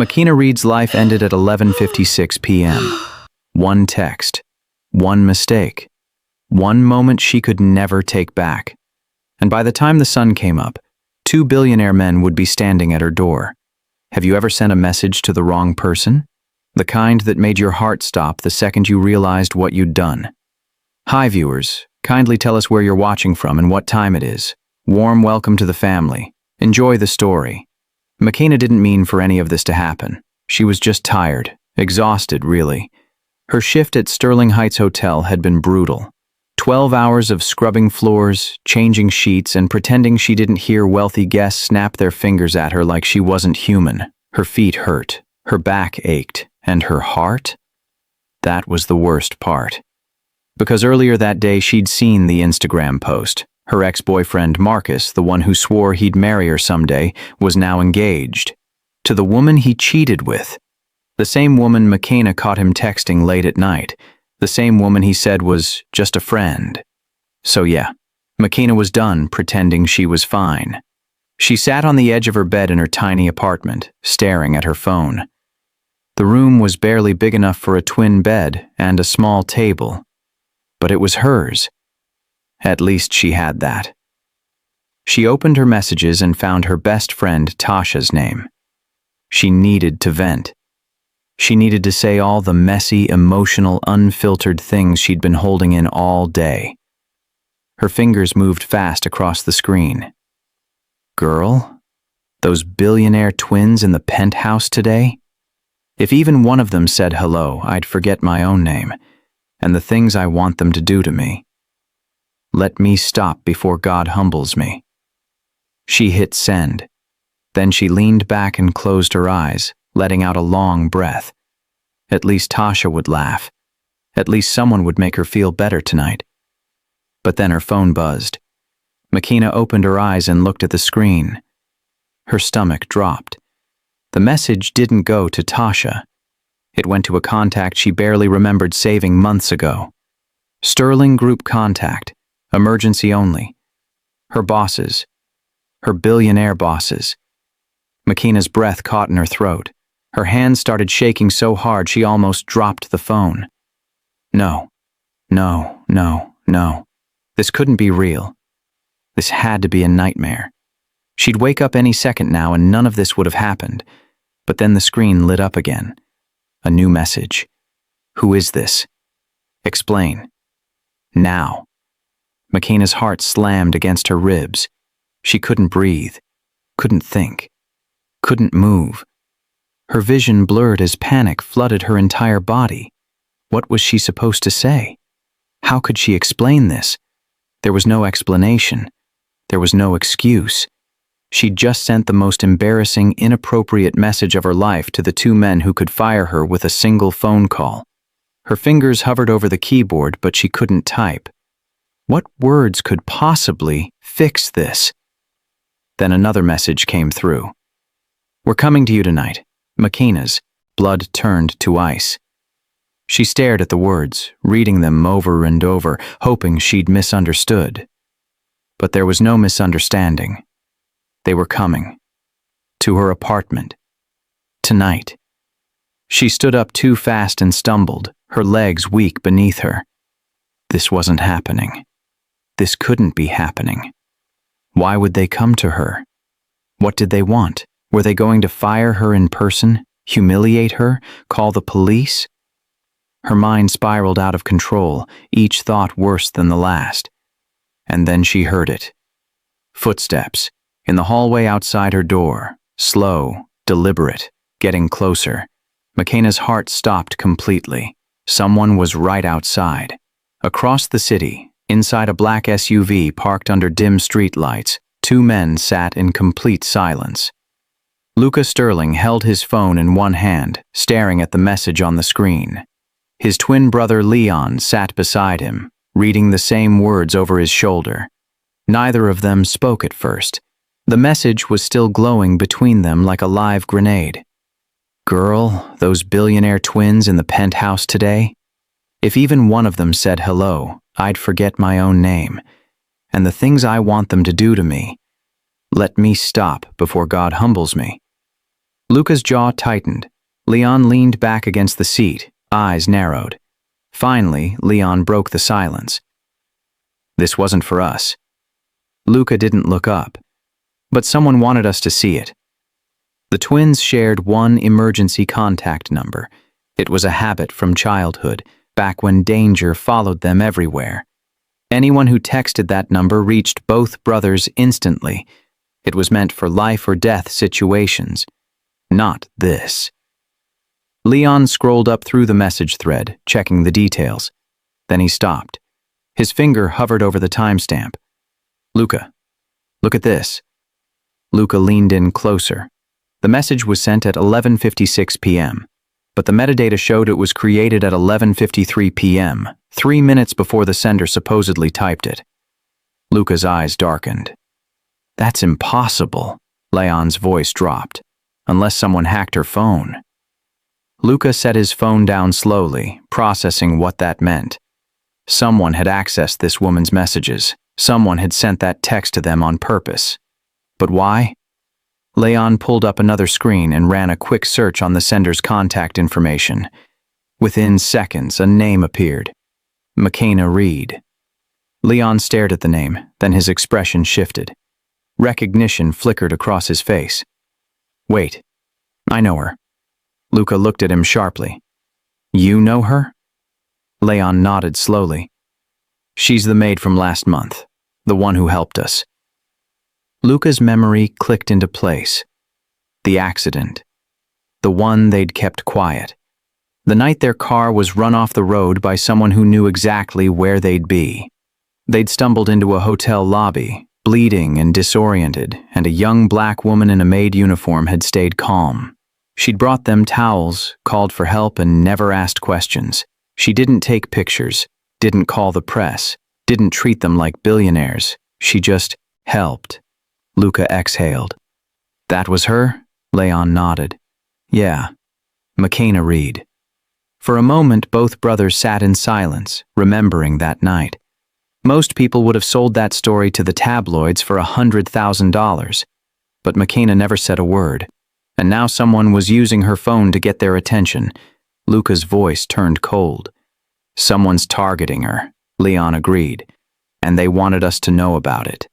Makina Reed's life ended at 11:56 p.m. One text, one mistake, one moment she could never take back. And by the time the sun came up, 2 billionaire men would be standing at her door. Have you ever sent a message to the wrong person? The kind that made your heart stop the second you realized what you'd done. Hi viewers, kindly tell us where you're watching from and what time it is. Warm welcome to the family. Enjoy the story. Makina didn't mean for any of this to happen. She was just tired, exhausted really. Her shift at Sterling Heights Hotel had been brutal. 12 hours of scrubbing floors, changing sheets, and pretending she didn't hear wealthy guests snap their fingers at her like she wasn't human. Her feet hurt, her back ached, and her heart? That was the worst part. Because earlier that day she'd seen the Instagram post. Her ex-boyfriend Marcus, the one who swore he'd marry her someday, was now engaged. To the woman he cheated with. The same woman Makina caught him texting late at night. The same woman he said was just a friend. So yeah, Makina was done pretending she was fine. She sat on the edge of her bed in her tiny apartment, staring at her phone. The room was barely big enough for a twin bed and a small table. But it was hers. At least she had that. She opened her messages and found her best friend Tasha's name. She needed to vent. She needed to say all the messy, emotional, unfiltered things she'd been holding in all day. Her fingers moved fast across the screen. Girl, those billionaire twins in the penthouse today? If even one of them said hello, I'd forget my own name, and the things I want them to do to me. Let me stop before God humbles me. She hit send. Then she leaned back and closed her eyes, letting out a long breath. At least Tasha would laugh. At least someone would make her feel better tonight. But then her phone buzzed. Makina opened her eyes and looked at the screen. Her stomach dropped. The message didn't go to Tasha. It went to a contact she barely remembered saving months ago. Sterling Group contact. Emergency only. Her bosses. Her billionaire bosses. Makina's breath caught in her throat. Her hands started shaking so hard she almost dropped the phone. No. No, no, no. This couldn't be real. This had to be a nightmare. She'd wake up any second now and none of this would have happened. But then the screen lit up again. A new message. Who is this? Explain. Now. Makina's heart slammed against her ribs. She couldn't breathe, couldn't think, couldn't move. Her vision blurred as panic flooded her entire body. What was she supposed to say? How could she explain this? There was no explanation. There was no excuse. She'd just sent the most embarrassing, inappropriate message of her life to the two men who could fire her with a single phone call. Her fingers hovered over the keyboard, but she couldn't type. What words could possibly fix this? Then another message came through. We're coming to you tonight. Makina's blood turned to ice. She stared at the words, reading them over and over, hoping she'd misunderstood. But there was no misunderstanding. They were coming. To her apartment. Tonight. She stood up too fast and stumbled, her legs weak beneath her. This wasn't happening. This couldn't be happening. Why would they come to her? What did they want? Were they going to fire her in person, humiliate her, call the police? Her mind spiraled out of control, each thought worse than the last. And then she heard it. Footsteps, in the hallway outside her door, slow, deliberate, getting closer. Makina's heart stopped completely. Someone was right outside. Across the city, inside a black SUV parked under dim streetlights, two men sat in complete silence. Luca Sterling held his phone in one hand, staring at the message on the screen. His twin brother Leon sat beside him, reading the same words over his shoulder. Neither of them spoke at first. The message was still glowing between them like a live grenade. Girl, those billionaire twins in the penthouse today? If even one of them said hello, I'd forget my own name. And the things I want them to do to me. Let me stop before God humbles me. Luca's jaw tightened. Leon leaned back against the seat, eyes narrowed. Finally, Leon broke the silence. This wasn't for us. Luca didn't look up, but someone wanted us to see it. The twins shared one emergency contact number. It was a habit from childhood, back when danger followed them everywhere. Anyone who texted that number reached both brothers instantly. It was meant for life or death situations. Not this. Leon scrolled up through the message thread, checking the details. Then he stopped. His finger hovered over the timestamp. Luca, look at this. Luca leaned in closer. The message was sent at 11:56 p.m., but the metadata showed it was created at 11:53 p.m., 3 minutes before the sender supposedly typed it. Luca's eyes darkened. That's impossible, Leon's voice dropped, unless someone hacked her phone. Luca set his phone down slowly, processing what that meant. Someone had accessed this woman's messages. Someone had sent that text to them on purpose. But why? Leon pulled up another screen and ran a quick search on the sender's contact information. Within seconds, a name appeared. McKenna Reed. Leon stared at the name, then his expression shifted. Recognition flickered across his face. Wait, I know her. Luca looked at him sharply. You know her? Leon nodded slowly. She's the maid from last month, the one who helped us. Luca's memory clicked into place. The accident. The one they'd kept quiet. The night their car was run off the road by someone who knew exactly where they'd be. They'd stumbled into a hotel lobby, bleeding and disoriented, and a young black woman in a maid uniform had stayed calm. She'd brought them towels, called for help, and never asked questions. She didn't take pictures, didn't call the press, didn't treat them like billionaires. She just helped. Luca exhaled. That was her? Leon nodded. Yeah, McKenna Reed. For a moment, both brothers sat in silence, remembering that night. Most people would have sold that story to the tabloids for $100,000, but McKenna never said a word. And now someone was using her phone to get their attention. Luca's voice turned cold. Someone's targeting her, Leon agreed, and they wanted us to know about it.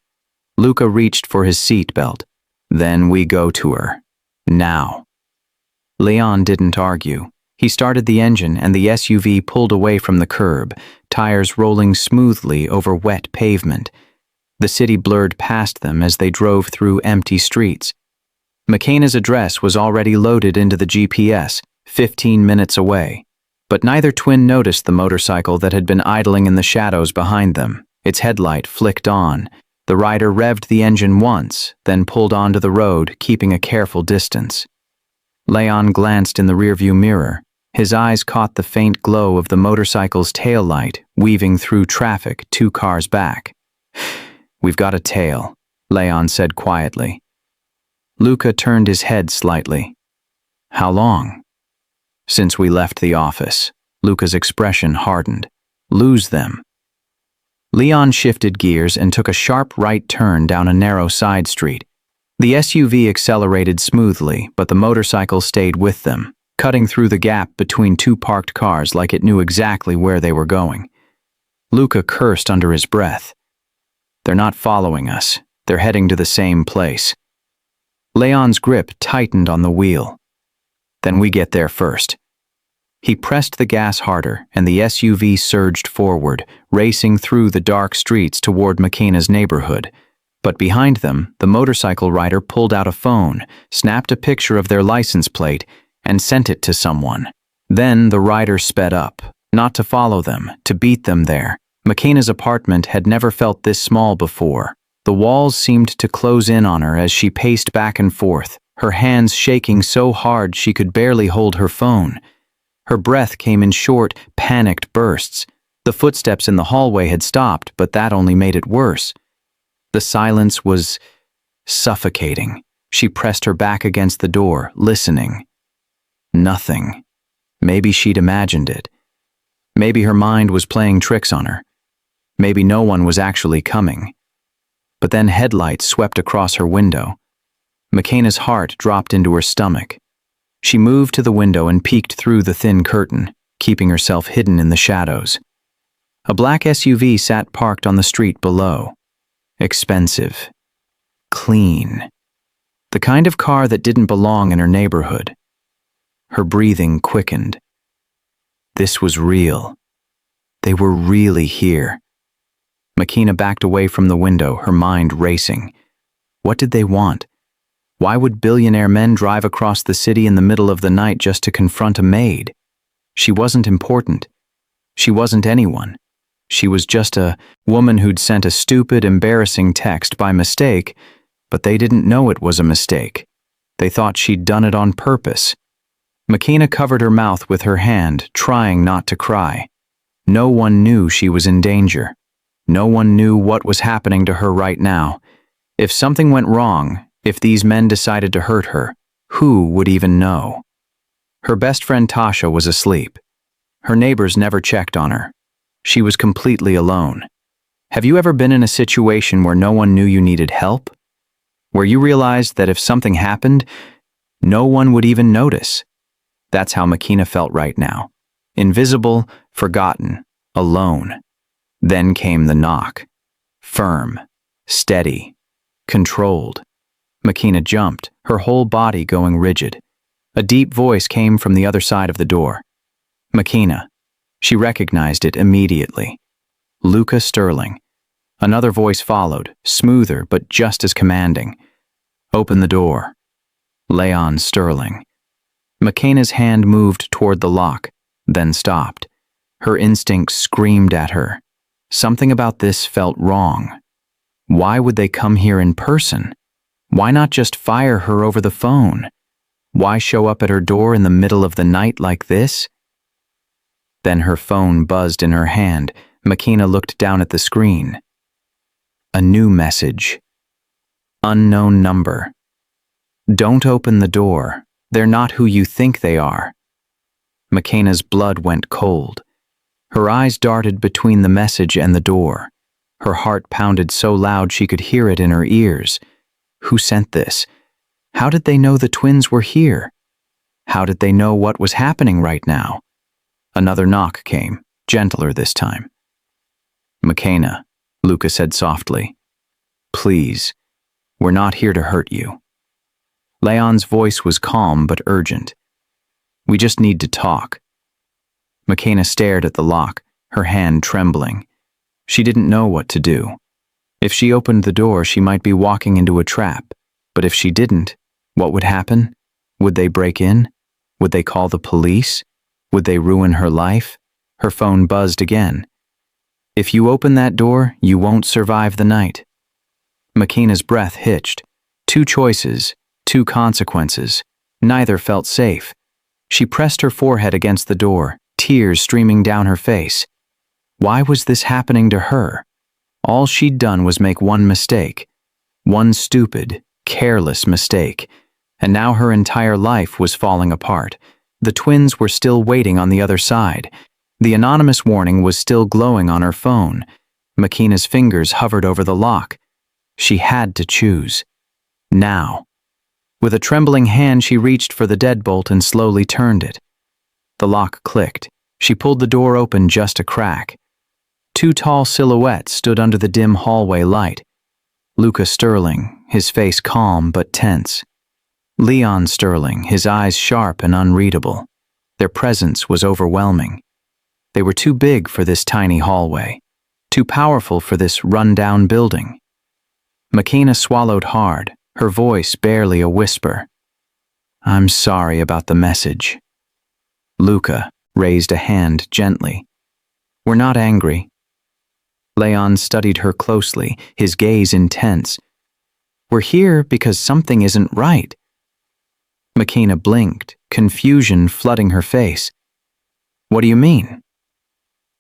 Luca reached for his seatbelt. Then we go to her. Now. Leon didn't argue. He started the engine and the SUV pulled away from the curb, tires rolling smoothly over wet pavement. The city blurred past them as they drove through empty streets. McKenna's address was already loaded into the GPS, 15 minutes away. But neither twin noticed the motorcycle that had been idling in the shadows behind them. Its headlight flicked on. The rider revved the engine once, then pulled onto the road, keeping a careful distance. Leon glanced in the rearview mirror. His eyes caught the faint glow of the motorcycle's taillight, weaving through traffic 2 cars back. We've got a tail, Leon said quietly. Luca turned his head slightly. How long? Since we left the office. Luca's expression hardened. Lose them. Leon shifted gears and took a sharp right turn down a narrow side street. The SUV accelerated smoothly, but the motorcycle stayed with them, cutting through the gap between 2 parked cars like it knew exactly where they were going. Luca cursed under his breath. They're not following us. They're heading to the same place. Leon's grip tightened on the wheel. Then we get there first. He pressed the gas harder, and the SUV surged forward, racing through the dark streets toward McKenna's neighborhood. But behind them, the motorcycle rider pulled out a phone, snapped a picture of their license plate, and sent it to someone. Then the rider sped up, not to follow them, to beat them there. McKenna's apartment had never felt this small before. The walls seemed to close in on her as she paced back and forth, her hands shaking so hard she could barely hold her phone. Her breath came in short, panicked bursts. The footsteps in the hallway had stopped, but that only made it worse. The silence was suffocating. She pressed her back against the door, listening. Nothing. Maybe she'd imagined it. Maybe her mind was playing tricks on her. Maybe no one was actually coming. But then headlights swept across her window. McKenna's heart dropped into her stomach. She moved to the window and peeked through the thin curtain, keeping herself hidden in the shadows. A black SUV sat parked on the street below. Expensive. Clean. The kind of car that didn't belong in her neighborhood. Her breathing quickened. This was real. They were really here. Makina backed away from the window, her mind racing. What did they want? Why would billionaire men drive across the city in the middle of the night just to confront a maid? She wasn't important. She wasn't anyone. She was just a woman who'd sent a stupid, embarrassing text by mistake, but they didn't know it was a mistake. They thought she'd done it on purpose. Makina covered her mouth with her hand, trying not to cry. No one knew she was in danger. No one knew what was happening to her right now. If something went wrong, if these men decided to hurt her, who would even know? Her best friend Tasha was asleep. Her neighbors never checked on her. She was completely alone. Have you ever been in a situation where no one knew you needed help? Where you realized that if something happened, no one would even notice? That's how Makina felt right now. Invisible, forgotten, alone. Then came the knock. Firm, steady, controlled. Makina jumped, her whole body going rigid. A deep voice came from the other side of the door. Makina. She recognized it immediately. Luca Sterling. Another voice followed, smoother but just as commanding. Open the door. Leon Sterling. Makina's hand moved toward the lock, then stopped. Her instinct screamed at her. Something about this felt wrong. Why would they come here in person? Why not just fire her over the phone? Why show up at her door in the middle of the night like this? Then her phone buzzed in her hand. Makina looked down at the screen. A new message. Unknown number. Don't open the door. They're not who you think they are. Makina's blood went cold. Her eyes darted between the message and the door. Her heart pounded so loud she could hear it in her ears. Who sent this? How did they know the twins were here? How did they know what was happening right now? Another knock came, gentler this time. Makina, Luca said softly. Please, we're not here to hurt you. Leon's voice was calm but urgent. We just need to talk. Makina stared at the lock, her hand trembling. She didn't know what to do. If she opened the door, she might be walking into a trap. But if she didn't, what would happen? Would they break in? Would they call the police? Would they ruin her life? Her phone buzzed again. If you open that door, you won't survive the night. Makina's breath hitched. Two choices, two consequences. Neither felt safe. She pressed her forehead against the door, tears streaming down her face. Why was this happening to her? All she'd done was make one mistake. One stupid, careless mistake. And now her entire life was falling apart. The twins were still waiting on the other side. The anonymous warning was still glowing on her phone. Makina's fingers hovered over the lock. She had to choose. Now. With a trembling hand, she reached for the deadbolt and slowly turned it. The lock clicked. She pulled the door open just a crack. Two tall silhouettes stood under the dim hallway light. Luca Sterling, his face calm but tense. Leon Sterling, his eyes sharp and unreadable. Their presence was overwhelming. They were too big for this tiny hallway, too powerful for this run-down building. Makina swallowed hard, her voice barely a whisper. I'm sorry about the message. Luca raised a hand gently. We're not angry. Leon studied her closely, his gaze intense. We're here because something isn't right. Makina blinked, confusion flooding her face. What do you mean?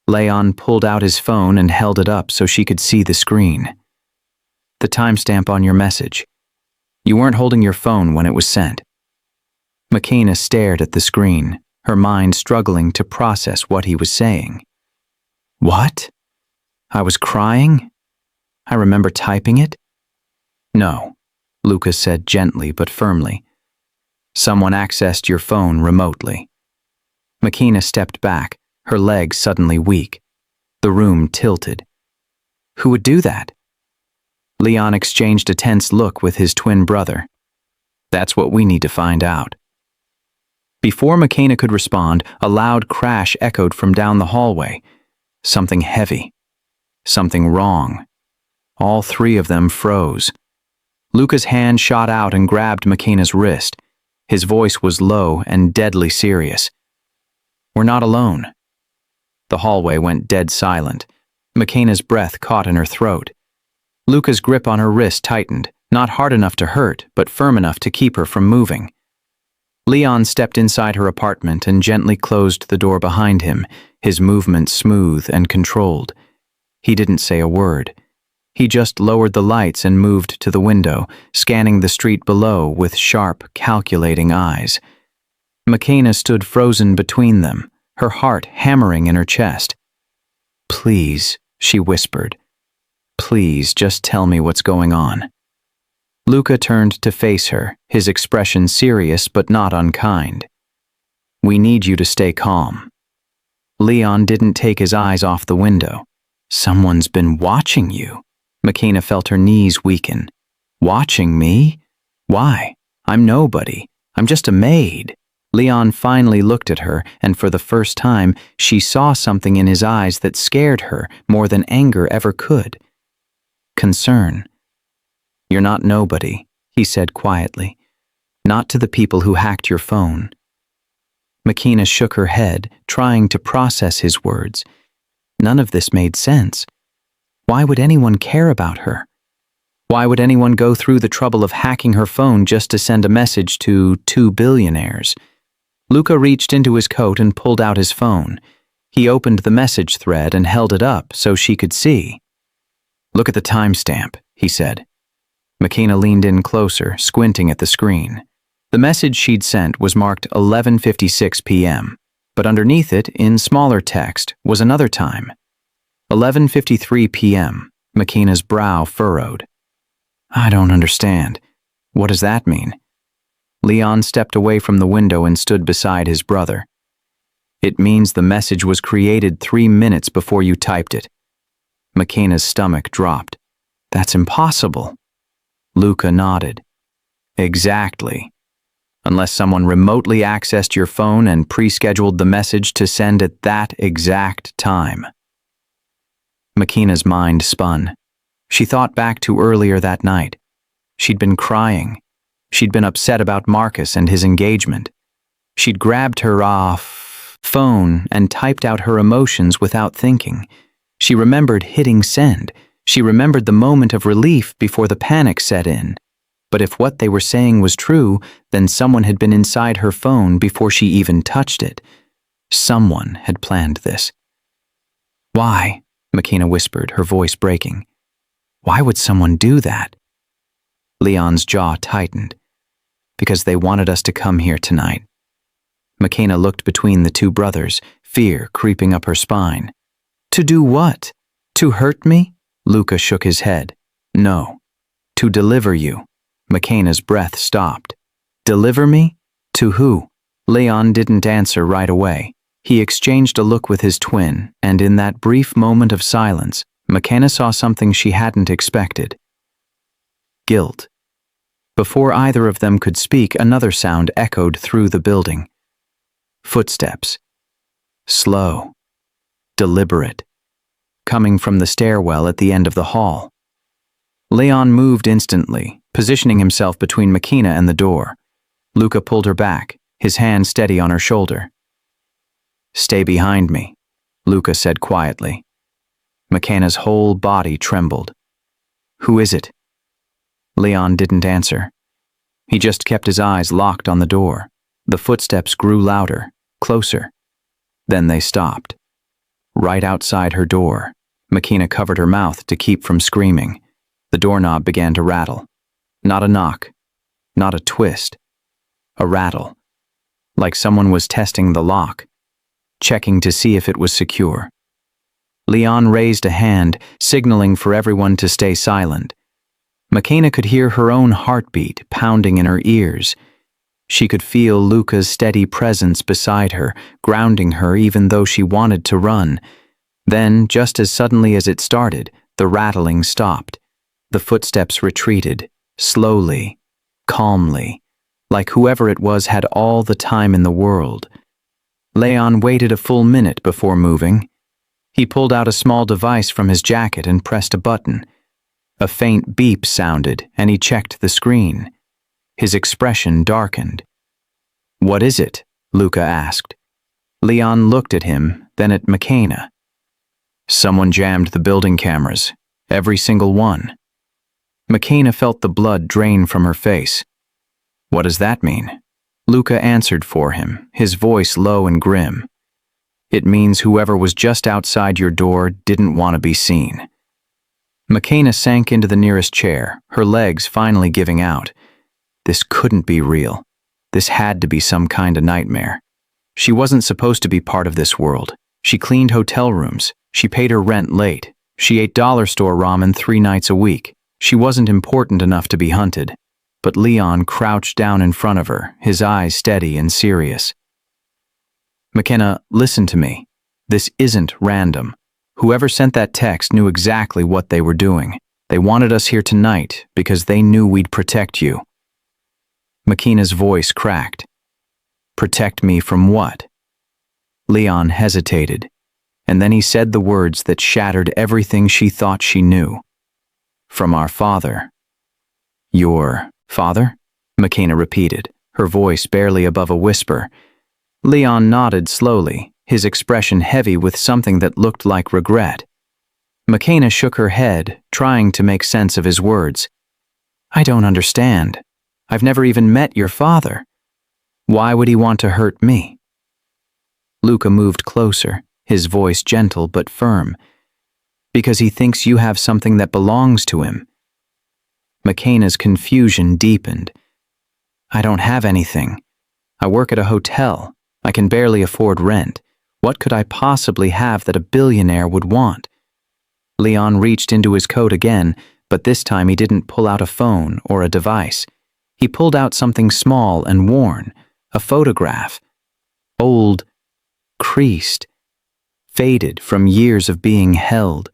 Leon pulled out his phone and held it up so she could see the screen. The timestamp on your message. You weren't holding your phone when it was sent. Makina stared at the screen, her mind struggling to process what he was saying. What? I was crying? I remember typing it? No, Luca said gently but firmly. Someone accessed your phone remotely. Makina stepped back, her legs suddenly weak. The room tilted. Who would do that? Leon exchanged a tense look with his twin brother. That's what we need to find out. Before Makina could respond, a loud crash echoed from down the hallway. Something heavy. Something wrong. All three of them froze. Luca's hand shot out and grabbed Makina's wrist. His voice was low and deadly serious. We're not alone. The hallway went dead silent. Makina's breath caught in her throat. Luca's grip on her wrist tightened, not hard enough to hurt, but firm enough to keep her from moving. Leon stepped inside her apartment and gently closed the door behind him, his movements smooth and controlled. He didn't say a word. He just lowered the lights and moved to the window, scanning the street below with sharp, calculating eyes. Makina stood frozen between them, her heart hammering in her chest. Please, she whispered. Please, just tell me what's going on. Luca turned to face her, his expression serious but not unkind. We need you to stay calm. Leon didn't take his eyes off the window. Someone's been watching you. Makina felt her knees weaken. Watching me? Why? I'm nobody. I'm just a maid. Leon finally looked at her, and for the first time, she saw something in his eyes that scared her more than anger ever could. Concern. You're not nobody, he said quietly. Not to the people who hacked your phone. Makina shook her head, trying to process his words. None of this made sense. Why would anyone care about her? Why would anyone go through the trouble of hacking her phone just to send a message to 2 billionaires? Luca reached into his coat and pulled out his phone. He opened the message thread and held it up so she could see. Look at the timestamp, he said. Makina leaned in closer, squinting at the screen. The message she'd sent was marked 11:56 p.m., but underneath it, in smaller text, was another time. 11:53 p.m. Makina's brow furrowed. I don't understand. What does that mean? Leon stepped away from the window and stood beside his brother. It means the message was created 3 minutes before you typed it. Makina's stomach dropped. That's impossible. Luca nodded. Exactly. Unless someone remotely accessed your phone and pre-scheduled the message to send at that exact time. Makina's mind spun. She thought back to earlier that night. She'd been crying. She'd been upset about Marcus and his engagement. She'd grabbed her phone and typed out her emotions without thinking. She remembered hitting send. She remembered the moment of relief before the panic set in. But if what they were saying was true, then someone had been inside her phone before she even touched it. Someone had planned this. Why? Makina whispered, her voice breaking. Why would someone do that? Leon's jaw tightened. Because they wanted us to come here tonight. Makina looked between the two brothers, fear creeping up her spine. To do what? To hurt me? Luca shook his head. No. To deliver you. Makina's breath stopped. Deliver me? To who? Leon didn't answer right away. He exchanged a look with his twin, and in that brief moment of silence, Makina saw something she hadn't expected. Guilt. Before either of them could speak, another sound echoed through the building. Footsteps. Slow. Deliberate. Coming from the stairwell at the end of the hall. Leon moved instantly, positioning himself between Makina and the door. Luca pulled her back, his hand steady on her shoulder. Stay behind me, Luca said quietly. Makina's whole body trembled. Who is it? Leon didn't answer. He just kept his eyes locked on the door. The footsteps grew louder, closer. Then they stopped. Right outside her door, Makina covered her mouth to keep from screaming. The doorknob began to rattle. Not a knock, not a twist. A rattle. Like someone was testing the lock, checking to see if it was secure. Leon raised a hand, signaling for everyone to stay silent. Makina could hear her own heartbeat pounding in her ears. She could feel Luca's steady presence beside her, grounding her even though she wanted to run. Then, just as suddenly as it started, the rattling stopped. The footsteps retreated, slowly, calmly, like whoever it was had all the time in the world. Leon waited a full minute before moving. He pulled out a small device from his jacket and pressed a button. A faint beep sounded, and he checked the screen. His expression darkened. "What is it?" Luca asked. Leon looked at him, then at McKenna. "Someone jammed the building cameras, every single one." McKenna felt the blood drain from her face. "What does that mean?" Luca answered for him, his voice low and grim. "It means whoever was just outside your door didn't want to be seen." McKenna sank into the nearest chair, her legs finally giving out. This couldn't be real. This had to be some kind of nightmare. She wasn't supposed to be part of this world. She cleaned hotel rooms. She paid her rent late. She ate dollar store ramen 3 nights a week. She wasn't important enough to be hunted. But Leon crouched down in front of her, his eyes steady and serious. "McKenna, listen to me. This isn't random. Whoever sent that text knew exactly what they were doing. They wanted us here tonight because they knew we'd protect you." McKenna's voice cracked. "Protect me from what?" Leon hesitated, and then he said the words that shattered everything she thought she knew. "From our father." "Your father?" McKenna repeated, her voice barely above a whisper. Leon nodded slowly, his expression heavy with something that looked like regret. McKenna shook her head, trying to make sense of his words. "I don't understand. I've never even met your father. Why would he want to hurt me?" Luca moved closer, his voice gentle but firm. "Because he thinks you have something that belongs to him." McKenna's confusion deepened. "I don't have anything. I work at a hotel. I can barely afford rent. What could I possibly have that a billionaire would want?" Leon reached into his coat again, but this time he didn't pull out a phone or a device. He pulled out something small and worn, a photograph. Old, creased, faded from years of being held.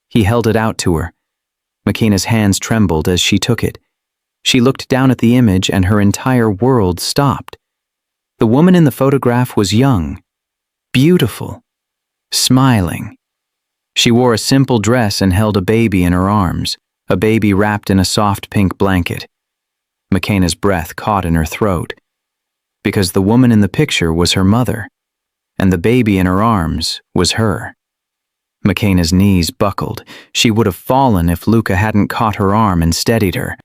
He held it out to her. McKenna's hands trembled as she took it. She looked down at the image and her entire world stopped. The woman in the photograph was young, beautiful, smiling. She wore a simple dress and held a baby in her arms, a baby wrapped in a soft pink blanket. McKenna's breath caught in her throat, because the woman in the picture was her mother, and the baby in her arms was her. McKenna's knees buckled. She would have fallen if Luca hadn't caught her arm and steadied her.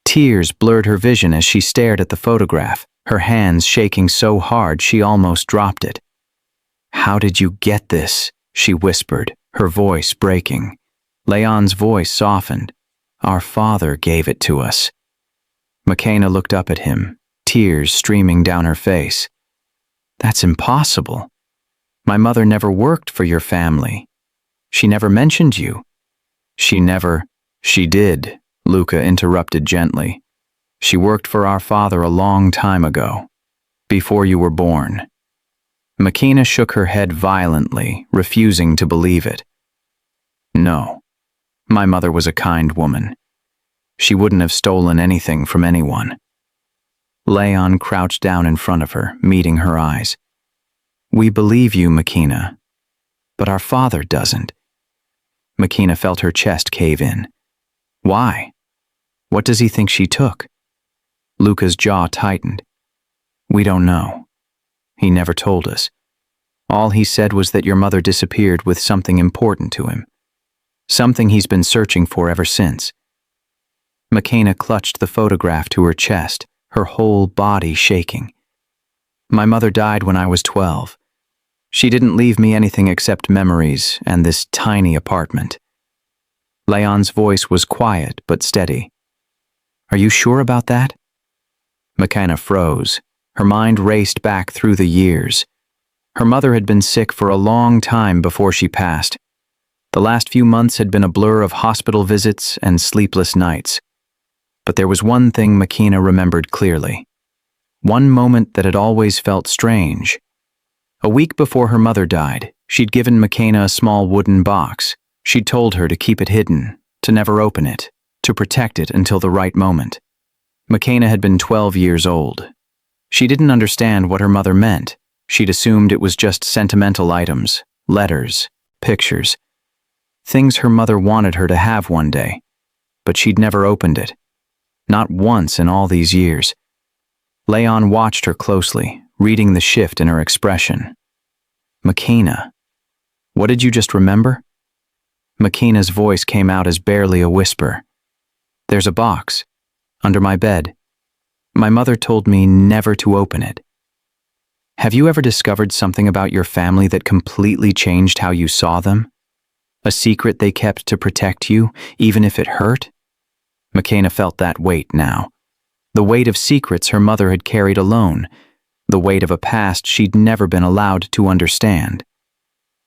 Tears blurred her vision as she stared at the photograph, her hands shaking so hard she almost dropped it. "How did you get this?" she whispered, her voice breaking. Leon's voice softened. "Our father gave it to us." McKenna looked up at him, tears streaming down her face. "That's impossible. My mother never worked for your family. She never mentioned you." She did," Luca interrupted gently. "She worked for our father a long time ago, before you were born." McKenna shook her head violently, refusing to believe it. "No, my mother was a kind woman. She wouldn't have stolen anything from anyone." Leon crouched down in front of her, meeting her eyes. "We believe you, McKenna, but our father doesn't." McKenna felt her chest cave in. "Why? What does he think she took?" Luca's jaw tightened. "We don't know. He never told us. All he said was that your mother disappeared with something important to him. Something he's been searching for ever since." McKenna clutched the photograph to her chest, her whole body shaking. "My mother died when I was 12. She didn't leave me anything except memories and this tiny apartment." Leon's voice was quiet but steady. "Are you sure about that?" McKenna froze. Her mind raced back through the years. Her mother had been sick for a long time before she passed. The last few months had been a blur of hospital visits and sleepless nights. But there was one thing McKenna remembered clearly. one moment that had always felt strange. A week before her mother died, she'd given McKenna a small wooden box. She'd told her to keep it hidden, to never open it, to protect it until the right moment. McKenna had been 12 years old. She didn't understand what her mother meant. She'd assumed it was just sentimental items, letters, pictures, things her mother wanted her to have one day, but she'd never opened it. Not once in all these years. Leon watched her closely, reading the shift in her expression. "McKenna, what did you just remember?" McKenna's voice came out as barely a whisper. "There's a box, under my bed. My mother told me never to open it." Have you ever discovered something about your family that completely changed how you saw them? A secret they kept to protect you, even if it hurt? McKenna felt that weight now. The weight of secrets her mother had carried alone. The weight of a past she'd never been allowed to understand.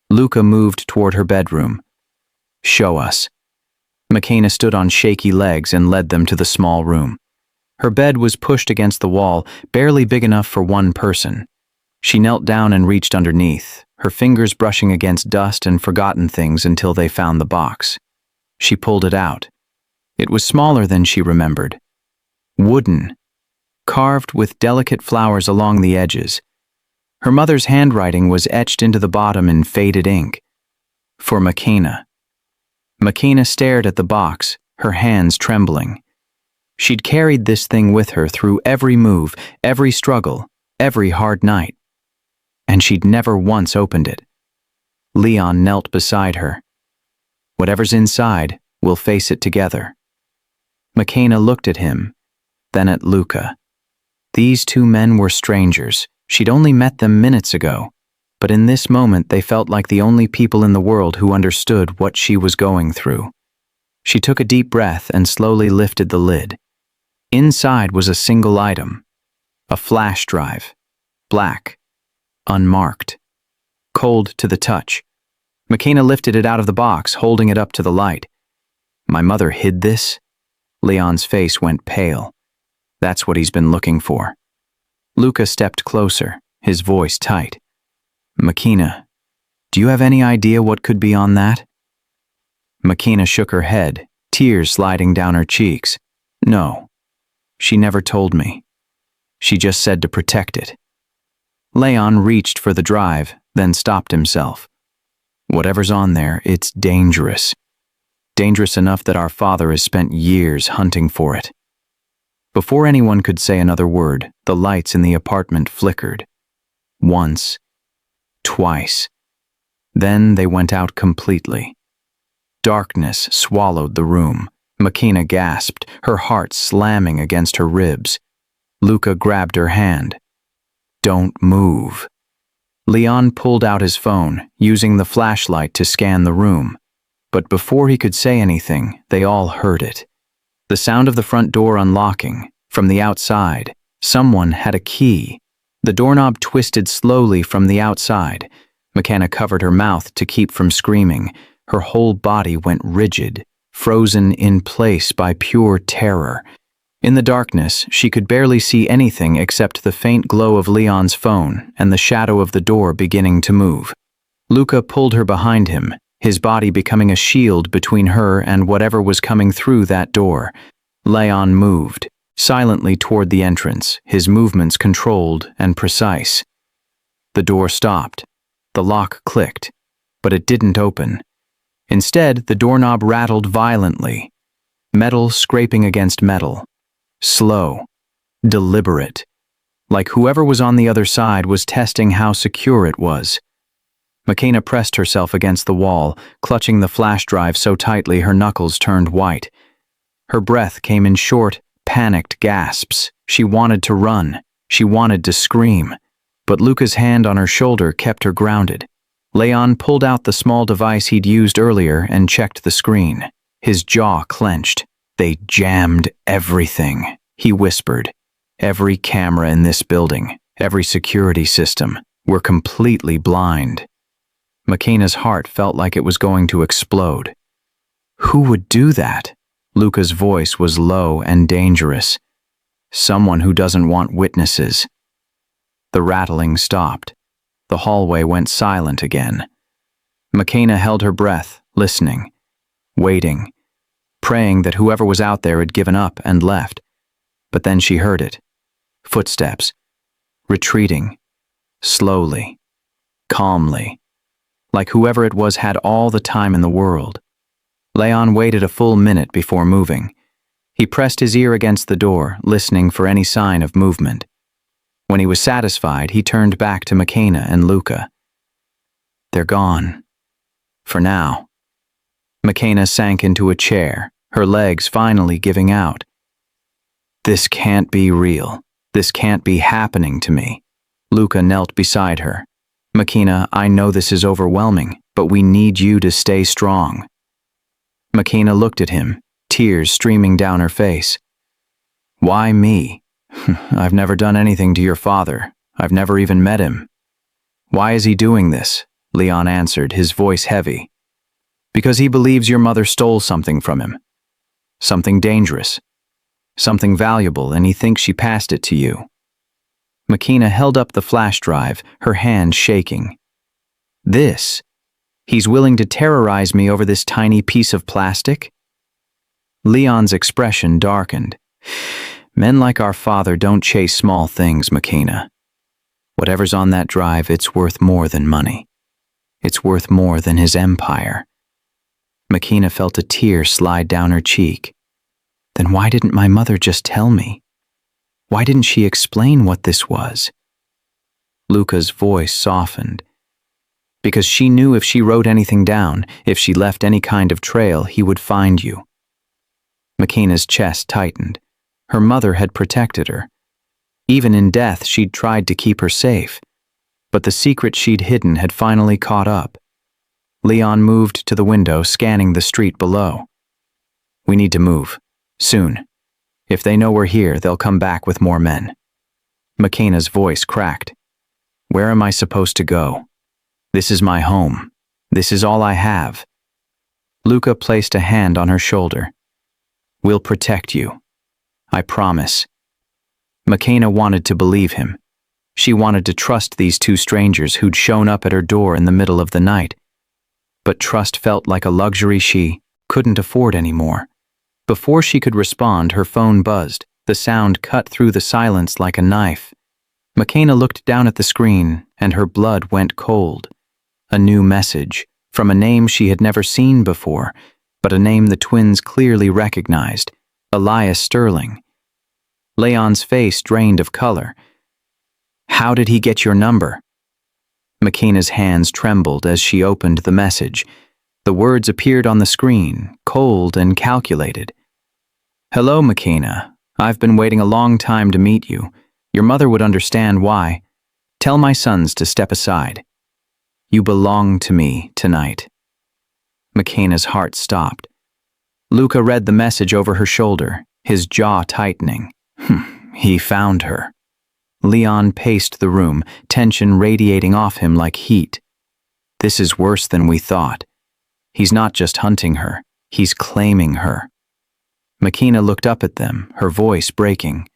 Luca moved toward her bedroom. "Show us." McKenna stood on shaky legs and led them to the small room. Her bed was pushed against the wall, barely big enough for one person. She knelt down and reached underneath, her fingers brushing against dust and forgotten things until they found the box. She pulled it out. It was smaller than she remembered. Wooden, carved with delicate flowers along the edges. Her mother's handwriting was etched into the bottom in faded ink. For McKenna. McKenna stared at the box, her hands trembling. She'd carried this thing with her through every move, every struggle, every hard night. And she'd never once opened it. Leon knelt beside her. "Whatever's inside, we'll face it together." McKenna looked at him, then at Luca. These two men were strangers. She'd only met them minutes ago, but in this moment they felt like the only people in the world who understood what she was going through. She took a deep breath and slowly lifted the lid. Inside was a single item, a flash drive, black, unmarked, cold to the touch. McKenna lifted it out of the box, holding it up to the light. "My mother hid this?" Leon's face went pale. "That's what he's been looking for." Luca stepped closer, his voice tight. "McKenna, do you have any idea what could be on that?" McKenna shook her head, tears sliding down her cheeks. "No. She never told me. She just said to protect it." Leon reached for the drive, then stopped himself. "Whatever's on there, it's dangerous. Dangerous enough that our father has spent years hunting for it." Before anyone could say another word, the lights in the apartment flickered. Once, twice. Then they went out completely. Darkness swallowed the room. McKenna gasped, her heart slamming against her ribs. Luca grabbed her hand. "Don't move." Leon pulled out his phone, using the flashlight to scan the room. But before he could say anything, they all heard it. The sound of the front door unlocking. From the outside, someone had a key. The doorknob twisted slowly from the outside. McKenna covered her mouth to keep from screaming. Her whole body went rigid, frozen in place by pure terror. In the darkness, she could barely see anything except the faint glow of Leon's phone and the shadow of the door beginning to move. Luca pulled her behind him, his body becoming a shield between her and whatever was coming through that door. Leon moved, silently toward the entrance, his movements controlled and precise. The door stopped. The lock clicked, but it didn't open. Instead, the doorknob rattled violently, metal scraping against metal. Slow, deliberate, like whoever was on the other side was testing how secure it was. McKenna pressed herself against the wall, clutching the flash drive so tightly her knuckles turned white. Her breath came in short, panicked gasps. She wanted to run. She wanted to scream. But Luca's hand on her shoulder kept her grounded. Leon pulled out the small device he'd used earlier and checked the screen. His jaw clenched. "They jammed everything," he whispered. "Every camera in this building, every security system. We're completely blind." McKenna's heart felt like it was going to explode. "Who would do that?" Luca's voice was low and dangerous. Someone who doesn't want witnesses. The rattling stopped. The hallway went silent again. McKenna held her breath, listening, waiting, praying that whoever was out there had given up and left. But then she heard it. Footsteps. Retreating. Slowly. Calmly. Like whoever it was had all the time in the world. Leon waited a full minute before moving. He pressed his ear against the door, listening for any sign of movement. When he was satisfied, he turned back to McKenna and Luca. They're gone. For now. McKenna sank into a chair, her legs finally giving out. This can't be real. This can't be happening to me. Luca knelt beside her. McKenna, I know this is overwhelming, but we need you to stay strong. McKenna looked at him, tears streaming down her face. Why me? I've never done anything to your father. I've never even met him. Why is he doing this? Leon answered, his voice heavy. Because he believes your mother stole something from him. Something dangerous. Something valuable, and he thinks she passed it to you. McKenna held up the flash drive, her hand shaking. This? He's willing to terrorize me over this tiny piece of plastic? Leon's expression darkened. Men like our father don't chase small things, McKenna. Whatever's on that drive, it's worth more than money. It's worth more than his empire. McKenna felt a tear slide down her cheek. Then why didn't my mother just tell me? Why didn't she explain what this was? Luca's voice softened. Because she knew if she wrote anything down, if she left any kind of trail, he would find you. McKenna's chest tightened. Her mother had protected her. Even in death, she'd tried to keep her safe. But the secret she'd hidden had finally caught up. Leon moved to the window, scanning the street below. We need to move. Soon. If they know we're here, they'll come back with more men. McKenna's voice cracked. Where am I supposed to go? This is my home. This is all I have. Luca placed a hand on her shoulder. We'll protect you. I promise. McKenna wanted to believe him. She wanted to trust these two strangers who'd shown up at her door in the middle of the night. But trust felt like a luxury she couldn't afford anymore. Before she could respond, her phone buzzed. The sound cut through the silence like a knife. McKenna looked down at the screen, and her blood went cold. A new message, from a name she had never seen before, but a name the twins clearly recognized, Elias Sterling. Leon's face drained of color. How did he get your number? McKenna's hands trembled as she opened the message. The words appeared on the screen, cold and calculated. Hello, McKenna. I've been waiting a long time to meet you. Your mother would understand why. Tell my sons to step aside. You belong to me tonight. McKenna's heart stopped. Luca read the message over her shoulder, his jaw tightening. He found her. Leon paced the room, tension radiating off him like heat. This is worse than we thought. He's not just hunting her, he's claiming her. McKenna looked up at them, her voice breaking.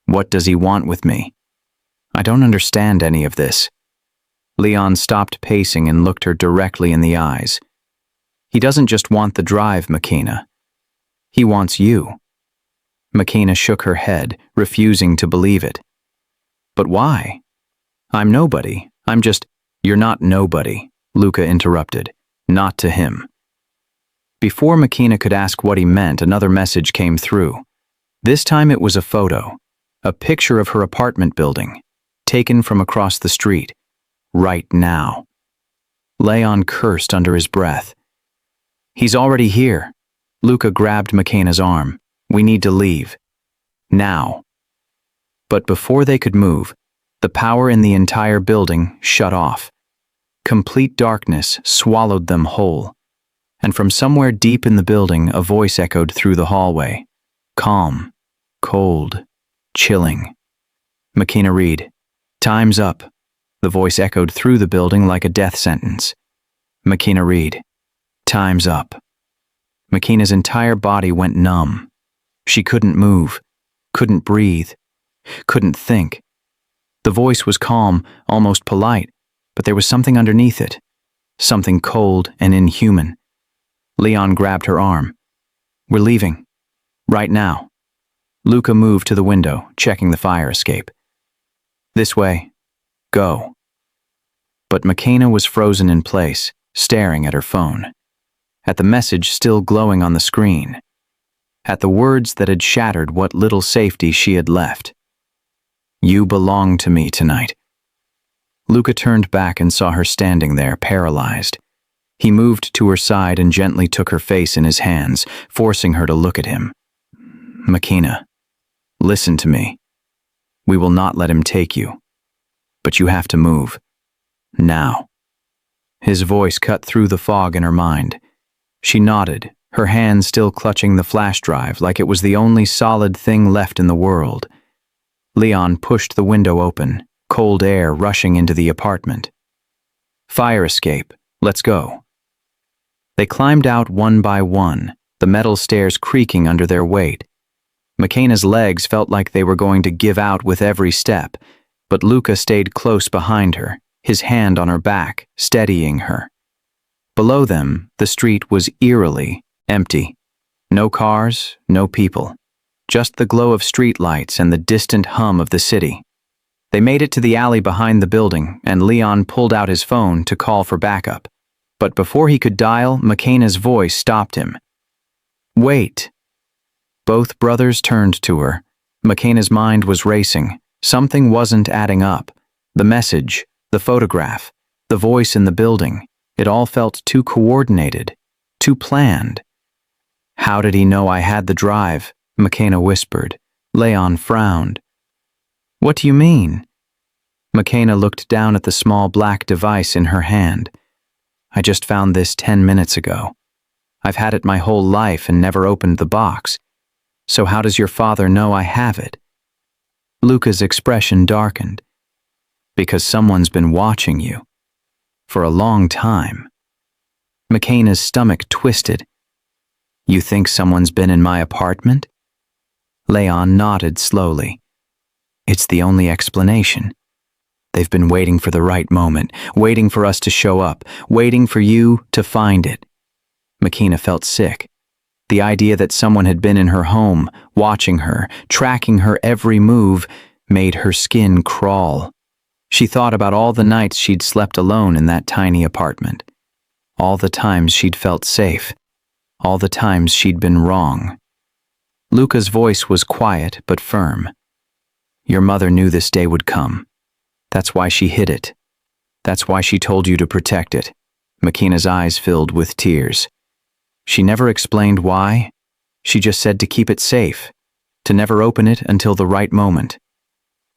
What does he want with me? I don't understand any of this. Leon stopped pacing and looked her directly in the eyes. He doesn't just want the drive, McKenna. He wants you. McKenna shook her head, refusing to believe it. But why? I'm nobody. I'm just... You're not nobody, Luca interrupted. Not to him. Before McKenna could ask what he meant, another message came through. This time it was a photo, a picture of her apartment building, taken from across the street, right now. Leon cursed under his breath. He's already here. Luca grabbed McKenna's arm. We need to leave. Now. But before they could move, the power in the entire building shut off. Complete darkness swallowed them whole, and from somewhere deep in the building a voice echoed through the hallway. Calm, cold, chilling. McKenna read, Time's up. The voice echoed through the building like a death sentence. McKenna read, Time's up. McKenna's entire body went numb. She couldn't move. couldn't breathe, couldn't think. The voice was calm, almost polite, but there was something underneath it, something cold and inhuman. Leon grabbed her arm. "We're leaving. Right now." Luca moved to the window, checking the fire escape. "This way. Go." But McKenna was frozen in place, staring at her phone, at the message still glowing on the screen, at the words that had shattered what little safety she had left. "You belong to me tonight." Luca turned back and saw her standing there, paralyzed. He moved to her side and gently took her face in his hands, forcing her to look at him. "McKenna, listen to me. We will not let him take you. But you have to move. Now." His voice cut through the fog in her mind. She nodded, her hand still clutching the flash drive like it was the only solid thing left in the world. Leon pushed the window open, cold air rushing into the apartment. "Fire escape. Let's go." They climbed out one by one, the metal stairs creaking under their weight. McKenna's legs felt like they were going to give out with every step, but Luca stayed close behind her, his hand on her back, steadying her. Below them, the street was eerily empty. No cars, no people. Just the glow of streetlights and the distant hum of the city. They made it to the alley behind the building, and Leon pulled out his phone to call for backup. But before he could dial, McKenna's voice stopped him. "Wait." Both brothers turned to her. McKenna's mind was racing. Something wasn't adding up. The message, the photograph, the voice in the building, it all felt too coordinated, too planned. "How did he know I had the drive?" McKenna whispered. Leon frowned. "What do you mean?" McKenna looked down at the small black device in her hand. "I just found this 10 minutes ago. I've had it my whole life and never opened the box. So how does your father know I have it?" Luca's expression darkened. "Because someone's been watching you. For a long time." McKenna's stomach twisted. "You think someone's been in my apartment?" Leon nodded slowly. "It's the only explanation. They've been waiting for the right moment, waiting for us to show up, waiting for you to find it." McKenna felt sick. The idea that someone had been in her home, watching her, tracking her every move, made her skin crawl. She thought about all the nights she'd slept alone in that tiny apartment. All the times she'd felt safe. All the times she'd been wrong. Luca's voice was quiet but firm. "Your mother knew this day would come. That's why she hid it. That's why she told you to protect it." McKenna's eyes filled with tears. "She never explained why. She just said to keep it safe, to never open it until the right moment.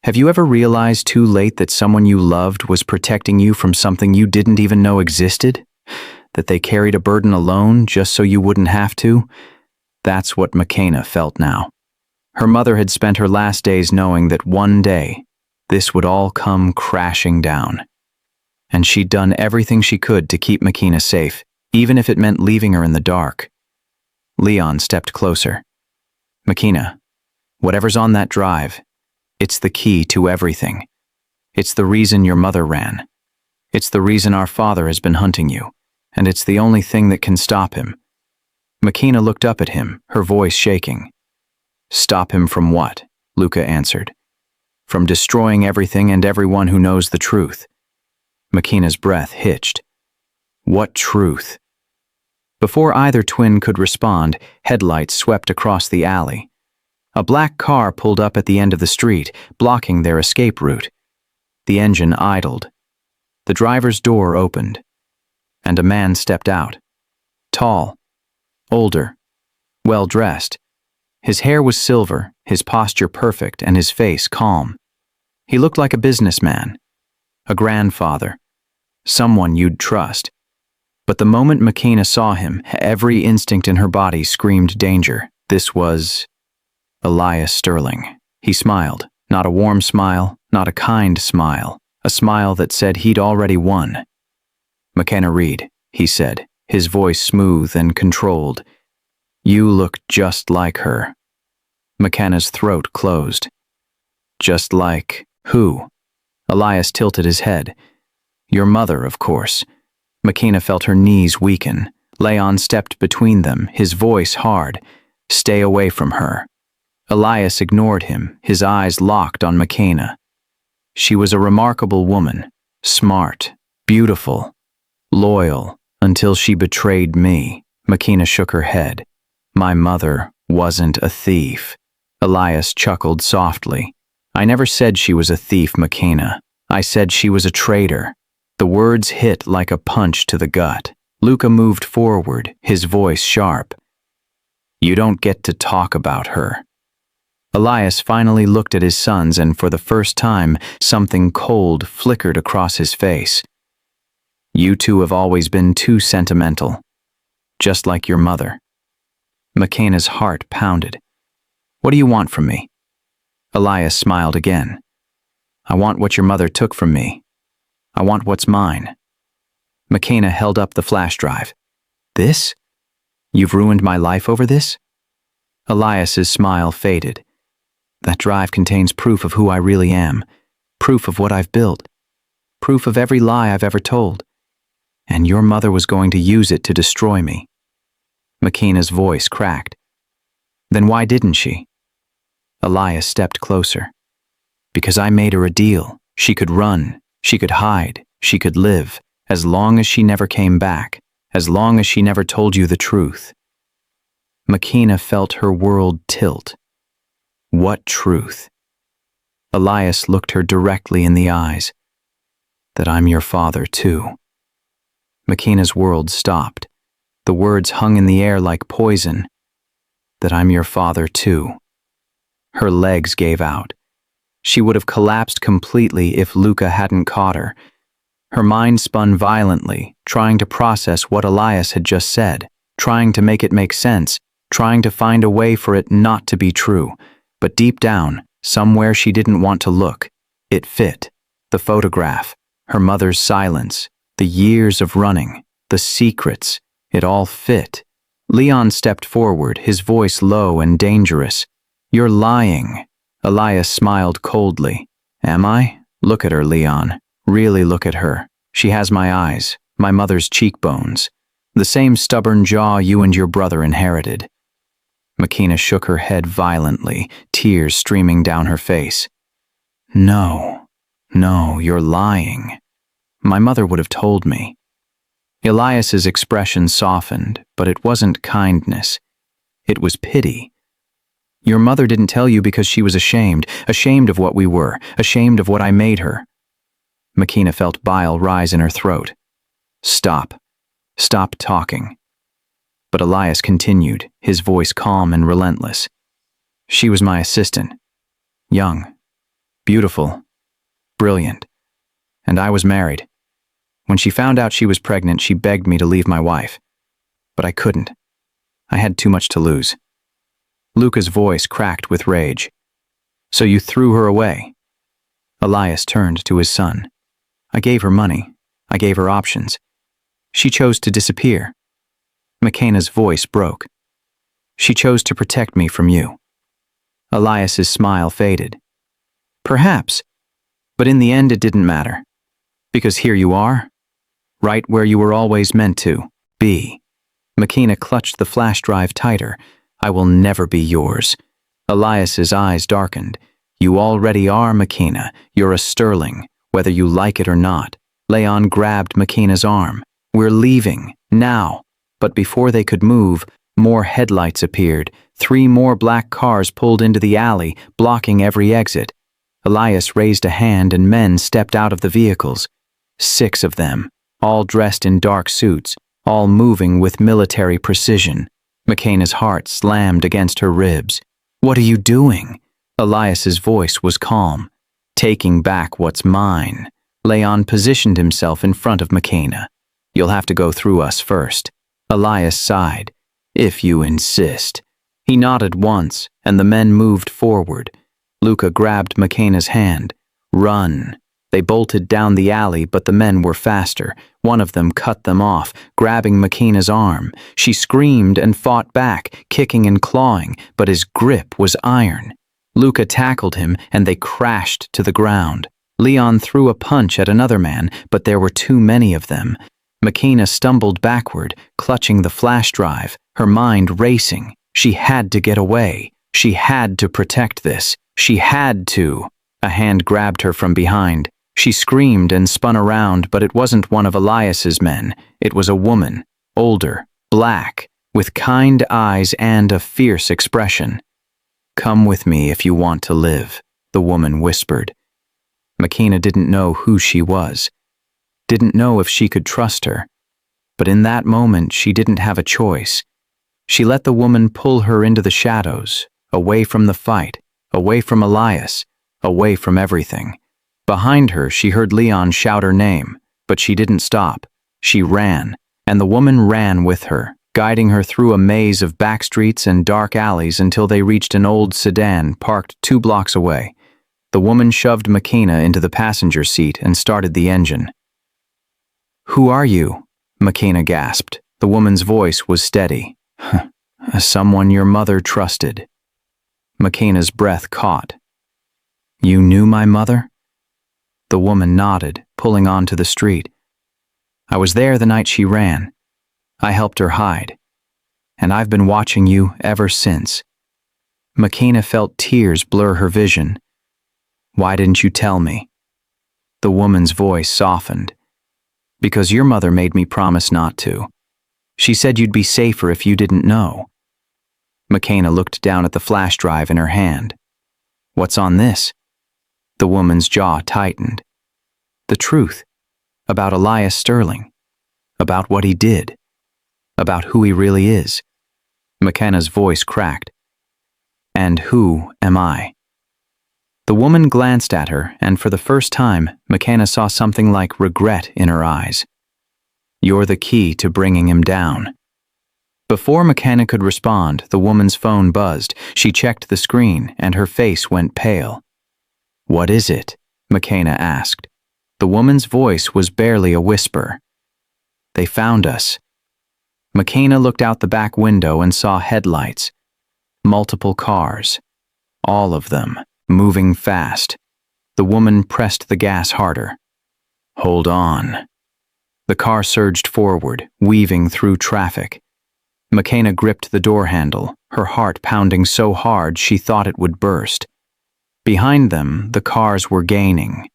Have you ever realized too late that someone you loved was protecting you from something you didn't even know existed? That they carried a burden alone just so you wouldn't have to?" That's what McKenna felt now. Her mother had spent her last days knowing that one day, this would all come crashing down. And she'd done everything she could to keep McKenna safe, even if it meant leaving her in the dark. Leon stepped closer. "McKenna, whatever's on that drive, it's the key to everything. It's the reason your mother ran. It's the reason our father has been hunting you, and it's the only thing that can stop him." McKenna looked up at him, her voice shaking. "Stop him from what?" Luca answered. "From destroying everything and everyone who knows the truth." McKenna's breath hitched. "What truth?" Before either twin could respond, headlights swept across the alley. A black car pulled up at the end of the street, blocking their escape route. The engine idled. The driver's door opened, and a man stepped out. Tall, older, well-dressed. His hair was silver, his posture perfect, and his face calm. He looked like a businessman, a grandfather, someone you'd trust. But the moment McKenna saw him, every instinct in her body screamed danger. This was Elias Sterling. He smiled, not a warm smile, not a kind smile, a smile that said he'd already won. "McKenna Reed," he said, his voice smooth and controlled. "You look just like her." McKenna's throat closed. Just like who? Elias tilted his head. Your mother, of course. McKenna felt her knees weaken. Leon stepped between them, his voice hard. Stay away from her. Elias ignored him, his eyes locked on McKenna. She was a remarkable woman, smart, beautiful, loyal, until she betrayed me. McKenna shook her head. My mother wasn't a thief. Elias chuckled softly. I never said she was a thief, McKenna. I said she was a traitor. The words hit like a punch to the gut. Luca moved forward, his voice sharp. You don't get to talk about her. Elias finally looked at his sons, and for the first time, something cold flickered across his face. You two have always been too sentimental, just like your mother. McKenna's heart pounded. What do you want from me? Elias smiled again. I want what your mother took from me. I want what's mine. McKenna held up the flash drive. This? You've ruined my life over this? Elias's smile faded. That drive contains proof of who I really am, proof of what I've built, proof of every lie I've ever told. And your mother was going to use it to destroy me. McKenna's voice cracked. Then why didn't she? Elias stepped closer. Because I made her a deal. She could run, she could hide, she could live, as long as she never came back, as long as she never told you the truth. McKenna felt her world tilt. What truth? Elias looked her directly in the eyes. That I'm your father, too. McKenna's world stopped. The words hung in the air like poison. That I'm your father, too. Her legs gave out. She would have collapsed completely if Luca hadn't caught her. Her mind spun violently, trying to process what Elias had just said, trying to make it make sense, trying to find a way for it not to be true. But deep down, somewhere she didn't want to look, it fit. The photograph, her mother's silence, the years of running, the secrets, it all fit. Leon stepped forward, his voice low and dangerous. You're lying. Elias smiled coldly. Am I? Look at her, Leon. Really look at her. She has my eyes, my mother's cheekbones, the same stubborn jaw you and your brother inherited. McKenna shook her head violently, tears streaming down her face. No, you're lying. My mother would have told me. Elias's expression softened, but it wasn't kindness. It was pity. Your mother didn't tell you because she was ashamed of what we were, ashamed of what I made her. McKenna felt bile rise in her throat. Stop talking. But Elias continued, his voice calm and relentless. She was my assistant. Young, beautiful, brilliant. And I was married. When she found out she was pregnant, she begged me to leave my wife. But I couldn't. I had too much to lose. Luca's voice cracked with rage. So you threw her away? Elias turned to his son. I gave her money. I gave her options. She chose to disappear. McKenna's voice broke. She chose to protect me from you. Elias's smile faded. Perhaps, but in the end it didn't matter. Because here you are, right where you were always meant to be. McKenna clutched the flash drive tighter. I will never be yours. Elias's eyes darkened. You already are, McKenna. You're a Sterling, whether you like it or not. Leon grabbed McKenna's arm. We're leaving, now. But before they could move, more headlights appeared. 3 more black cars pulled into the alley, blocking every exit. Elias raised a hand and men stepped out of the vehicles. 6 of them, all dressed in dark suits, all moving with military precision. McKenna's heart slammed against her ribs. What are you doing? Elias's voice was calm. Taking back what's mine. Leon positioned himself in front of McKenna. You'll have to go through us first. Elias sighed. If you insist. He nodded once, and the men moved forward. Luca grabbed McKenna's hand. Run. They bolted down the alley, but the men were faster. One of them cut them off, grabbing Makina's arm. She screamed and fought back, kicking and clawing, but his grip was iron. Luca tackled him, and they crashed to the ground. Leon threw a punch at another man, but there were too many of them. Makina stumbled backward, clutching the flash drive, her mind racing. She had to get away. She had to protect this. She had to. A hand grabbed her from behind. She screamed and spun around, but it wasn't one of Elias's men. It was a woman, older, black, with kind eyes and a fierce expression. "Come with me if you want to live," the woman whispered. Makina didn't know who she was, didn't know if she could trust her, but in that moment she didn't have a choice. She let the woman pull her into the shadows, away from the fight, away from Elias, away from everything. Behind her, she heard Leon shout her name, but she didn't stop. She ran, and the woman ran with her, guiding her through a maze of back streets and dark alleys until they reached an old sedan parked 2 blocks away. The woman shoved Makina into the passenger seat and started the engine. "Who are you?" Makina gasped. The woman's voice was steady. "Someone your mother trusted." Makina's breath caught. "You knew my mother?" The woman nodded, pulling onto the street. "I was there the night she ran. I helped her hide. And I've been watching you ever since." Makina felt tears blur her vision. "Why didn't you tell me?" The woman's voice softened. "Because your mother made me promise not to. She said you'd be safer if you didn't know." Makina looked down at the flash drive in her hand. "What's on this?" The woman's jaw tightened. "The truth. About Elias Sterling. About what he did. About who he really is." Makina's voice cracked. "And who am I?" The woman glanced at her, and for the first time, Makina saw something like regret in her eyes. "You're the key to bringing him down." Before Makina could respond, the woman's phone buzzed. She checked the screen, and her face went pale. "What is it?" Makina asked. The woman's voice was barely a whisper. "They found us." Makina looked out the back window and saw headlights. Multiple cars. All of them, moving fast. The woman pressed the gas harder. "Hold on." The car surged forward, weaving through traffic. Makina gripped the door handle, her heart pounding so hard she thought it would burst. Behind them, the cars were gaining.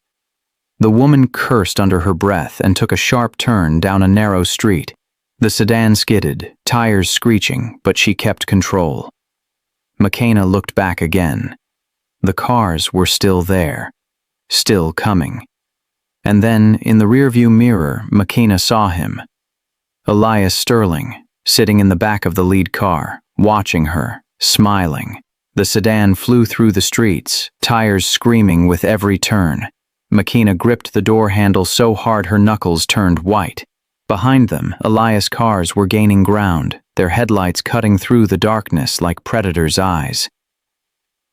The woman cursed under her breath and took a sharp turn down a narrow street. The sedan skidded, tires screeching, but she kept control. Makina looked back again. The cars were still there, still coming. And then, in the rearview mirror, Makina saw him. Elias Sterling, sitting in the back of the lead car, watching her, smiling. The sedan flew through the streets, tires screaming with every turn. Makina gripped the door handle so hard her knuckles turned white. Behind them, Elias' cars were gaining ground, their headlights cutting through the darkness like predators' eyes.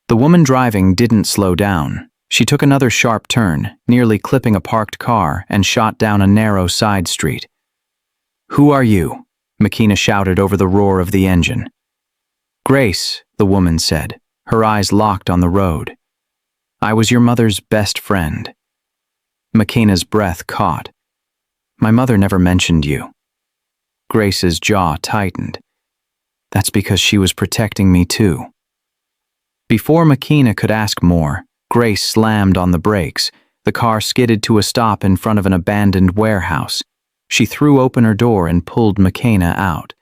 The woman driving didn't slow down. She took another sharp turn, nearly clipping a parked car, and shot down a narrow side street. "Who are you?" Makina shouted over the roar of the engine. "Grace," the woman said, her eyes locked on the road. "I was your mother's best friend." Makina's breath caught. "My mother never mentioned you." Grace's jaw tightened. "That's because she was protecting me too." Before Makina could ask more, Grace slammed on the brakes. The car skidded to a stop in front of an abandoned warehouse. She threw open her door and pulled Makina out.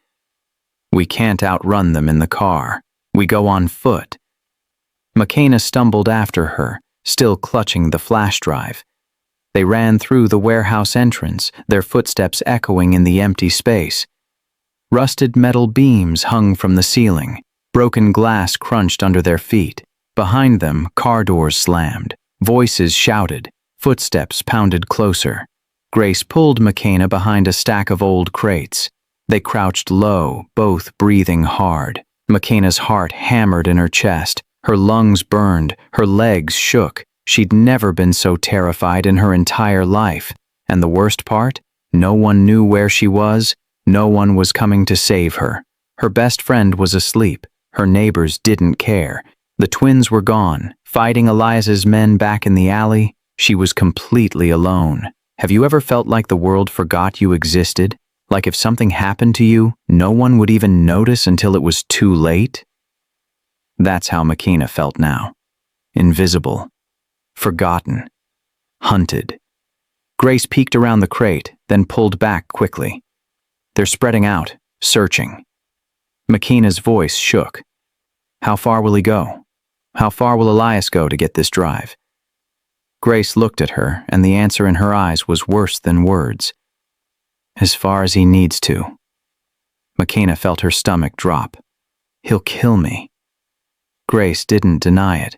"We can't outrun them in the car. We go on foot." Makina stumbled after her, still clutching the flash drive. They ran through the warehouse entrance, their footsteps echoing in the empty space. Rusted metal beams hung from the ceiling. Broken glass crunched under their feet. Behind them, car doors slammed. Voices shouted. Footsteps pounded closer. Grace pulled Makina behind a stack of old crates. They crouched low, both breathing hard. Makina's heart hammered in her chest. Her lungs burned. Her legs shook. She'd never been so terrified in her entire life. And the worst part? No one knew where she was. No one was coming to save her. Her best friend was asleep. Her neighbors didn't care. The twins were gone, fighting Elias's men back in the alley. She was completely alone. Have you ever felt like the world forgot you existed? Like if something happened to you, no one would even notice until it was too late? That's how Makina felt now. Invisible. Forgotten. Hunted. Grace peeked around the crate, then pulled back quickly. They're spreading out, searching. Makina's voice shook. How far will he go? How far will Elias go to get this drive? Grace looked at her, and the answer in her eyes was worse than words. As far as he needs to. Makina felt her stomach drop. He'll kill me. Grace didn't deny it.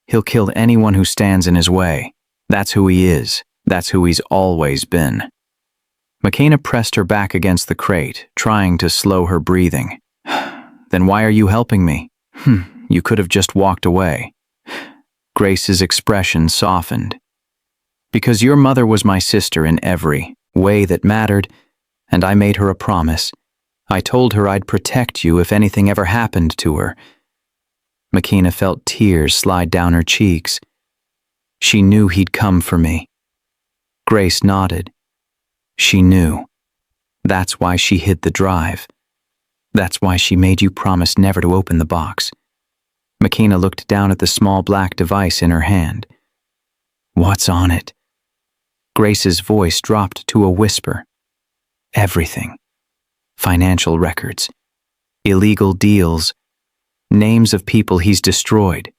He'll kill anyone who stands in his way. That's who he is. That's who he's always been. Makina pressed her back against the crate, trying to slow her breathing. Then why are you helping me? You could have just walked away. Grace's expression softened. Because your mother was my sister in every way that mattered, and I made her a promise. I told her I'd protect you if anything ever happened to her. Makina felt tears slide down her cheeks. She knew he'd come for me. Grace nodded. She knew. That's why she hid the drive. That's why she made you promise never to open the box. Makina looked down at the small black device in her hand. What's on it? Grace's voice dropped to a whisper. Everything. Financial records. Illegal deals. Names of people he's destroyed.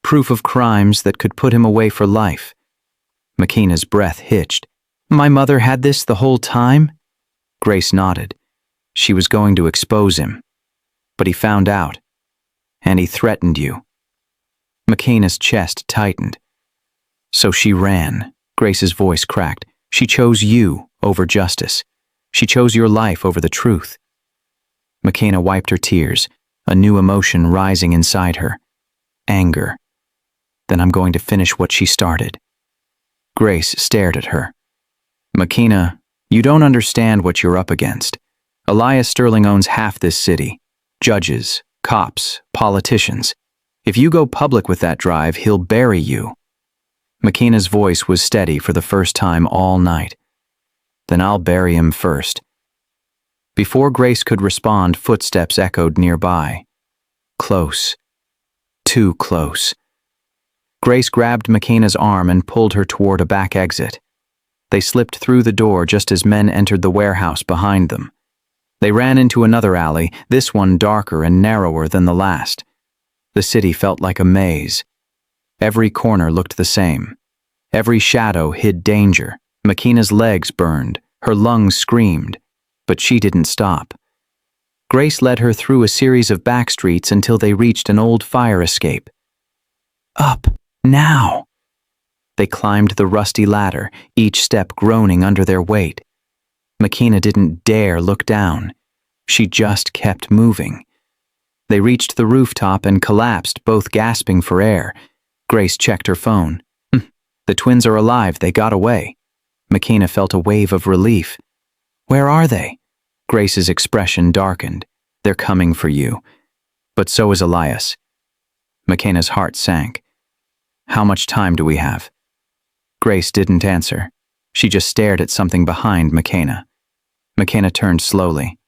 Proof of crimes that could put him away for life. Makina's breath hitched. My mother had this the whole time? Grace nodded. She was going to expose him. But he found out. And he threatened you. Makina's chest tightened. So she ran. Grace's voice cracked. She chose you over justice. She chose your life over the truth. Makina wiped her tears, a new emotion rising inside her. Anger. Then I'm going to finish what she started. Grace stared at her. Makina, you don't understand what you're up against. Elias Sterling owns half this city. Judges, cops, politicians. If you go public with that drive, he'll bury you. Makina's voice was steady for the first time all night. Then I'll bury him first. Before Grace could respond, footsteps echoed nearby. Close. Too close. Grace grabbed Makina's arm and pulled her toward a back exit. They slipped through the door just as men entered the warehouse behind them. They ran into another alley, this one darker and narrower than the last. The city felt like a maze. Every corner looked the same. Every shadow hid danger. Makina's legs burned, her lungs screamed, but she didn't stop. Grace led her through a series of back streets until they reached an old fire escape. Up, now! They climbed the rusty ladder, each step groaning under their weight. Makina didn't dare look down. She just kept moving. They reached the rooftop and collapsed, both gasping for air. Grace checked her phone. The twins are alive, they got away. Makina felt a wave of relief. Where are they? Grace's expression darkened. They're coming for you. But so is Elias. Makina's heart sank. How much time do we have? Grace didn't answer. She just stared at something behind Makina. Makina turned slowly.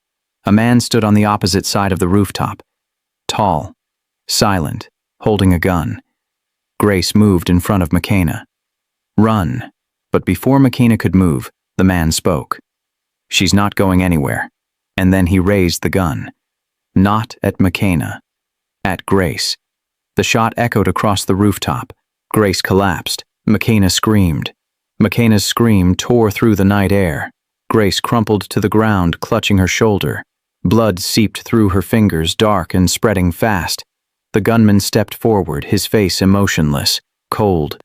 A man stood on the opposite side of the rooftop. Tall, silent, holding a gun. Grace moved in front of Makina. Run. But before Makina could move, the man spoke. She's not going anywhere. And then he raised the gun. Not at Makina. At Grace. The shot echoed across the rooftop. Grace collapsed. Makina screamed. Makina's scream tore through the night air. Grace crumpled to the ground, clutching her shoulder. Blood seeped through her fingers, dark and spreading fast. The gunman stepped forward, his face emotionless, cold,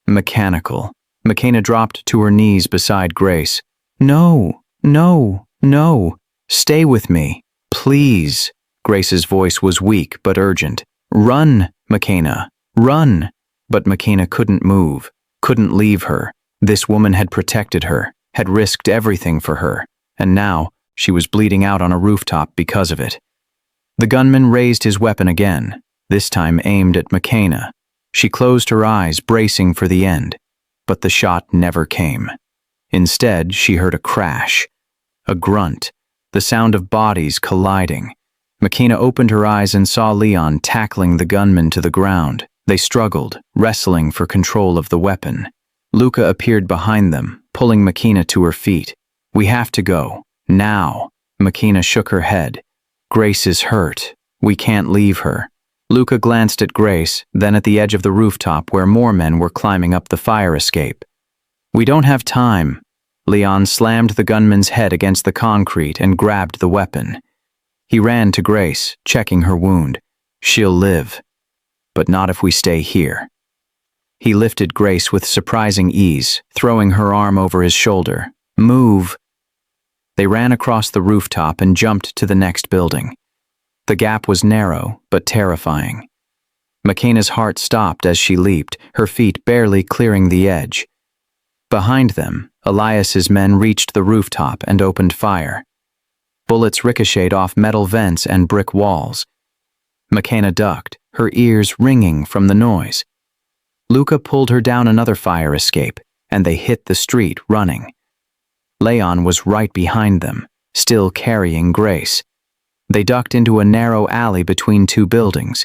mechanical. Makina dropped to her knees beside Grace. No, no, no. Stay with me, please. Grace's voice was weak but urgent. Run, Makina, run. But Makina couldn't move, couldn't leave her. This woman had protected her, had risked everything for her, and now she was bleeding out on a rooftop because of it. The gunman raised his weapon again, this time aimed at Makina. She closed her eyes, bracing for the end, but the shot never came. Instead, she heard a crash, a grunt, the sound of bodies colliding. Makina opened her eyes and saw Leon tackling the gunman to the ground. They struggled, wrestling for control of the weapon. Luca appeared behind them, pulling Makina to her feet. "We have to go. Now." Makina shook her head. "Grace is hurt. We can't leave her." Luca glanced at Grace, then at the edge of the rooftop where more men were climbing up the fire escape. "We don't have time." Leon slammed the gunman's head against the concrete and grabbed the weapon. He ran to Grace, checking her wound. "She'll live. But not if we stay here." He lifted Grace with surprising ease, throwing her arm over his shoulder. "Move." They ran across the rooftop and jumped to the next building. The gap was narrow, but terrifying. Makina's heart stopped as she leaped, her feet barely clearing the edge. Behind them, Elias's men reached the rooftop and opened fire. Bullets ricocheted off metal vents and brick walls. Makina ducked, her ears ringing from the noise. Luca pulled her down another fire escape, and they hit the street running. Leon was right behind them, still carrying Grace. They ducked into a narrow alley between two buildings.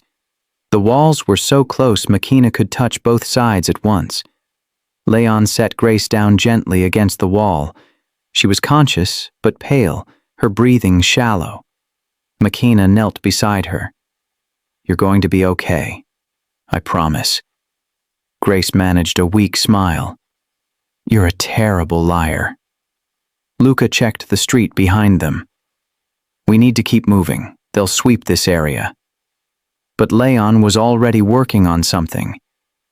The walls were so close Makina could touch both sides at once. Leon set Grace down gently against the wall. She was conscious, but pale, her breathing shallow. Makina knelt beside her. "You're going to be okay. I promise." Grace managed a weak smile. "You're a terrible liar." Luca checked the street behind them. "We need to keep moving. They'll sweep this area." But Leon was already working on something.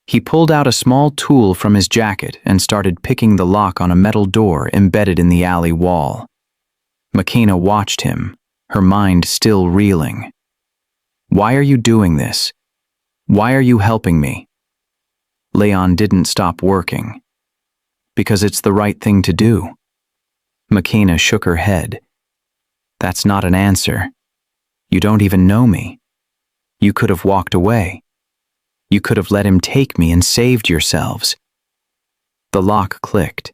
He pulled out a small tool from his jacket and started picking the lock on a metal door embedded in the alley wall. Makina watched him, her mind still reeling. "Why are you doing this? Why are you helping me?" Leon didn't stop working. "Because it's the right thing to do." Makina shook her head. "That's not an answer. You don't even know me. You could have walked away. You could have let him take me and saved yourselves." The lock clicked.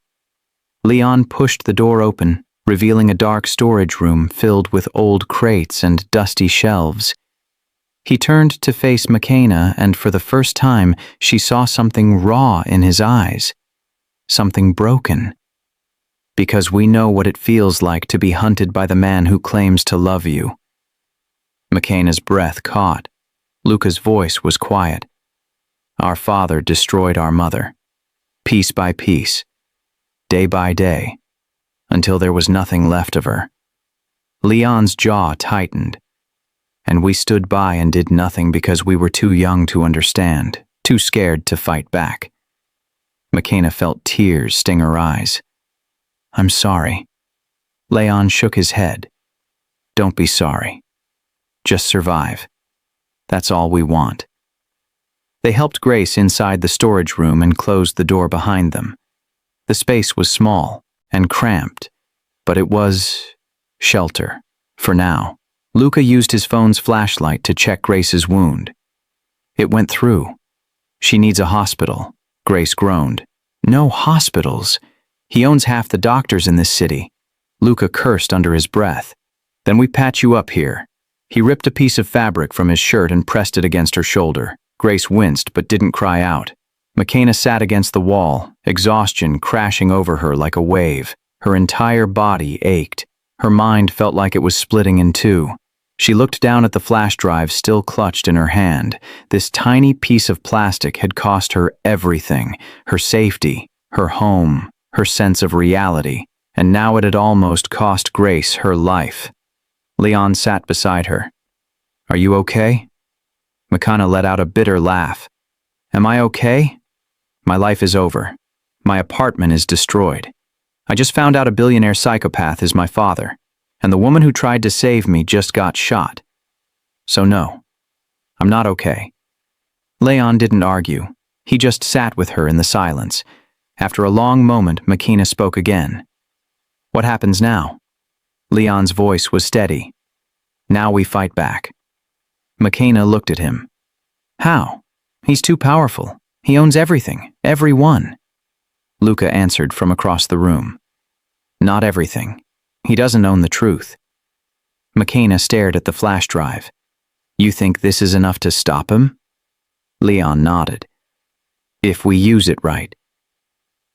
Leon pushed the door open, revealing a dark storage room filled with old crates and dusty shelves. He turned to face Makina, and for the first time, she saw something raw in his eyes. Something broken. "Because we know what it feels like to be hunted by the man who claims to love you." Makina's breath caught. Luca's voice was quiet. "Our father destroyed our mother, piece by piece, day by day, until there was nothing left of her." Leon's jaw tightened. "And we stood by and did nothing because we were too young to understand, too scared to fight back." Makina felt tears sting her eyes. "I'm sorry." Leon shook his head. "Don't be sorry. Just survive. That's all we want." They helped Grace inside the storage room and closed the door behind them. The space was small and cramped, but it was shelter, for now. Luca used his phone's flashlight to check Grace's wound. It went through. "She needs a hospital," Grace groaned. "No hospitals. He owns half the doctors in this city." Luca cursed under his breath. "Then we patch you up here." He ripped a piece of fabric from his shirt and pressed it against her shoulder. Grace winced but didn't cry out. Makina sat against the wall, exhaustion crashing over her like a wave. Her entire body ached. Her mind felt like it was splitting in two. She looked down at the flash drive still clutched in her hand. This tiny piece of plastic had cost her everything, her safety, her home, her sense of reality, and now it had almost cost Grace her life. Leon sat beside her. "Are you okay?" Makina let out a bitter laugh. "Am I okay? My life is over. My apartment is destroyed. I just found out a billionaire psychopath is my father, and the woman who tried to save me just got shot. So no, I'm not okay." Leon didn't argue. He just sat with her in the silence. After a long moment, Makina spoke again. "What happens now?" Leon's voice was steady. "Now we fight back." Makina looked at him. "How? He's too powerful. He owns everything, everyone." Luca answered from across the room. "Not everything. He doesn't own the truth." Makina stared at the flash drive. "You think this is enough to stop him?" Leon nodded. "If we use it right."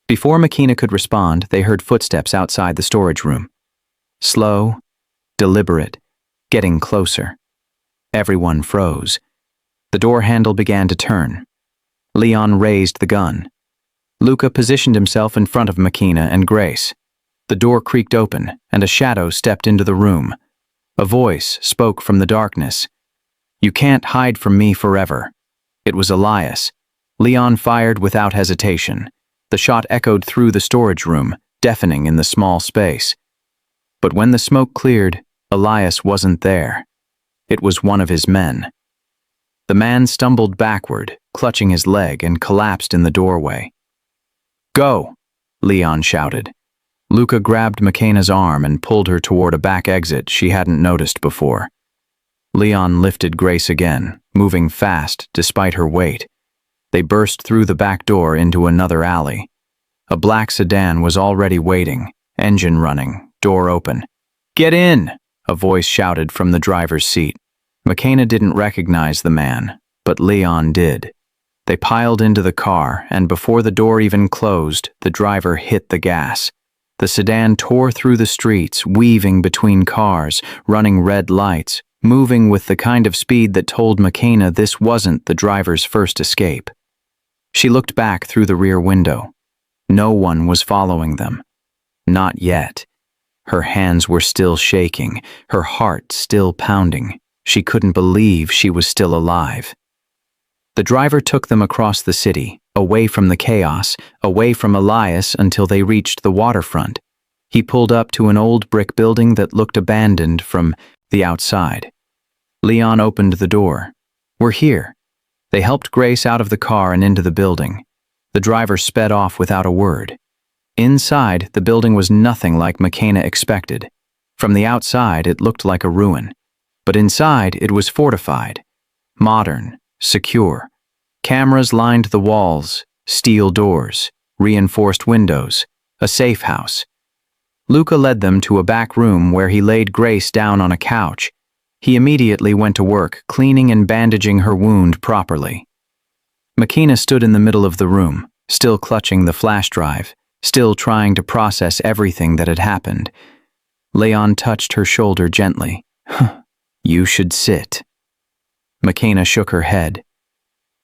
Before Makina could respond, they heard footsteps outside the storage room. Slow, deliberate, getting closer. Everyone froze. The door handle began to turn. Leon raised the gun. Luca positioned himself in front of Makina and Grace. The door creaked open, and a shadow stepped into the room. A voice spoke from the darkness. "You can't hide from me forever." It was Elias. Leon fired without hesitation. The shot echoed through the storage room, deafening in the small space. But when the smoke cleared, Elias wasn't there. It was one of his men. The man stumbled backward, clutching his leg, and collapsed in the doorway. "Go!" Leon shouted. Luca grabbed Makina's arm and pulled her toward a back exit she hadn't noticed before. Leon lifted Grace again, moving fast despite her weight. They burst through the back door into another alley. A black sedan was already waiting, engine running, door open. "Get in!" a voice shouted from the driver's seat. Makina didn't recognize the man, but Leon did. They piled into the car, and before the door even closed, the driver hit the gas. The sedan tore through the streets, weaving between cars, running red lights, moving with the kind of speed that told Makina this wasn't the driver's first escape. She looked back through the rear window. No one was following them. Not yet. Her hands were still shaking, her heart still pounding. She couldn't believe she was still alive. The driver took them across the city, away from the chaos, away from Elias until they reached the waterfront. He pulled up to an old brick building that looked abandoned from the outside. Leon opened the door. "We're here." They helped Grace out of the car and into the building. The driver sped off without a word. Inside, the building was nothing like Makina expected. From the outside, it looked like a ruin. But inside, it was fortified. Modern, secure. Cameras lined the walls, steel doors, reinforced windows, a safe house. Luca led them to a back room where he laid Grace down on a couch. He immediately went to work, cleaning and bandaging her wound properly. Makina stood in the middle of the room, still clutching the flash drive, still trying to process everything that had happened. Leon touched her shoulder gently. "You should sit." Makina shook her head.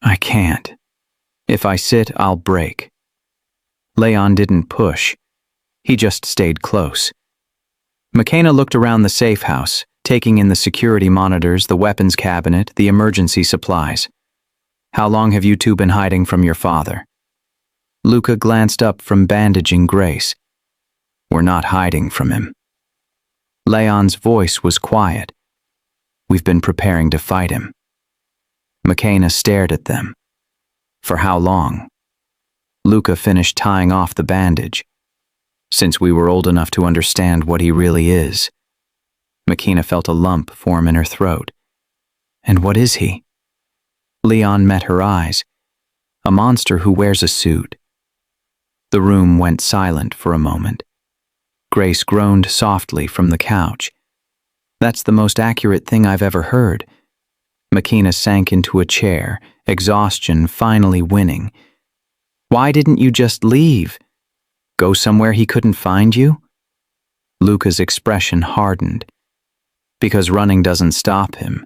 "I can't. If I sit, I'll break." Leon didn't push. He just stayed close. Makina looked around the safe house, taking in the security monitors, the weapons cabinet, the emergency supplies. "How long have you two been hiding from your father?" Luca glanced up from bandaging Grace. "We're not hiding from him." Leon's voice was quiet. "We've been preparing to fight him." Makina stared at them. "For how long?" Luca finished tying off the bandage. "Since we were old enough to understand what he really is." Makina felt a lump form in her throat. "And what is he?" Leon met her eyes. "A monster who wears a suit." The room went silent for a moment. Grace groaned softly from the couch. "That's the most accurate thing I've ever heard." Makina sank into a chair, exhaustion finally winning. "Why didn't you just leave? Go somewhere he couldn't find you?" Luca's expression hardened. "Because running doesn't stop him.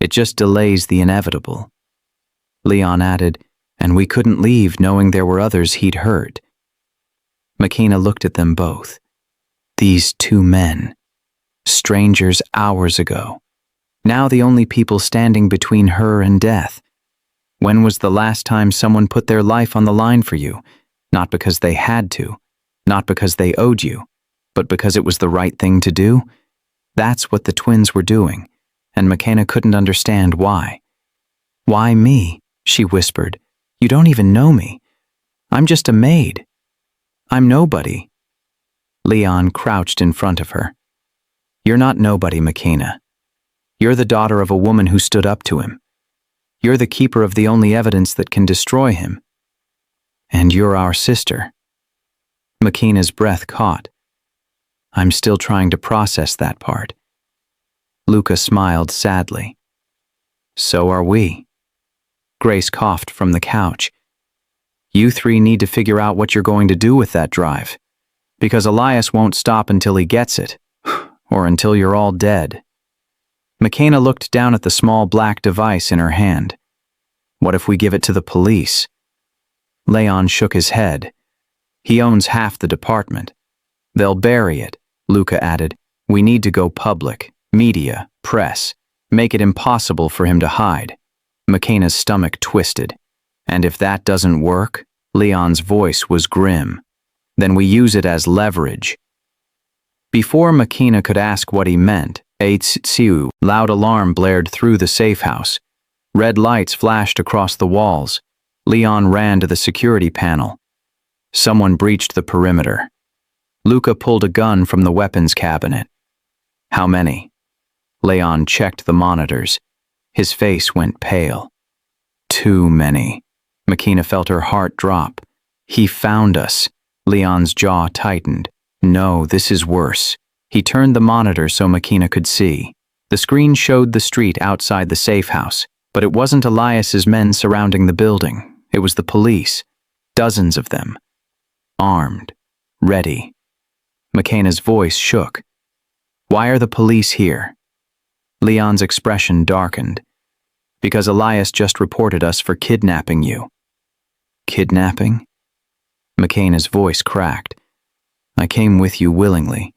It just delays the inevitable." Leon added, "And we couldn't leave knowing there were others he'd hurt." Makina looked at them both. These two men. Strangers hours ago. Now the only people standing between her and death. When was the last time someone put their life on the line for you? Not because they had to, not because they owed you, but because it was the right thing to do? That's what the twins were doing, and Makina couldn't understand why. "Why me?" she whispered. You don't even know me. I'm just a maid. I'm nobody." Leon crouched in front of her. "You're not nobody, Makina. You're the daughter of a woman who stood up to him. You're the keeper of the only evidence that can destroy him. And you're our sister." Makina's breath caught. "I'm still trying to process that part." Luca smiled sadly. "So are we." Grace coughed from the couch. "You three need to figure out what you're going to do with that drive, because Elias won't stop until he gets it, or until you're all dead." Makina looked down at the small black device in her hand. "What if we give it to the police?" Leon shook his head. "He owns half the department. They'll bury it," Luca added. "We need to go public, media, press, make it impossible for him to hide." Makina's stomach twisted. "And if that doesn't work?" Leon's voice was grim. "Then we use it as leverage." Before Makina could ask what he meant, a tsiu loud alarm blared through the safe house. Red lights flashed across the walls. Leon ran to the security panel. Someone breached the perimeter. Luca pulled a gun from the weapons cabinet. "How many?" Leon checked the monitors. His face went pale. "Too many." Makina felt her heart drop. "He found us." Leon's jaw tightened. "No, this is worse." He turned the monitor so Makina could see. The screen showed the street outside the safe house, but it wasn't Elias's men surrounding the building. It was the police. Dozens of them. Armed. Ready. Makina's voice shook. "Why are the police here?" Leon's expression darkened. "Because Elias just reported us for kidnapping you." "Kidnapping?" Makina's voice cracked. "I came with you willingly.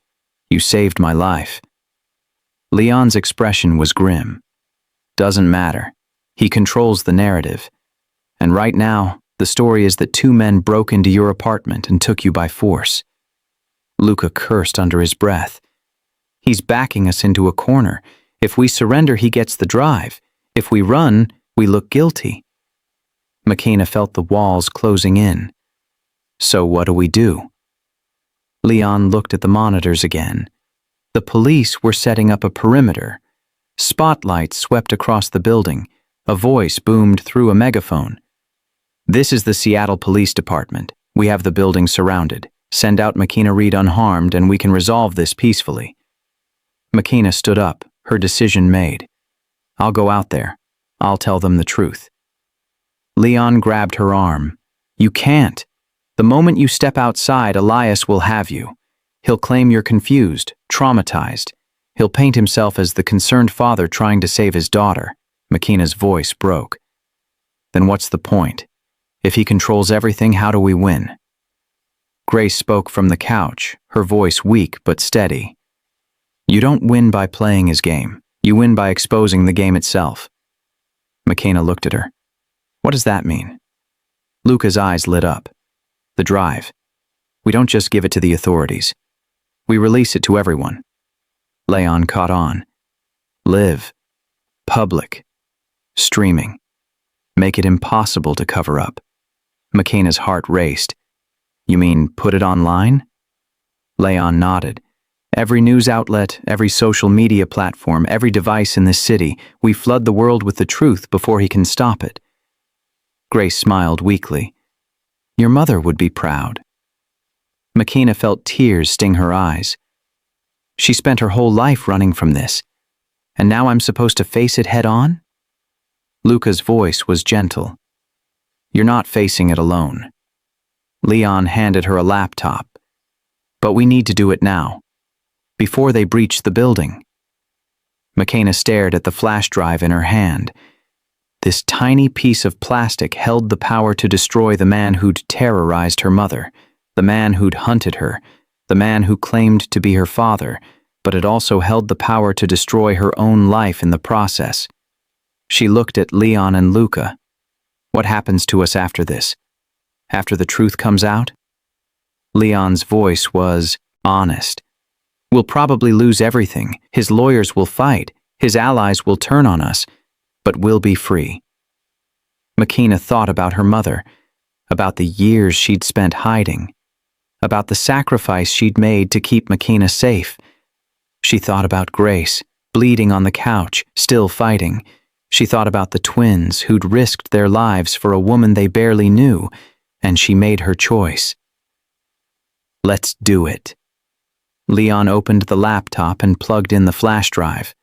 You saved my life." Leon's expression was grim. "Doesn't matter. He controls the narrative. And right now, the story is that 2 men broke into your apartment and took you by force." Luca cursed under his breath. "He's backing us into a corner. If we surrender, he gets the drive. If we run, we look guilty." Makina felt the walls closing in. "So what do we do?" Leon looked at the monitors again. The police were setting up a perimeter. Spotlights swept across the building. A voice boomed through a megaphone. "This is the Seattle Police Department. We have the building surrounded. Send out Makina Reed unharmed and we can resolve this peacefully." Makina stood up, her decision made. "I'll go out there. I'll tell them the truth." Leon grabbed her arm. "You can't. The moment you step outside, Elias will have you. He'll claim you're confused, traumatized. He'll paint himself as the concerned father trying to save his daughter." Makina's voice broke. "Then what's the point? If he controls everything, how do we win?" Grace spoke from the couch, her voice weak but steady. "You don't win by playing his game. You win by exposing the game itself." Makina looked at her. "What does that mean?" Luca's eyes lit up. "The drive. We don't just give it to the authorities. We release it to everyone." Leon caught on. "Live. Public. Streaming. Make it impossible to cover up." Makina's heart raced. "You mean put it online?" Leon nodded. "Every news outlet, every social media platform, every device in this city, we flood the world with the truth before he can stop it." Grace smiled weakly. "Your mother would be proud." Makina felt tears sting her eyes. "She spent her whole life running from this, and now I'm supposed to face it head on?" Luca's voice was gentle. "You're not facing it alone." Leon handed her a laptop. "But we need to do it now, before they breach the building." Makina stared at the flash drive in her hand. This tiny piece of plastic held the power to destroy the man who'd terrorized her mother, the man who'd hunted her, the man who claimed to be her father, but it also held the power to destroy her own life in the process. She looked at Leon and Luca. "What happens to us after this? After the truth comes out?" Leon's voice was honest. "We'll probably lose everything. His lawyers will fight. His allies will turn on us. But we'll be free." Makina thought about her mother, about the years she'd spent hiding, about the sacrifice she'd made to keep Makina safe. She thought about Grace, bleeding on the couch, still fighting. She thought about the twins who'd risked their lives for a woman they barely knew, and she made her choice. Let's do it. Leon opened the laptop and plugged in the flash drive.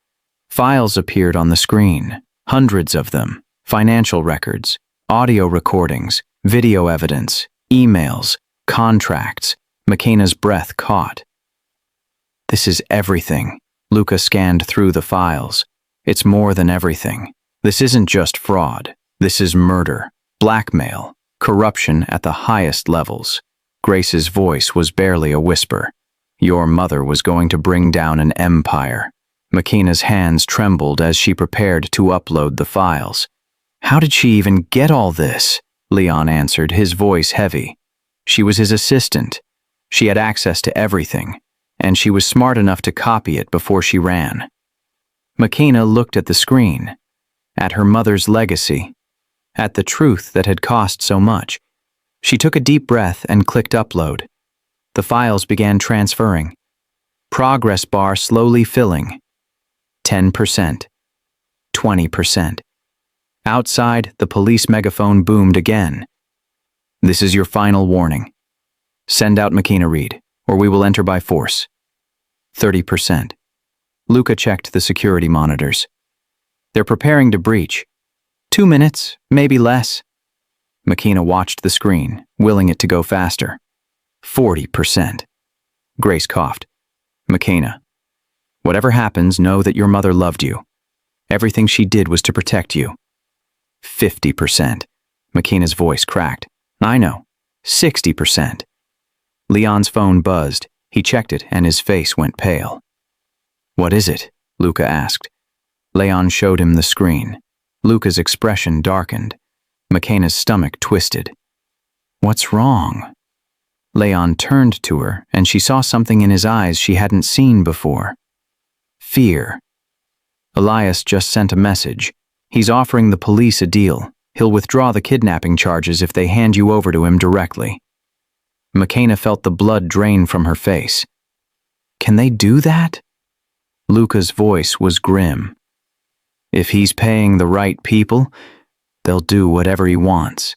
Files appeared on the screen, hundreds of them, financial records, audio recordings, video evidence, emails, contracts. Makina's breath caught. This is everything. Luca scanned through the files. It's more than everything. This isn't just fraud. This is murder, blackmail, corruption at the highest levels. Grace's voice was barely a whisper. Your mother was going to bring down an empire. Makina's hands trembled as she prepared to upload the files. How did she even get all this? Leon answered, his voice heavy. She was his assistant. She had access to everything, and she was smart enough to copy it before she ran. Makina looked at the screen, at her mother's legacy, at the truth that had cost so much. She took a deep breath and clicked upload. The files began transferring. Progress bar slowly filling. 10%. 20%. Outside, the police megaphone boomed again. This is your final warning. Send out Makina Reed, or we will enter by force. 30%. Luca checked the security monitors. They're preparing to breach. 2 minutes, maybe less. Makina watched the screen, willing it to go faster. 40%. Grace coughed. Makina, whatever happens, know that your mother loved you. Everything she did was to protect you. 50%. Makina's voice cracked. I know. 60%. Leon's phone buzzed. He checked it and his face went pale. What is it? Luca asked. Leon showed him the screen. Luca's expression darkened. Makina's stomach twisted. What's wrong? Leon turned to her, and she saw something in his eyes she hadn't seen before. Fear. Elias just sent a message. He's offering the police a deal. He'll withdraw the kidnapping charges if they hand you over to him directly. Makina felt the blood drain from her face. Can they do that? Luca's voice was grim. If he's paying the right people, they'll do whatever he wants.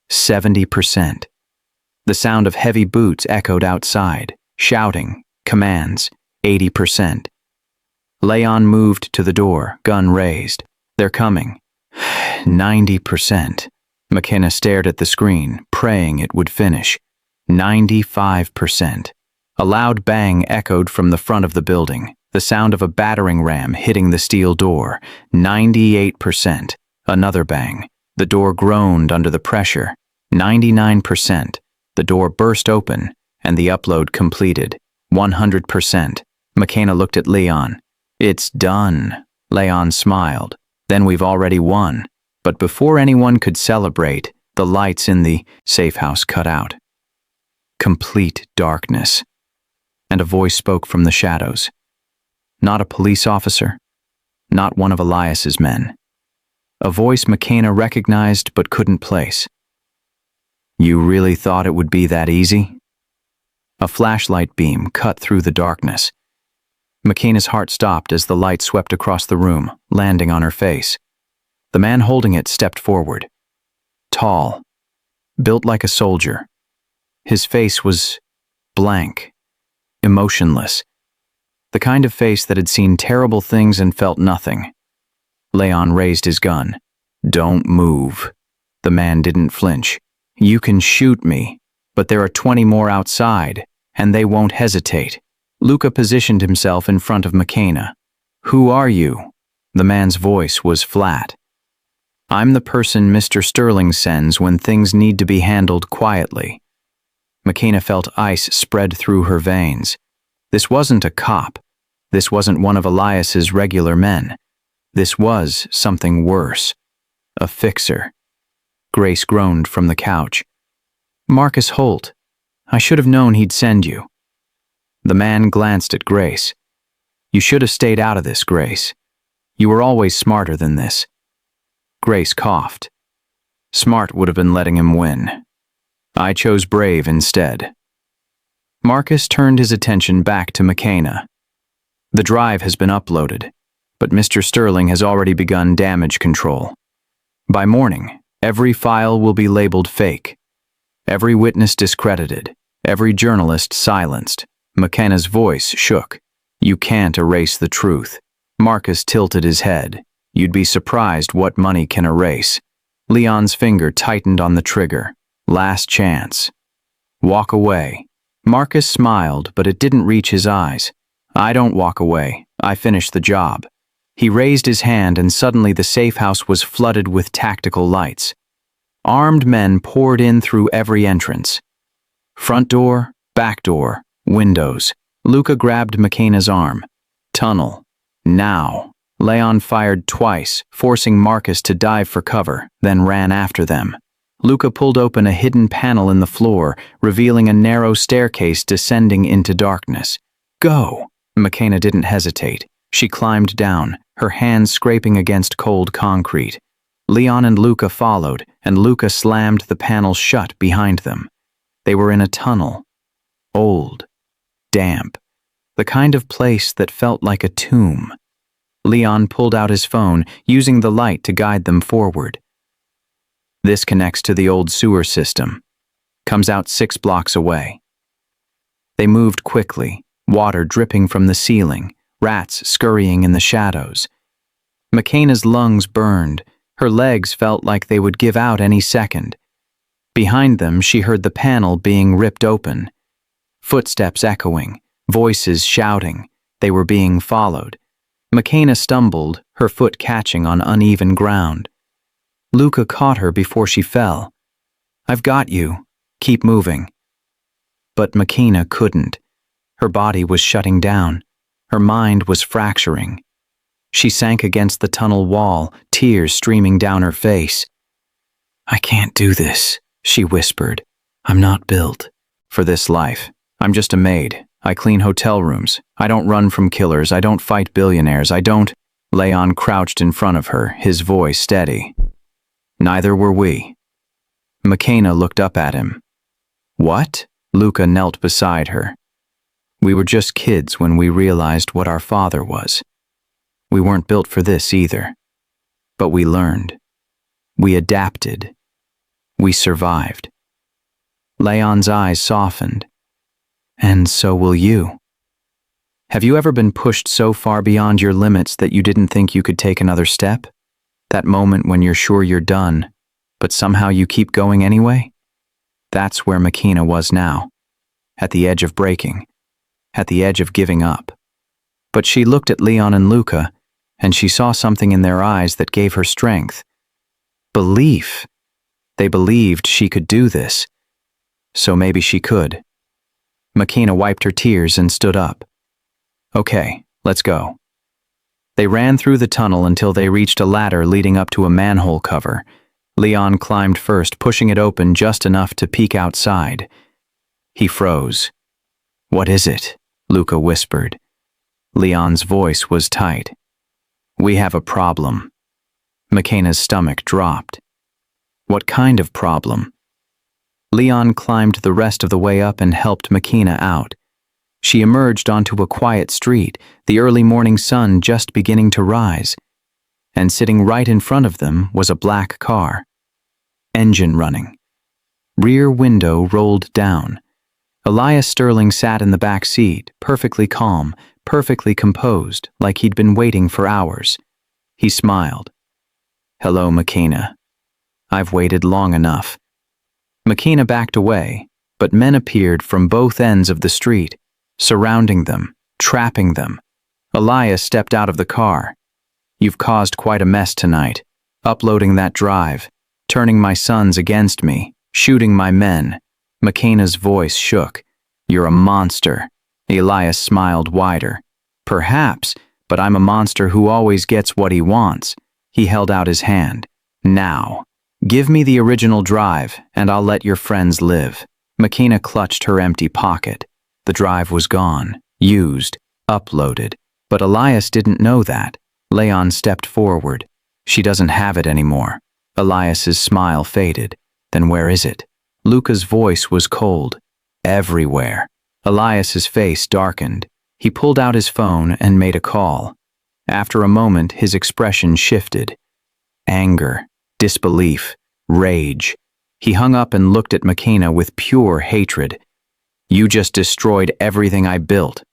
70%. The sound of heavy boots echoed outside, shouting, commands, 80%. Leon moved to the door, gun raised. They're coming. 90%. Makina stared at the screen, praying it would finish. 95%. A loud bang echoed from the front of the building, the sound of a battering ram hitting the steel door. 98%. Another bang. The door groaned under the pressure. 99%. The door burst open, and the upload completed. 100%. Makina looked at Leon. It's done. Leon smiled. Then we've already won. But before anyone could celebrate, the lights in the safe house cut out. Complete darkness. And a voice spoke from the shadows. Not a police officer. Not one of Elias's men. A voice Makina recognized but couldn't place. You really thought it would be that easy? A flashlight beam cut through the darkness. Makina's heart stopped as the light swept across the room, landing on her face. The man holding it stepped forward. Tall, built like a soldier. His face was blank, emotionless. The kind of face that had seen terrible things and felt nothing. Leon raised his gun. Don't move. The man didn't flinch. You can shoot me, but there are 20 more outside, and they won't hesitate. Luca positioned himself in front of Makina. Who are you? The man's voice was flat. I'm the person Mr. Sterling sends when things need to be handled quietly. Makina felt ice spread through her veins. This wasn't a cop. This wasn't one of Elias's regular men. This was something worse. A fixer. Grace groaned from the couch. Marcus Holt. I should have known he'd send you. The man glanced at Grace. You should have stayed out of this, Grace. You were always smarter than this. Grace coughed. Smart would have been letting him win. I chose brave instead. Marcus turned his attention back to McKenna. The drive has been uploaded, but Mr. Sterling has already begun damage control. By morning, every file will be labeled fake. Every witness discredited. Every journalist silenced. McKenna's voice shook. You can't erase the truth. Marcus tilted his head. You'd be surprised what money can erase. Leon's finger tightened on the trigger. Last chance. Walk away. Marcus smiled, but it didn't reach his eyes. I don't walk away. I finish the job. He raised his hand and suddenly the safe house was flooded with tactical lights. Armed men poured in through every entrance. Front door, back door, windows. Luca grabbed McKenna's arm. Tunnel. Now. Leon fired twice, forcing Marcus to dive for cover, then ran after them. Luca pulled open a hidden panel in the floor, revealing a narrow staircase descending into darkness. Go! McKenna didn't hesitate. She climbed down, her hands scraping against cold concrete. Leon and Luca followed, and Luca slammed the panel shut behind them. They were in a tunnel. Old. Damp. The kind of place that felt like a tomb. Leon pulled out his phone, using the light to guide them forward. This connects to the old sewer system. Comes out 6 blocks away. They moved quickly, water dripping from the ceiling, rats scurrying in the shadows. McKenna's lungs burned. Her legs felt like they would give out any second. Behind them, she heard the panel being ripped open. Footsteps echoing, voices shouting. They were being followed. McKenna stumbled, her foot catching on uneven ground. Luca caught her before she fell. I've got you. Keep moving. But McKenna couldn't. Her body was shutting down. Her mind was fracturing. She sank against the tunnel wall, tears streaming down her face. I can't do this, she whispered. I'm not built for this life. I'm just a maid. I clean hotel rooms. I don't run from killers. I don't fight billionaires. I don't... Leon crouched in front of her, his voice steady. Neither were we. McKenna looked up at him. What? Luca knelt beside her. We were just kids when we realized what our father was. We weren't built for this either. But we learned. We adapted. We survived. Leon's eyes softened. And so will you. Have you ever been pushed so far beyond your limits that you didn't think you could take another step? That moment when you're sure you're done, but somehow you keep going anyway? That's where McKenna was now. At the edge of breaking. At the edge of giving up. But she looked at Leon and Luca, and she saw something in their eyes that gave her strength. Belief. They believed she could do this. So maybe she could. McKenna wiped her tears and stood up. Okay, let's go. They ran through the tunnel until they reached a ladder leading up to a manhole cover. Leon climbed first, pushing it open just enough to peek outside. He froze. What is it? Luca whispered. Leon's voice was tight. We have a problem. McKenna's stomach dropped. What kind of problem? Leon climbed the rest of the way up and helped McKenna out. She emerged onto a quiet street, the early morning sun just beginning to rise. And sitting right in front of them was a black car. Engine running. Rear window rolled down. Elias Sterling sat in the back seat, perfectly calm, perfectly composed, like he'd been waiting for hours. He smiled. Hello, McKenna. I've waited long enough. McKenna backed away, but men appeared from both ends of the street, surrounding them, trapping them. Elias stepped out of the car. You've caused quite a mess tonight, uploading that drive, turning my sons against me, shooting my men. McKenna's voice shook. You're a monster. Elias smiled wider. Perhaps, but I'm a monster who always gets what he wants. He held out his hand. Now. Give me the original drive, and I'll let your friends live. McKenna clutched her empty pocket. The drive was gone, used, uploaded. But Elias didn't know that. Leon stepped forward. She doesn't have it anymore. Elias's smile faded. Then where is it? Luca's voice was cold. Everywhere. Elias's face darkened. He pulled out his phone and made a call. After a moment, his expression shifted. Anger, disbelief, rage. He hung up and looked at McKenna with pure hatred. You just destroyed everything I built.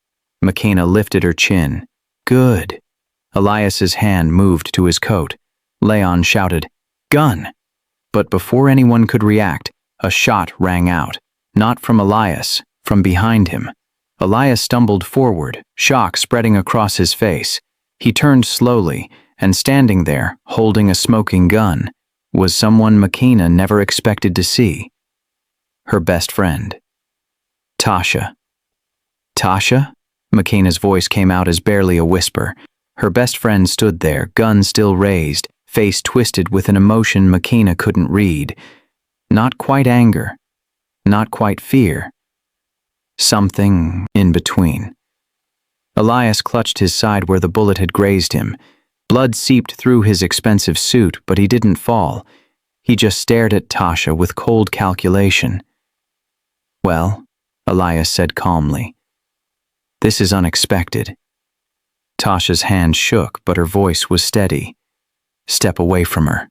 McKenna lifted her chin. Good. Elias's hand moved to his coat. Leon shouted, Gun! But before anyone could react, a shot rang out. Not from Elias, from behind him. Elias stumbled forward, shock spreading across his face. He turned slowly, and standing there, holding a smoking gun, was someone McKenna never expected to see. Her best friend. Tasha. Tasha? McKenna's voice came out as barely a whisper. Her best friend stood there, gun still raised, face twisted with an emotion McKenna couldn't read. Not quite anger. Not quite fear. Something in between. Elias clutched his side where the bullet had grazed him. Blood seeped through his expensive suit, but he didn't fall. He just stared at Tasha with cold calculation. Well, Elias said calmly. This is unexpected. Tasha's hand shook, but her voice was steady. Step away from her.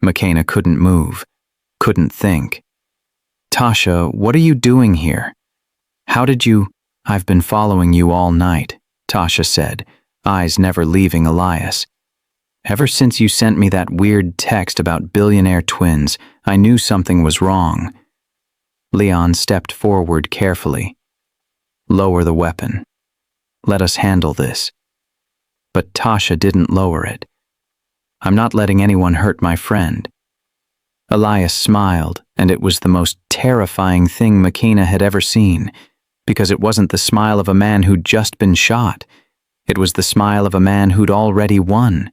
McKenna couldn't move, couldn't think. Tasha, what are you doing here? How did you— I've been following you all night, Tasha said, eyes never leaving Elias. Ever since you sent me that weird text about billionaire twins, I knew something was wrong. Leon stepped forward carefully. Lower the weapon. Let us handle this. But Tasha didn't lower it. I'm not letting anyone hurt my friend. Elias smiled, and it was the most terrifying thing McKenna had ever seen, because it wasn't the smile of a man who'd just been shot. It was the smile of a man who'd already won.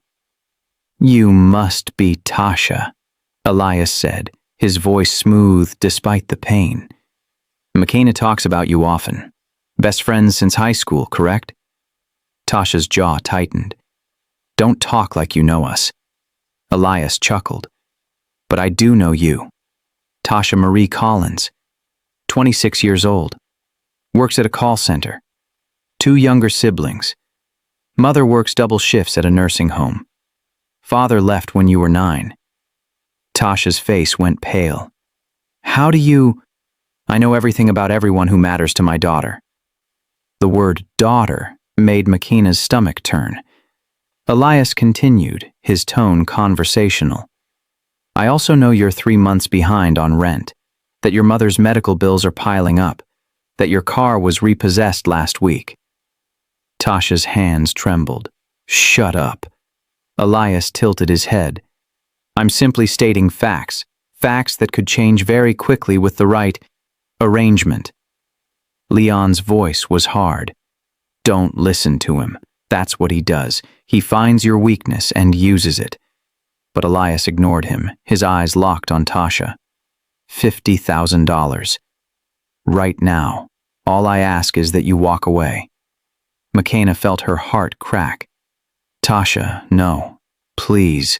You must be Tasha, Elias said, his voice smooth despite the pain. McKenna talks about you often. Best friends since high school, correct? Tasha's jaw tightened. Don't talk like you know us. Elias chuckled. But I do know you. Tasha Marie Collins, 26 years old. Works at a call center. 2 younger siblings. Mother works double shifts at a nursing home. Father left when you were 9. Tasha's face went pale. How do you— I know everything about everyone who matters to my daughter. The word daughter made McKenna's stomach turn. Elias continued, his tone conversational. I also know you're 3 months behind on rent, that your mother's medical bills are piling up, that your car was repossessed last week. Tasha's hands trembled. Shut up. Elias tilted his head. I'm simply stating facts, facts that could change very quickly with the right arrangement. Leon's voice was hard. Don't listen to him. That's what he does. He finds your weakness and uses it. But Elias ignored him, his eyes locked on Tasha. $50,000. Right now. All I ask is that you walk away. McKenna felt her heart crack. Tasha, no. Please.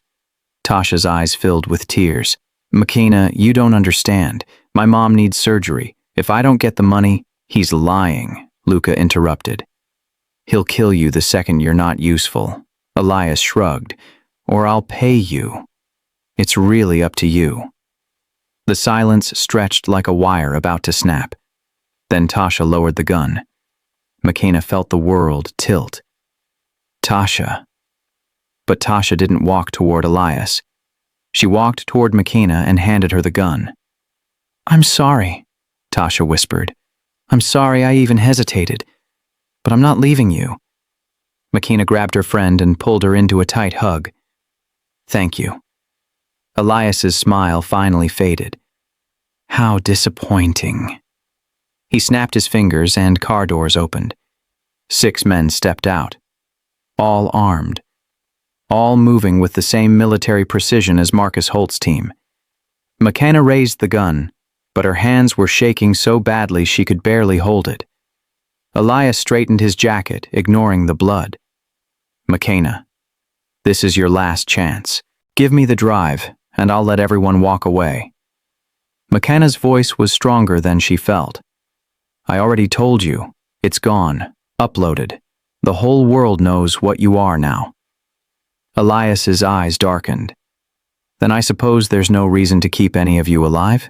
Tasha's eyes filled with tears. McKenna, you don't understand. My mom needs surgery. If I don't get the money— He's lying, Luca interrupted. He'll kill you the second you're not useful. Elias shrugged. Or I'll pay you. It's really up to you. The silence stretched like a wire about to snap. Then Tasha lowered the gun. McKenna felt the world tilt. Tasha. But Tasha didn't walk toward Elias. She walked toward McKenna and handed her the gun. I'm sorry, Tasha whispered. I'm sorry I even hesitated. But I'm not leaving you. McKenna grabbed her friend and pulled her into a tight hug. Thank you. Elias's smile finally faded. How disappointing. He snapped his fingers and car doors opened. 6 men stepped out. All armed. All moving with the same military precision as Marcus Holt's team. McKenna raised the gun, but her hands were shaking so badly she could barely hold it. Elias straightened his jacket, ignoring the blood. McKenna, this is your last chance. Give me the drive, and I'll let everyone walk away." McKenna's voice was stronger than she felt. "I already told you. It's gone. Uploaded. The whole world knows what you are now." Elias's eyes darkened. "Then I suppose there's no reason to keep any of you alive?"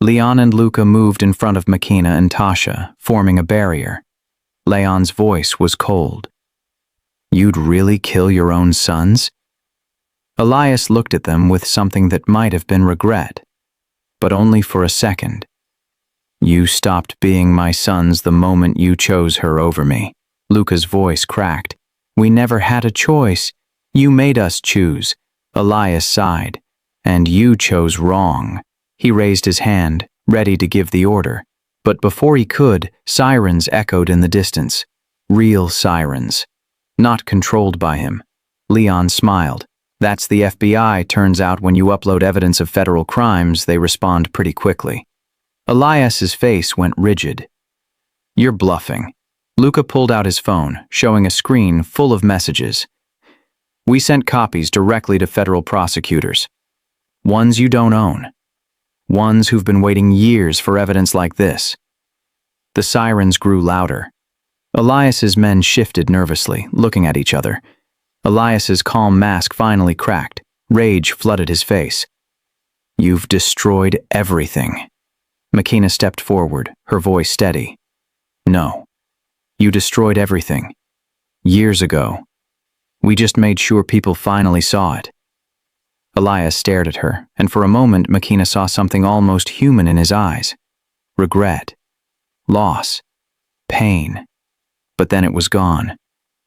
Leon and Luca moved in front of McKenna and Tasha, forming a barrier. Leon's voice was cold. "You'd really kill your own sons?" Elias looked at them with something that might have been regret, but only for a second. "You stopped being my sons the moment you chose her over me." Luca's voice cracked. "We never had a choice. You made us choose." Elias sighed. "And you chose wrong." He raised his hand, ready to give the order. But before he could, sirens echoed in the distance. Real sirens. Not controlled by him. Leon smiled. "That's the FBI. Turns out when you upload evidence of federal crimes, they respond pretty quickly." Elias's face went rigid. "You're bluffing." Luca pulled out his phone, showing a screen full of messages. "We sent copies directly to federal prosecutors. Ones you don't own. Ones who've been waiting years for evidence like this." The sirens grew louder. Elias's men shifted nervously, looking at each other. Elias's calm mask finally cracked. Rage flooded his face. "You've destroyed everything." McKenna stepped forward, her voice steady. "No. You destroyed everything. Years ago. We just made sure people finally saw it." Elias stared at her, and for a moment McKenna saw something almost human in his eyes. Regret. Loss. Pain. But then it was gone,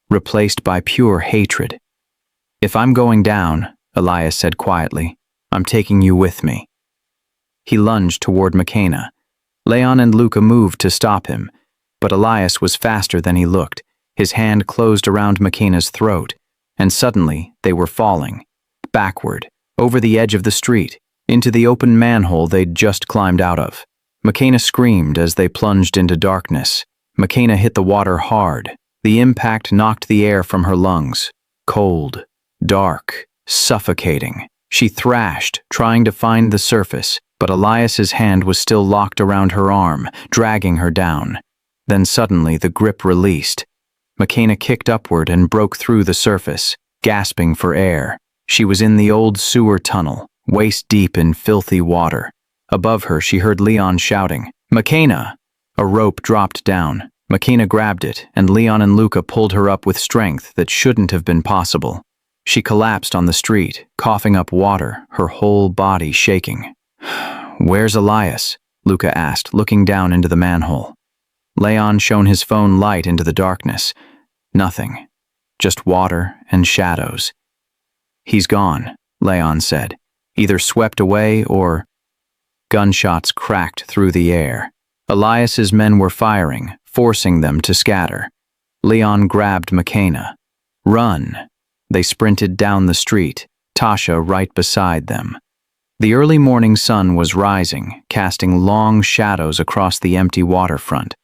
replaced by pure hatred. "If I'm going down," Elias said quietly, "I'm taking you with me." He lunged toward McKenna. Leon and Luca moved to stop him, but Elias was faster than he looked. His hand closed around McKenna's throat, and suddenly they were falling, backward, over the edge of the street, into the open manhole they'd just climbed out of. McKenna screamed as they plunged into darkness. McKenna hit the water hard. The impact knocked the air from her lungs. Cold, dark, suffocating. She thrashed, trying to find the surface, but Elias's hand was still locked around her arm, dragging her down. Then suddenly the grip released. McKenna kicked upward and broke through the surface, gasping for air. She was in the old sewer tunnel, waist-deep in filthy water. Above her she heard Leon shouting, "McKenna!" A rope dropped down. McKenna grabbed it, and Leon and Luca pulled her up with strength that shouldn't have been possible. She collapsed on the street, coughing up water, her whole body shaking. "Where's Elias?" Luca asked, looking down into the manhole. Leon shone his phone light into the darkness. Nothing. Just water and shadows. "He's gone," Leon said. "Either swept away or—" Gunshots cracked through the air. Elias's men were firing, forcing them to scatter. Leon grabbed McKenna. "Run!" They sprinted down the street, Tasha right beside them. The early morning sun was rising, casting long shadows across the empty waterfront.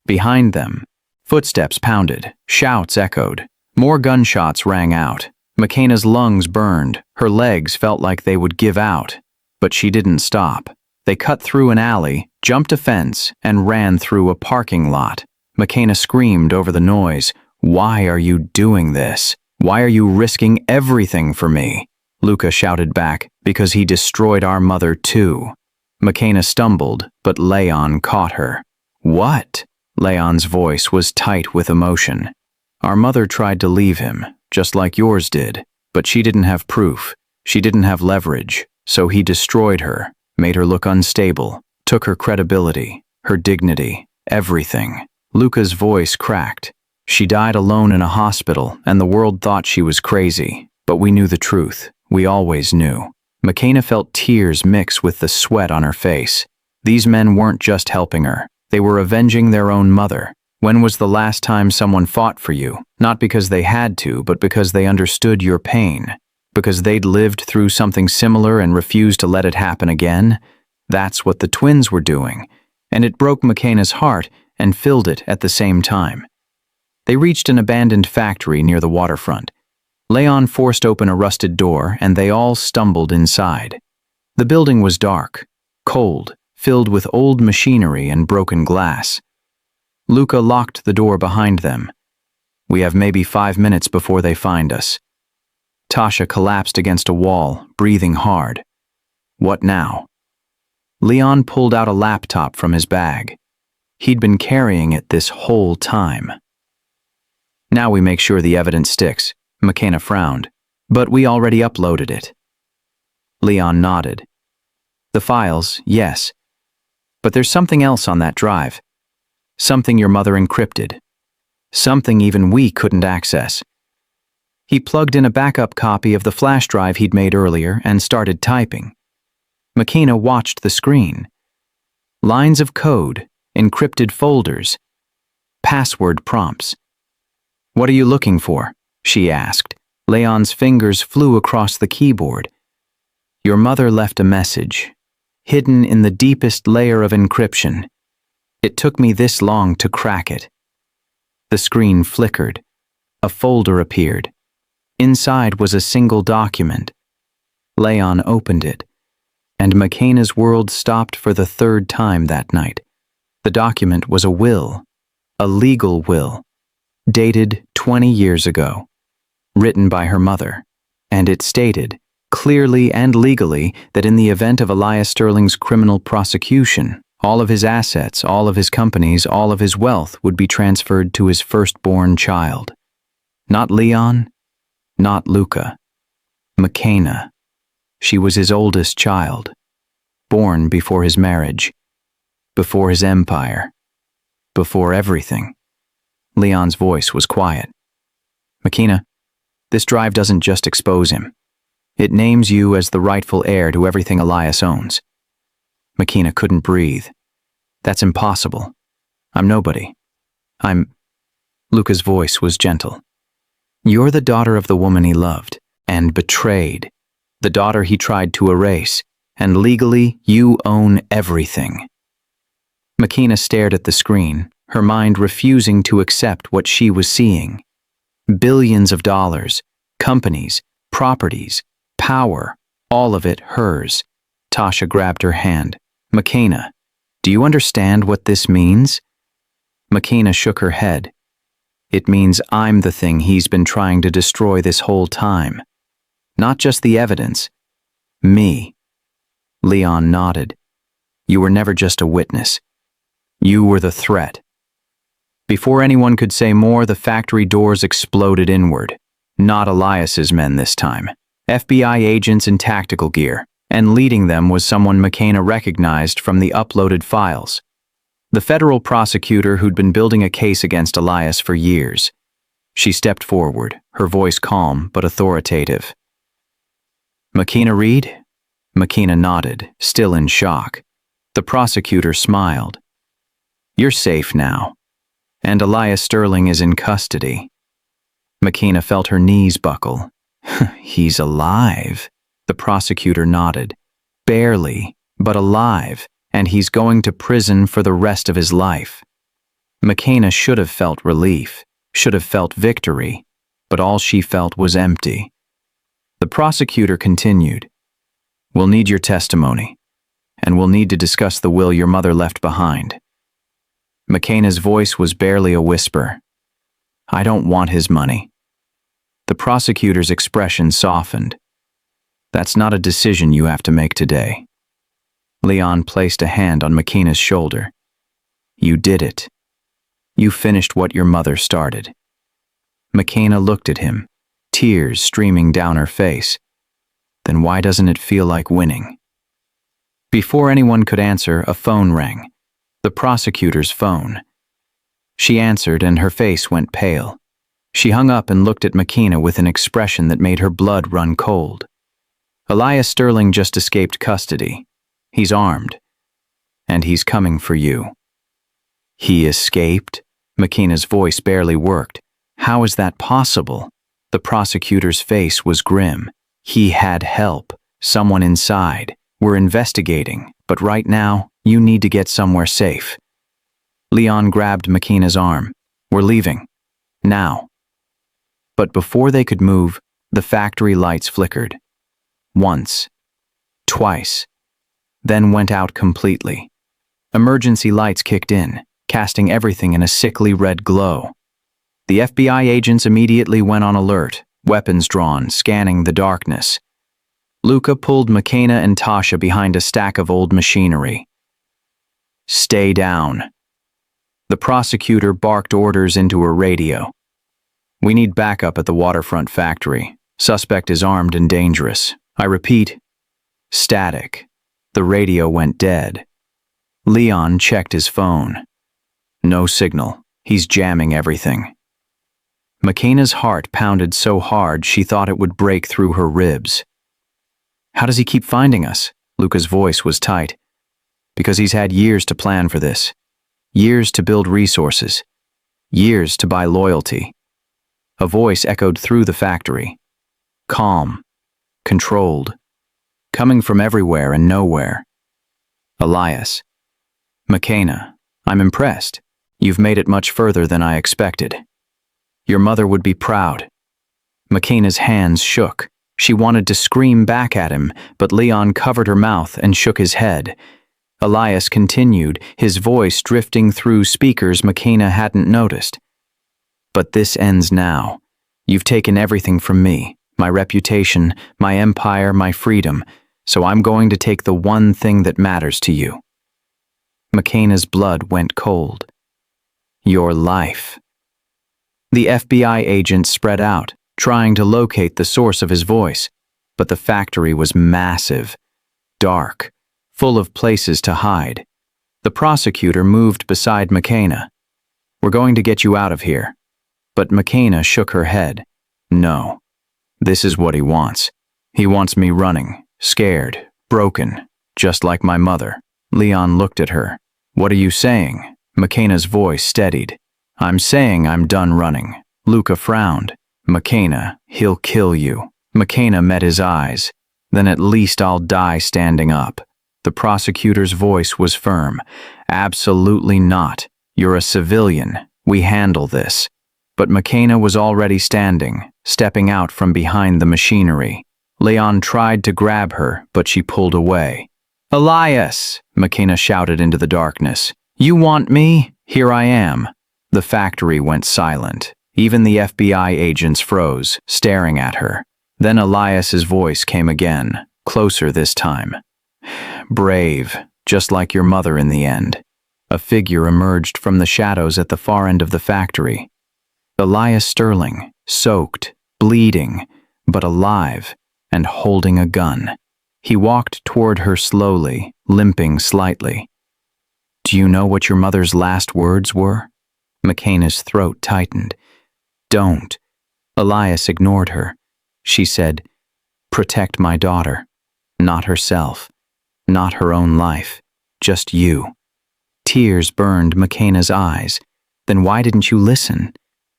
Behind them, footsteps pounded, shouts echoed. More gunshots rang out. McKenna's lungs burned, her legs felt like they would give out. But she didn't stop. They cut through an alley, jumped a fence, and ran through a parking lot. McKenna screamed over the noise, "Why are you doing this? Why are you risking everything for me?" Luca shouted back, "Because he destroyed our mother too." McKenna stumbled, but Leon caught her. "What?" Leon's voice was tight with emotion. "Our mother tried to leave him, just like yours did, but she didn't have proof. She didn't have leverage, so he destroyed her, made her look unstable, took her credibility, her dignity, everything." Luca's voice cracked. "She died alone in a hospital, and the world thought she was crazy, but we knew the truth. We always knew." McKenna felt tears mix with the sweat on her face. These men weren't just helping her. They were avenging their own mother. When was the last time someone fought for you? Not because they had to, but because they understood your pain. Because they'd lived through something similar and refused to let it happen again? That's what the twins were doing. And it broke McKenna's heart and filled it at the same time. They reached an abandoned factory near the waterfront. Leon forced open a rusted door, and they all stumbled inside. The building was dark, cold, filled with old machinery and broken glass. Luca locked the door behind them. We have maybe 5 minutes before they find us. Tasha collapsed against a wall, breathing hard. What now? Leon pulled out a laptop from his bag. He'd been carrying it this whole time. Now we make sure the evidence sticks. McKenna frowned. But we already uploaded it. Leon nodded. The files, yes. But there's something else on that drive. Something your mother encrypted. Something even we couldn't access. He plugged in a backup copy of the flash drive he'd made earlier and started typing. McKenna watched the screen. Lines of code, encrypted folders, password prompts. What are you looking for? She asked. Leon's fingers flew across the keyboard. Your mother left a message, hidden in the deepest layer of encryption. It took me this long to crack it. The screen flickered. A folder appeared. Inside was a single document. Leon opened it, and McKenna's world stopped for the 3rd time that night. The document was a will, a legal will, dated 20 years ago, written by her mother, and it stated, clearly and legally, that in the event of Elias Sterling's criminal prosecution, all of his assets, all of his companies, all of his wealth would be transferred to his firstborn child. Not Leon, not Luca. McKenna. She was his oldest child, born before his marriage, before his empire, before everything. Leon's voice was quiet. McKenna, this drive doesn't just expose him. It names you as the rightful heir to everything Elias owns. McKenna couldn't breathe. That's impossible. I'm nobody. Luca's voice was gentle. You're the daughter of the woman he loved and betrayed, the daughter he tried to erase, and legally you own everything. McKenna stared at the screen, her mind refusing to accept what she was seeing. Billions of dollars, companies, properties, power, all of it hers. Tasha grabbed her hand. McKenna, do you understand what this means? McKenna shook her head. It means I'm the thing he's been trying to destroy this whole time. Not just the evidence. Me. Leon nodded. You were never just a witness. You were the threat. Before anyone could say more, the factory doors exploded inward. Not Elias's men this time. FBI agents in tactical gear, and leading them was someone McKenna recognized from the uploaded files. The federal prosecutor who'd been building a case against Elias for years. She stepped forward, her voice calm but authoritative. McKenna Reed? McKenna nodded, still in shock. The prosecutor smiled. You're safe now. And Elias Sterling is in custody. McKenna felt her knees buckle. He's alive. The prosecutor nodded. Barely, but alive, and he's going to prison for the rest of his life. McKenna should have felt relief, should have felt victory, but all she felt was empty. The prosecutor continued. We'll need your testimony, and we'll need to discuss the will your mother left behind. McKenna's voice was barely a whisper. I don't want his money. The prosecutor's expression softened. That's not a decision you have to make today. Leon placed a hand on McKenna's shoulder. You did it. You finished what your mother started. McKenna looked at him, tears streaming down her face. Then why doesn't it feel like winning? Before anyone could answer, a phone rang. The prosecutor's phone. She answered and her face went pale. She hung up and looked at McKenna with an expression that made her blood run cold. Elias Sterling just escaped custody. He's armed. And he's coming for you. He escaped? McKenna's voice barely worked. How is that possible? The prosecutor's face was grim. He had help. Someone inside. We're investigating, but right now, you need to get somewhere safe. Leon grabbed McKenna's arm. We're leaving. Now. But before they could move, The factory lights flickered. Once. Twice. Then went out completely. Emergency lights kicked in, casting everything in a sickly red glow. The FBI agents immediately went on alert, weapons drawn, scanning the darkness. Luca pulled McKenna and Tasha behind a stack of old machinery. "Stay down." The prosecutor barked orders into her radio. "We need backup at the waterfront factory. Suspect is armed and dangerous. I repeat, static." The radio went dead. Leon checked his phone. No signal. He's jamming everything. McKenna's heart pounded so hard she thought it would break through her ribs. "How does he keep finding us?" Luca's voice was tight. "Because he's had years to plan for this. Years to build resources. Years to buy loyalty." A voice echoed through the factory. Calm. Controlled. Coming from everywhere and nowhere. "Elias." "McKenna, I'm impressed. You've made it much further than I expected. Your mother would be proud." McKenna's hands shook. She wanted to scream back at him, but Leon covered her mouth and shook his head. Elias continued, his voice drifting through speakers McKenna hadn't noticed. "But this ends now. You've taken everything from me, my reputation, my empire, my freedom, so I'm going to take the one thing that matters to you." McKenna's blood went cold. "Your life." The FBI agent spread out, trying to locate the source of his voice, but the factory was massive, dark, full of places to hide. The prosecutor moved beside McKenna. "We're going to get you out of here." But McKenna shook her head. "No. This is what he wants. He wants me running, scared, broken, just like my mother." Leon looked at her. "What are you saying?" McKenna's voice steadied. "I'm saying I'm done running." Luca frowned. "McKenna, he'll kill you." McKenna met his eyes. "Then at least I'll die standing up." The prosecutor's voice was firm. "Absolutely not. You're a civilian. We handle this." But McKenna was already standing, stepping out from behind the machinery. Leon tried to grab her, but she pulled away. "Elias!" McKenna shouted into the darkness. "You want me? Here I am." The factory went silent. Even the FBI agents froze, staring at her. Then Elias's voice came again, closer this time. "Brave, just like your mother in the end." A figure emerged from the shadows at the far end of the factory. Elias Sterling, soaked, bleeding, but alive, and holding a gun. He walked toward her slowly, limping slightly. "Do you know what your mother's last words were?" McKenna's throat tightened. "Don't." Elias ignored her. She said, "Protect my daughter. Not herself. Not her own life. Just you." Tears burned McKenna's eyes. "Then why didn't you listen?"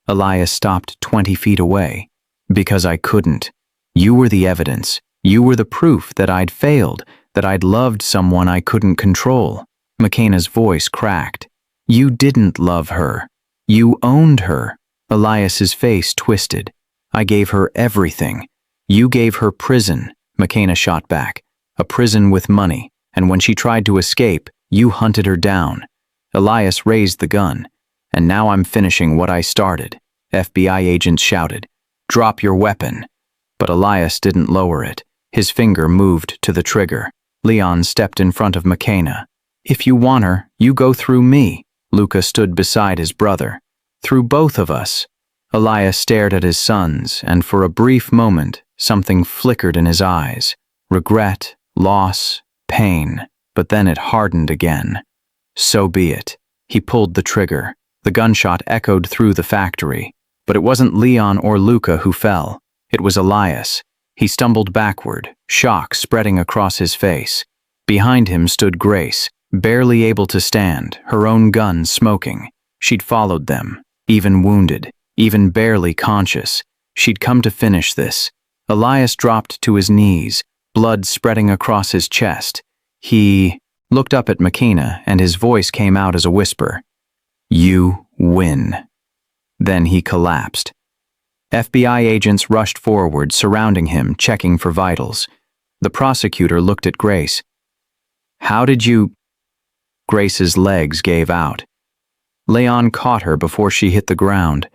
Elias stopped 20 feet away. "Because I couldn't. You were the evidence. You were the proof that I'd failed, that I'd loved someone I couldn't control." McKenna's voice cracked. "You didn't love her. You owned her." Elias's face twisted. "I gave her everything. You gave her prison." McKenna shot back. "A prison with money, and when she tried to escape, you hunted her down." Elias raised the gun. "And now I'm finishing what I started." FBI agents shouted, "Drop your weapon." But Elias didn't lower it. His finger moved to the trigger. Leon stepped in front of McKenna. "If you want her, you go through me." Luca stood beside his brother. "Through both of us." Elias stared at his sons, and for a brief moment, something flickered in his eyes. Regret, loss, pain, but then it hardened again. "So be it." He pulled the trigger. The gunshot echoed through the factory. But it wasn't Leon or Luca who fell. It was Elias. He stumbled backward, shock spreading across his face. Behind him stood Grace, barely able to stand, her own gun smoking. She'd followed them, even wounded, even barely conscious. She'd come to finish this. Elias dropped to his knees, blood spreading across his chest. He looked up at McKenna, and his voice came out as a whisper. "You win." Then he collapsed. FBI agents rushed forward, surrounding him, checking for vitals. The prosecutor looked at Grace. "How did you—" Grace's legs gave out. Leon caught her before she hit the ground.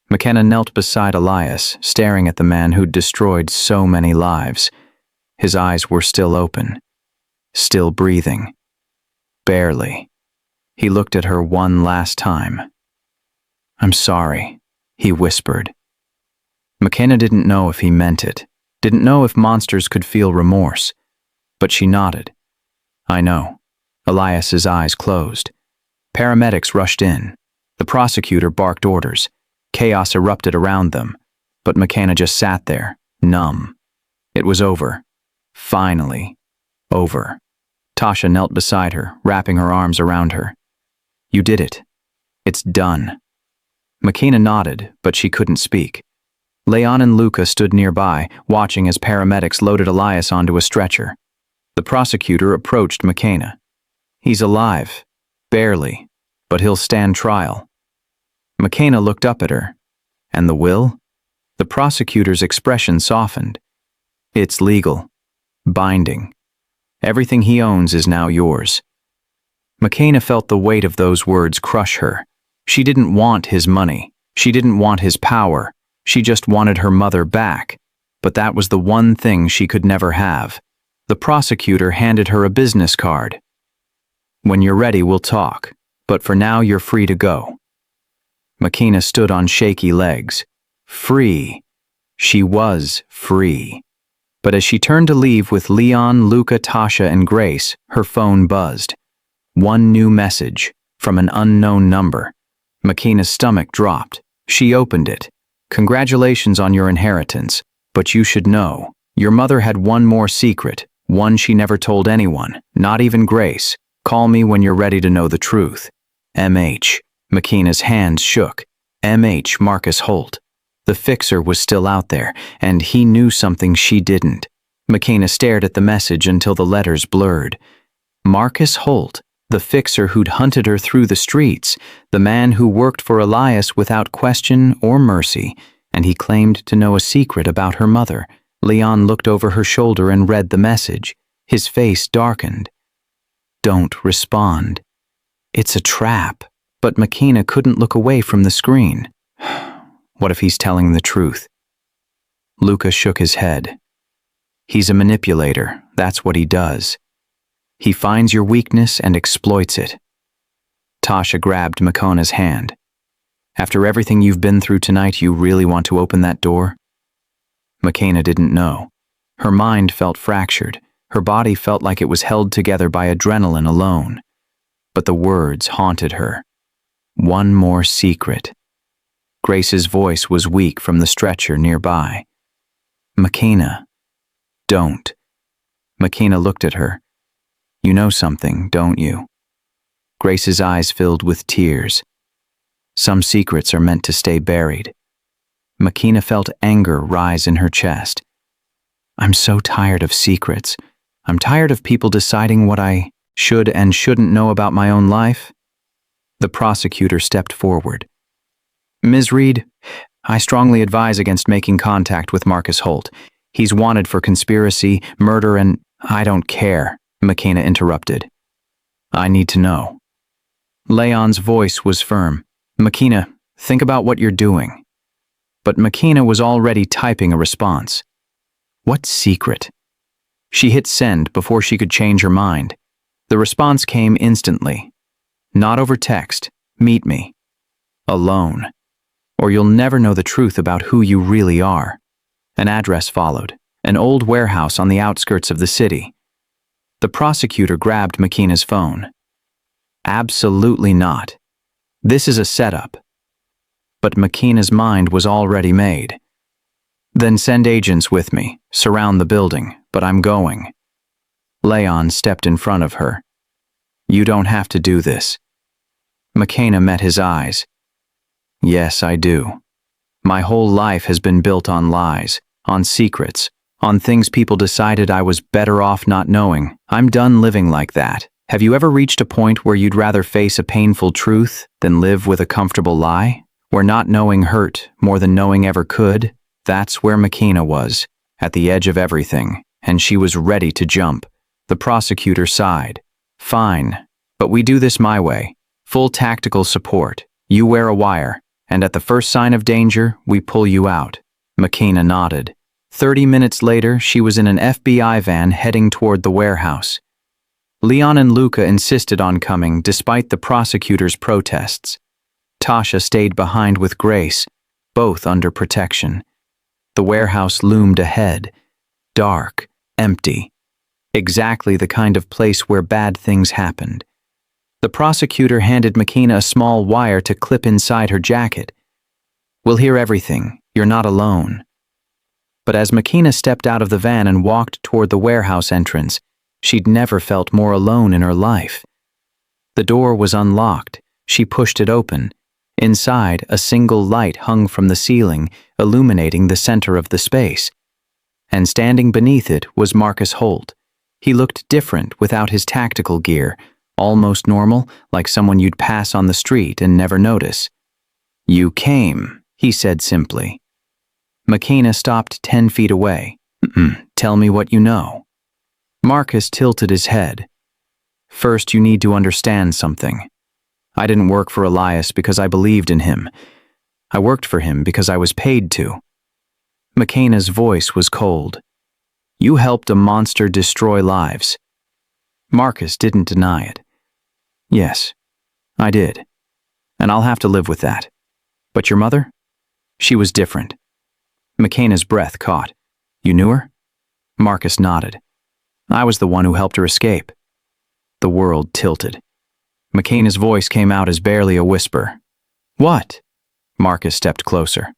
McKenna knelt beside Elias, staring at the man who'd destroyed so many lives. His eyes were still open, still breathing. Barely. He looked at her one last time. "I'm sorry," he whispered. McKenna didn't know if he meant it, didn't know if monsters could feel remorse, but she nodded. "I know." Elias's eyes closed. Paramedics rushed in. The prosecutor barked orders. Chaos erupted around them, but McKenna just sat there, numb. It was over. Finally. Over. Tasha knelt beside her, wrapping her arms around her. "You did it. It's done." McKenna nodded, but she couldn't speak. Leon and Luca stood nearby, watching as paramedics loaded Elias onto a stretcher. The prosecutor approached McKenna. "He's alive. Barely. But he'll stand trial." McKenna looked up at her. "And the will?" The prosecutor's expression softened. "It's legal. Binding. Everything he owns is now yours." McKenna felt the weight of those words crush her. She didn't want his money. She didn't want his power. She just wanted her mother back. But that was the one thing she could never have. The prosecutor handed her a business card. "When you're ready, we'll talk. But for now, you're free to go." McKenna stood on shaky legs. Free. She was free. But as she turned to leave with Leon, Luca, Tasha, and Grace, her phone buzzed. One new message, from an unknown number. McKenna's stomach dropped. She opened it. "Congratulations on your inheritance, but you should know, your mother had one more secret, one she never told anyone, not even Grace. Call me when you're ready to know the truth. M.H." McKenna's hands shook. M.H. Marcus Holt. The fixer was still out there, and he knew something she didn't. McKenna stared at the message until the letters blurred. Marcus Holt, the fixer who'd hunted her through the streets, the man who worked for Elias without question or mercy, and he claimed to know a secret about her mother. Leon looked over her shoulder and read the message. His face darkened. "Don't respond. It's a trap." But McKenna couldn't look away from the screen. What if he's telling the truth? Luca shook his head. "He's a manipulator. That's what he does. He finds your weakness and exploits it." Tasha grabbed McKenna's hand. "After everything you've been through tonight, you really want to open that door?" McKenna didn't know. Her mind felt fractured. Her body felt like it was held together by adrenaline alone. But the words haunted her. One more secret. Grace's voice was weak from the stretcher nearby. "McKenna, don't." McKenna looked at her. "You know something, don't you?" Grace's eyes filled with tears. Some secrets are meant to stay buried. McKenna felt anger rise in her chest. "I'm so tired of secrets. I'm tired of people deciding what I should and shouldn't know about my own life." The prosecutor stepped forward. "Ms. Reed, I strongly advise against making contact with Marcus Holt. He's wanted for conspiracy, murder, and—" "I don't care," McKenna interrupted. "I need to know." Leon's voice was firm. "McKenna, think about what you're doing." But McKenna was already typing a response. What secret? She hit send before she could change her mind. The response came instantly. "Not over text. Meet me. Alone. Or you'll never know the truth about who you really are." An address followed. An old warehouse on the outskirts of the city. The prosecutor grabbed McKenna's phone. "Absolutely not. This is a setup." But McKenna's mind was already made. "Then send agents with me. Surround the building. But I'm going." Leon stepped in front of her. "You don't have to do this." McKenna met his eyes. "Yes, I do. My whole life has been built on lies, on secrets, on things people decided I was better off not knowing. I'm done living like that. Have you ever reached a point where you'd rather face a painful truth than live with a comfortable lie? Where not knowing hurt more than knowing ever could, that's where Makina was, at the edge of everything, and she was ready to jump. The prosecutor sighed. Fine, but we do this my way. Full tactical support. You wear a wire, and at the first sign of danger, we pull you out. Makina nodded. 30 minutes later, she was in an FBI van heading toward the warehouse. Leon and Luca insisted on coming despite the prosecutor's protests. Tasha stayed behind with Grace, both under protection. The warehouse loomed ahead, dark, empty. Exactly the kind of place where bad things happened. The prosecutor handed Makina a small wire to clip inside her jacket. We'll hear everything. You're not alone. But as Makina stepped out of the van and walked toward the warehouse entrance, she'd never felt more alone in her life. The door was unlocked. She pushed it open. Inside, a single light hung from the ceiling, illuminating the center of the space. And standing beneath it was Marcus Holt. He looked different without his tactical gear, almost normal, like someone you'd pass on the street and never notice. You came, he said simply. Makina stopped 10 feet away. Tell me what you know. Marcus tilted his head. First, you need to understand something. I didn't work for Elias because I believed in him. I worked for him because I was paid to. Makina's voice was cold. You helped a monster destroy lives. Marcus didn't deny it. Yes, I did. And I'll have to live with that. But your mother? She was different. Makina's breath caught. You knew her? Marcus nodded. I was the one who helped her escape. The world tilted. Makina's voice came out as barely a whisper. What? Marcus stepped closer.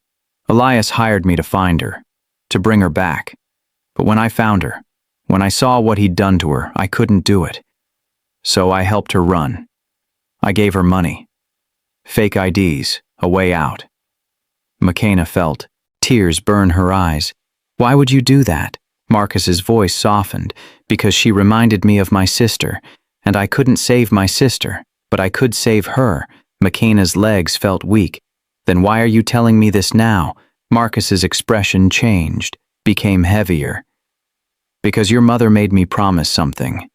Elias hired me to find her, to bring her back. But when I found her, when I saw what he'd done to her, I couldn't do it. So I helped her run. I gave her money. Fake IDs, a way out. Makina felt tears burn her eyes. Why would you do that? Marcus's voice softened. Because she reminded me of my sister, and I couldn't save my sister, but I could save her. Makina's legs felt weak. Then why are you telling me this now? Marcus's expression changed, became heavier. Because your mother made me promise something.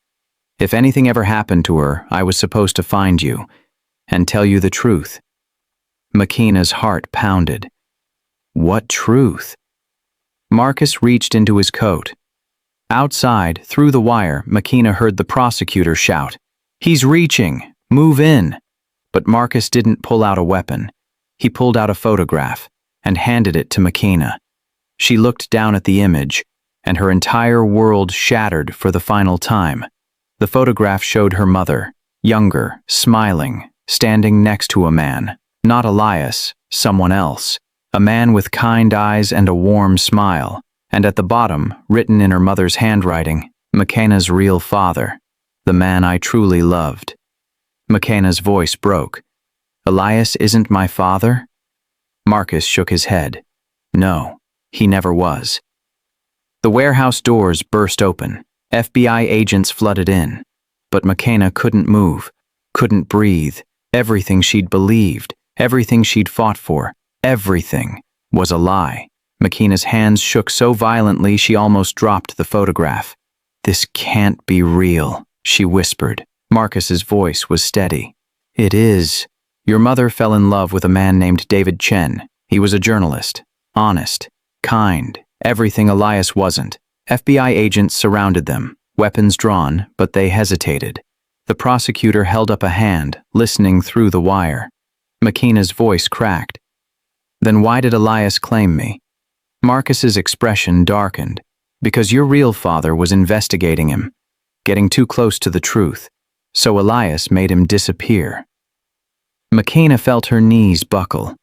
If anything ever happened to her, I was supposed to find you and tell you the truth. Makina's heart pounded. What truth? Marcus reached into his coat. Outside, through the wire, Makina heard the prosecutor shout, He's reaching! Move in! But Marcus didn't pull out a weapon. He pulled out a photograph and handed it to Makina. She looked down at the image, and her entire world shattered for the final time. The photograph showed her mother, younger, smiling, standing next to a man. Not Elias, someone else. A man with kind eyes and a warm smile. And at the bottom, written in her mother's handwriting, Makina's real father, the man I truly loved. Makina's voice broke. Elias isn't my father? Marcus shook his head. No, he never was. The warehouse doors burst open. FBI agents flooded in. But Makina couldn't move, couldn't breathe. Everything she'd believed, everything she'd fought for, everything was a lie. Makina's hands shook so violently she almost dropped the photograph. This can't be real, she whispered. Marcus's voice was steady. It is. Your mother fell in love with a man named David Chen. He was a journalist, honest, kind, everything Elias wasn't. FBI agents surrounded them, weapons drawn, but they hesitated. The prosecutor held up a hand, listening through the wire. Makina's voice cracked. Then why did Elias claim me? Marcus's expression darkened. Because your real father was investigating him, getting too close to the truth. So Elias made him disappear. Makina felt her knees buckle.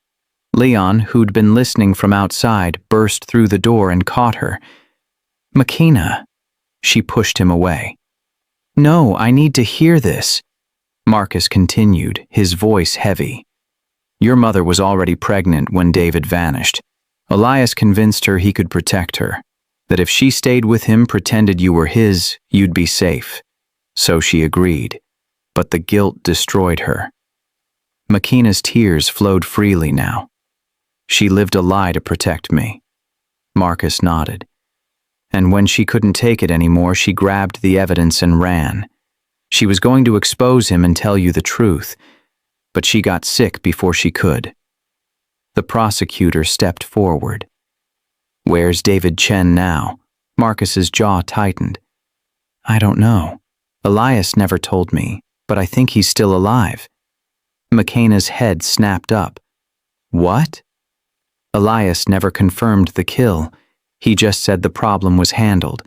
Leon, who'd been listening from outside, burst through the door and caught her. Makina. She pushed him away. No, I need to hear this. Marcus continued, his voice heavy. Your mother was already pregnant when David vanished. Elias convinced her he could protect her, that if she stayed with him, pretended you were his, you'd be safe. So she agreed, but the guilt destroyed her. Makina's tears flowed freely now. She lived a lie to protect me. Marcus nodded. And when she couldn't take it anymore, she grabbed the evidence and ran. She was going to expose him and tell you the truth, but she got sick before she could. The prosecutor stepped forward. Where's David Chen now? Marcus's jaw tightened. I don't know. Elias never told me, but I think he's still alive. McKenna's head snapped up. What? Elias never confirmed the kill. He just said the problem was handled.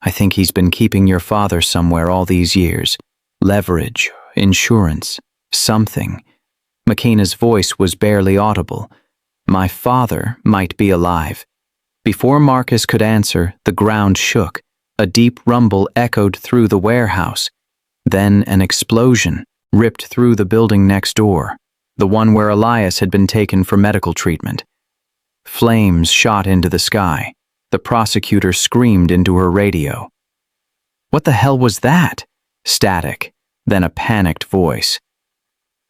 I think he's been keeping your father somewhere all these years. Leverage, insurance, something. McKenna's voice was barely audible. My father might be alive. Before Marcus could answer, the ground shook. A deep rumble echoed through the warehouse. Then an explosion ripped through the building next door, the one where Elias had been taken for medical treatment. Flames shot into the sky. The prosecutor screamed into her radio. What the hell was that? Static, then a panicked voice.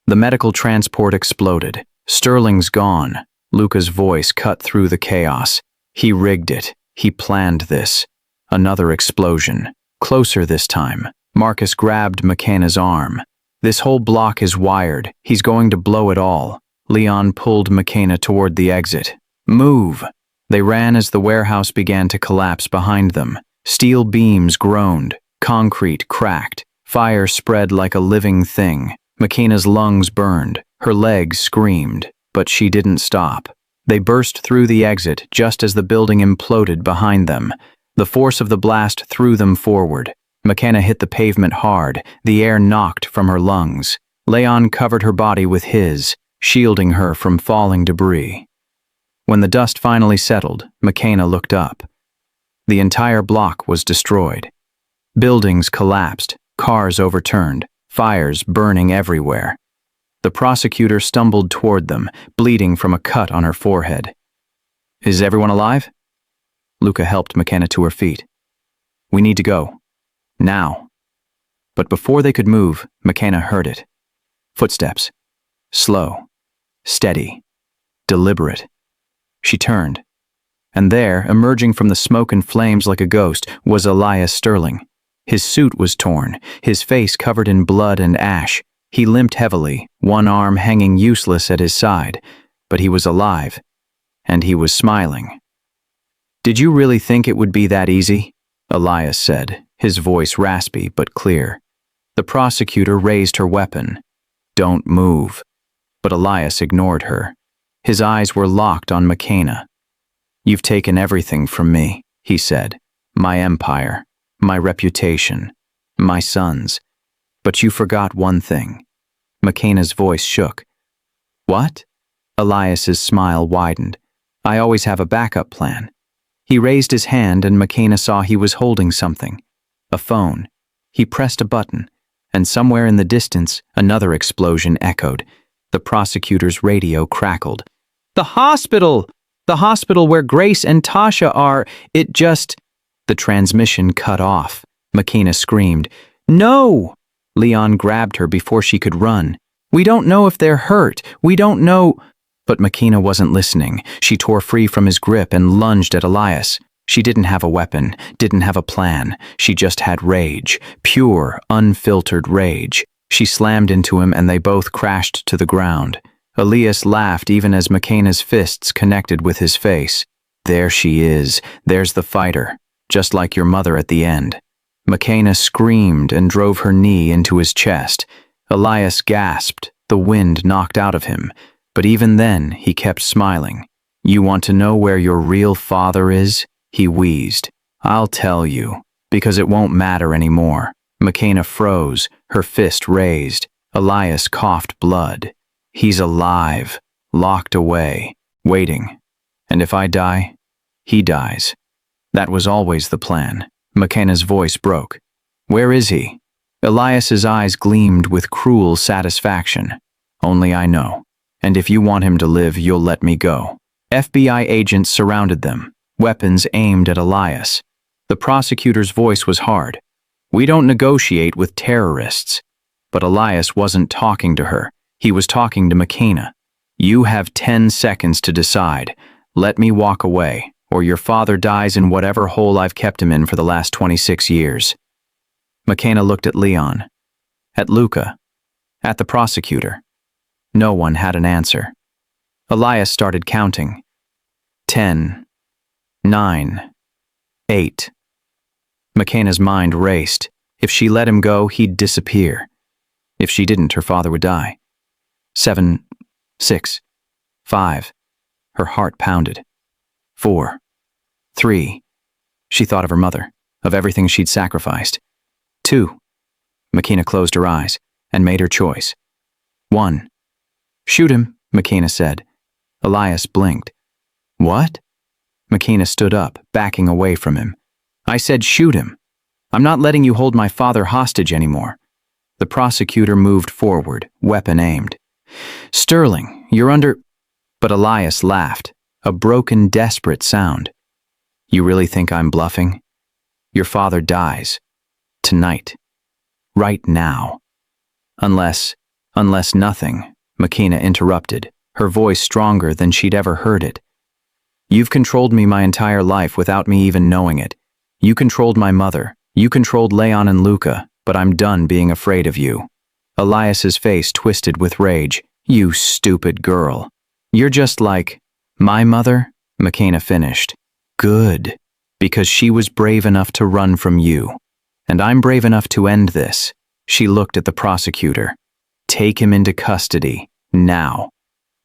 The medical transport exploded. Sterling's gone. Luca's voice cut through the chaos. He rigged it. He planned this. Another explosion. Closer this time. Marcus grabbed McKenna's arm. This whole block is wired. He's going to blow it all. Leon pulled McKenna toward the exit. Move! They ran as the warehouse began to collapse behind them. Steel beams groaned. Concrete cracked. Fire spread like a living thing. McKenna's lungs burned. Her legs screamed. But she didn't stop. They burst through the exit just as the building imploded behind them. The force of the blast threw them forward. McKenna hit the pavement hard. The air knocked from her lungs. Leon covered her body with his, shielding her from falling debris. When the dust finally settled, McKenna looked up. The entire block was destroyed. Buildings collapsed, cars overturned, fires burning everywhere. The prosecutor stumbled toward them, bleeding from a cut on her forehead. Is everyone alive? Luca helped McKenna to her feet. We need to go. Now. But before they could move, McKenna heard it. Footsteps. Slow. Steady. Deliberate. She turned. And there, emerging from the smoke and flames like a ghost, was Elias Sterling. His suit was torn, his face covered in blood and ash. He limped heavily, one arm hanging useless at his side, but he was alive, and he was smiling. Did you really think it would be that easy? Elias said, his voice raspy but clear. The prosecutor raised her weapon. Don't move. But Elias ignored her. His eyes were locked on McKenna. You've taken everything from me, he said. My empire, my reputation, my sons. But you forgot one thing. McKenna's voice shook. What? Elias's smile widened. I always have a backup plan. He raised his hand and McKenna saw he was holding something. A phone. He pressed a button, and somewhere in the distance, another explosion echoed. The prosecutor's radio crackled. The hospital! The hospital where Grace and Tasha are. It just... The transmission cut off. McKenna screamed. No! Leon grabbed her before she could run. We don't know if they're hurt. We don't know... But McKenna wasn't listening. She tore free from his grip and lunged at Elias. She didn't have a weapon, didn't have a plan. She just had rage. Pure, unfiltered rage. She slammed into him and they both crashed to the ground. Elias laughed even as McKenna's fists connected with his face. There she is. There's the fighter. Just like your mother at the end. McKenna screamed and drove her knee into his chest. Elias gasped. The wind knocked out of him. But even then, he kept smiling. You want to know where your real father is? He wheezed. I'll tell you, because it won't matter anymore. McKenna froze, her fist raised. Elias coughed blood. He's alive, locked away, waiting. And if I die, he dies. That was always the plan. McKenna's voice broke. Where is he? Elias's eyes gleamed with cruel satisfaction. Only I know. And if you want him to live, you'll let me go. FBI agents surrounded them, weapons aimed at Elias. The prosecutor's voice was hard. We don't negotiate with terrorists. But Elias wasn't talking to her. He was talking to McKenna. You have 10 seconds to decide. Let me walk away, or your father dies in whatever hole I've kept him in for the last 26 years. McKenna looked at Leon, at Luca, at the prosecutor. No one had an answer. Elias started counting. 10, 9, 8. McKenna's mind raced. If she let him go, he'd disappear. If she didn't, her father would die. 7, 6, 5. Her heart pounded. 4, 3. She thought of her mother, of everything she'd sacrificed. 2. McKenna closed her eyes and made her choice. 1. Shoot him, McKenna said. Elias blinked. What? McKenna stood up, backing away from him. I said shoot him. I'm not letting you hold my father hostage anymore. The prosecutor moved forward, weapon aimed. Sterling, you're under... But Elias laughed, a broken, desperate sound. You really think I'm bluffing? Your father dies. Tonight. Right now. Unless nothing, McKenna interrupted, her voice stronger than she'd ever heard it. You've controlled me my entire life without me even knowing it. You controlled my mother. You controlled Leon and Luca, but I'm done being afraid of you. Elias's face twisted with rage. You stupid girl. You're just like, my mother? McKenna finished. Good, because she was brave enough to run from you. And I'm brave enough to end this. She looked at the prosecutor. Take him into custody, now.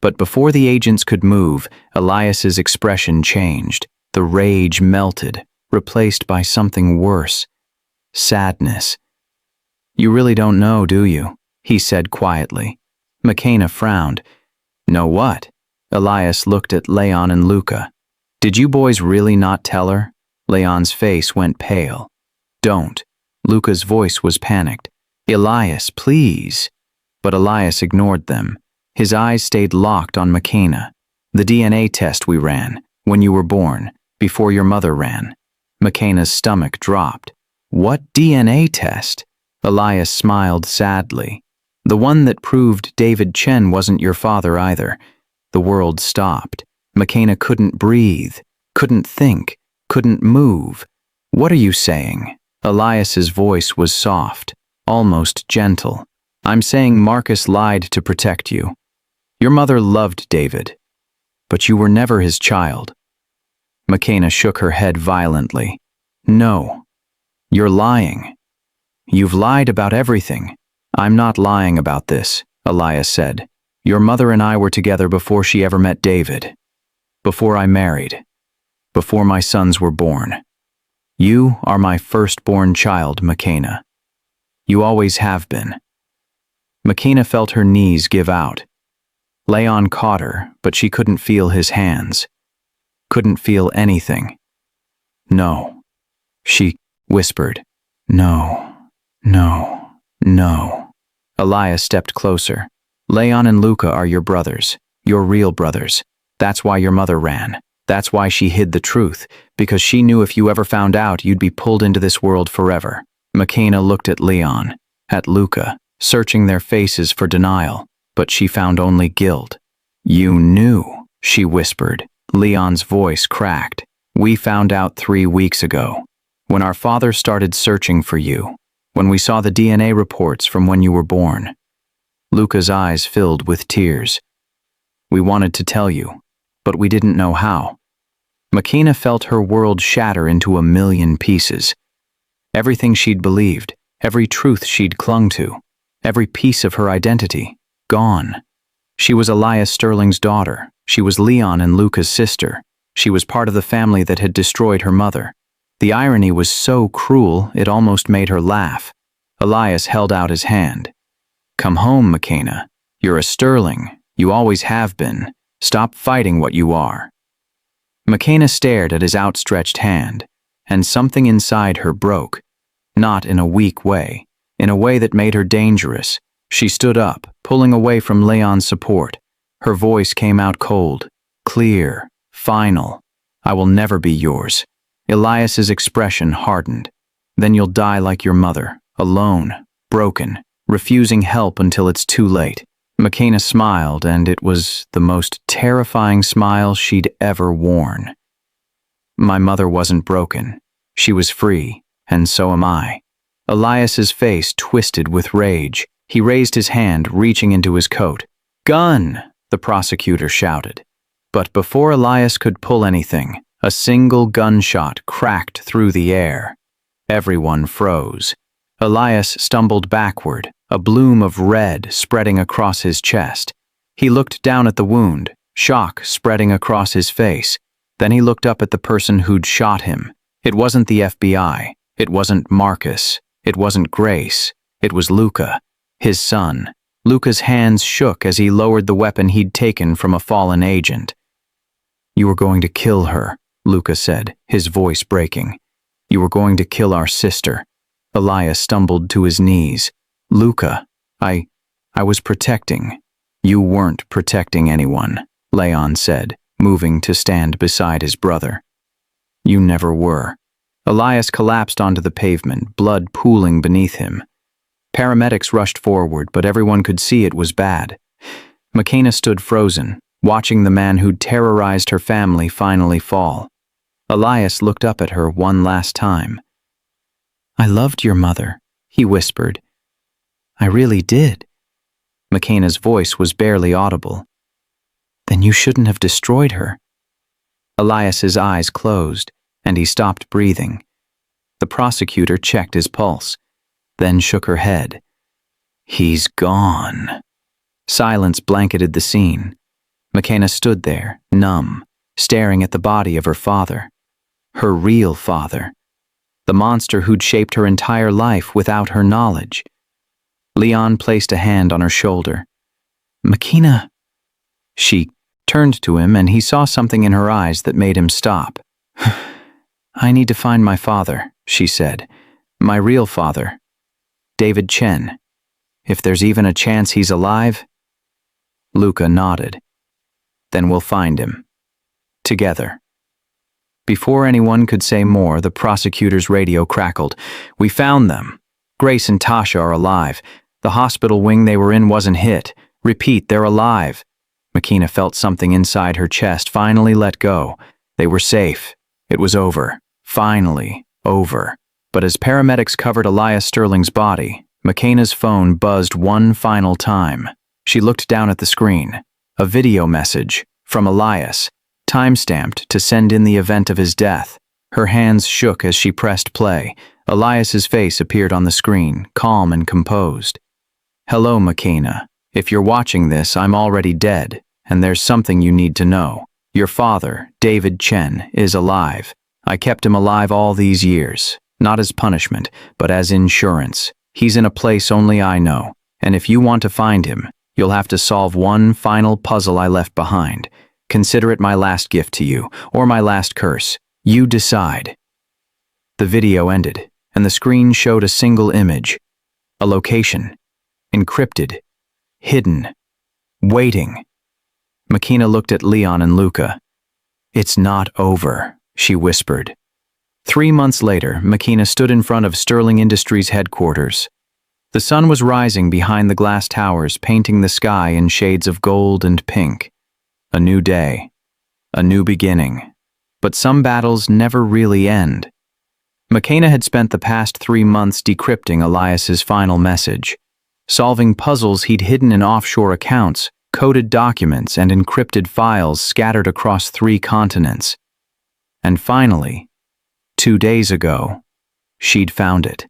But before the agents could move, Elias's expression changed. The rage melted, replaced by something worse. Sadness. You really don't know, do you? He said quietly. McKenna frowned. Know what? Elias looked at Leon and Luca. Did you boys really not tell her? Leon's face went pale. Don't. Luca's voice was panicked. Elias, please. But Elias ignored them. His eyes stayed locked on McKenna. The DNA test we ran, when you were born, before your mother ran. McKenna's stomach dropped. What DNA test? Elias smiled sadly. The one that proved David Chen wasn't your father either. The world stopped. McKenna couldn't breathe, couldn't think, couldn't move. What are you saying? Elias's voice was soft, almost gentle. I'm saying Marcus lied to protect you. Your mother loved David, but you were never his child. McKenna shook her head violently. No, you're lying. You've lied about everything. I'm not lying about this, Elias said. Your mother and I were together before she ever met David. Before I married. Before my sons were born. You are my firstborn child, McKenna. You always have been. McKenna felt her knees give out. Leon caught her, but she couldn't feel his hands. Couldn't feel anything. No. She whispered. No, no, no. Elias stepped closer. Leon and Luca are your brothers. Your real brothers. That's why your mother ran. That's why she hid the truth, because she knew if you ever found out, you'd be pulled into this world forever. McKenna looked at Leon, at Luca, searching their faces for denial, but she found only guilt. You knew, she whispered. Leon's voice cracked. We found out 3 weeks ago, when our father started searching for you, when we saw the DNA reports from when you were born. Luca's eyes filled with tears. We wanted to tell you, but we didn't know how. McKenna felt her world shatter into a million pieces. Everything she'd believed, every truth she'd clung to, every piece of her identity, gone. She was Elias Sterling's daughter. She was Leon and Luca's sister. She was part of the family that had destroyed her mother. The irony was so cruel, it almost made her laugh. Elias held out his hand. Come home, McKenna. You're a Sterling. You always have been. Stop fighting what you are. McKenna stared at his outstretched hand, and something inside her broke. Not in a weak way, in a way that made her dangerous. She stood up, pulling away from Leon's support. Her voice came out cold, clear, final. I will never be yours. Elias's expression hardened. Then you'll die like your mother, alone, broken, refusing help until it's too late. McKenna smiled, and it was the most terrifying smile she'd ever worn. My mother wasn't broken. She was free, and so am I. Elias's face twisted with rage. He raised his hand, reaching into his coat. "Gun!" the prosecutor shouted. But before Elias could pull anything, a single gunshot cracked through the air. Everyone froze. Elias stumbled backward, a bloom of red spreading across his chest. He looked down at the wound, shock spreading across his face. Then he looked up at the person who'd shot him. It wasn't the FBI. It wasn't Marcus. It wasn't Grace. It was Luca, his son. Luca's hands shook as he lowered the weapon he'd taken from a fallen agent. "You were going to kill her," Luca said, his voice breaking. "You were going to kill our sister." Elias stumbled to his knees. "Luca, I was protecting." "You weren't protecting anyone," Leon said, moving to stand beside his brother. "You never were." Elias collapsed onto the pavement, blood pooling beneath him. Paramedics rushed forward, but everyone could see it was bad. McKenna stood frozen, watching the man who'd terrorized her family finally fall. Elias looked up at her one last time. "I loved your mother," he whispered. "I really did." McKenna's voice was barely audible. "Then you shouldn't have destroyed her." Elias's eyes closed, and he stopped breathing. The prosecutor checked his pulse, then shook her head. "He's gone." Silence blanketed the scene. McKenna stood there, numb, staring at the body of her father. Her real father. The monster who'd shaped her entire life without her knowledge. Leon placed a hand on her shoulder. "McKenna." She turned to him, and he saw something in her eyes that made him stop. "I need to find my father," she said. "My real father. David Chen. If there's even a chance he's alive." Luca nodded. "Then we'll find him. Together." Before anyone could say more, the prosecutor's radio crackled. "We found them. Grace and Tasha are alive. The hospital wing they were in wasn't hit. Repeat, they're alive." McKenna felt something inside her chest finally let go. They were safe. It was over. Finally, over. But as paramedics covered Elias Sterling's body, McKenna's phone buzzed one final time. She looked down at the screen. A video message from Elias, time-stamped to send in the event of his death. Her hands shook as she pressed play. Elias's face appeared on the screen, calm and composed. "Hello, McKenna. If you're watching this, I'm already dead, and there's something you need to know. Your father, David Chen, is alive. I kept him alive all these years, not as punishment, but as insurance. He's in a place only I know, and if you want to find him, you'll have to solve one final puzzle I left behind. Consider it my last gift to you, or my last curse. You decide." The video ended, and the screen showed a single image. A location. Encrypted. Hidden. Waiting. McKenna looked at Leon and Luca. "It's not over," she whispered. 3 months later, McKenna stood in front of Sterling Industries headquarters. The sun was rising behind the glass towers, painting the sky in shades of gold and pink. A new day. A new beginning. But some battles never really end. McKenna had spent the past 3 months decrypting Elias's final message, solving puzzles he'd hidden in offshore accounts, coded documents, and encrypted files scattered across 3 continents. And finally, 2 days ago, she'd found it.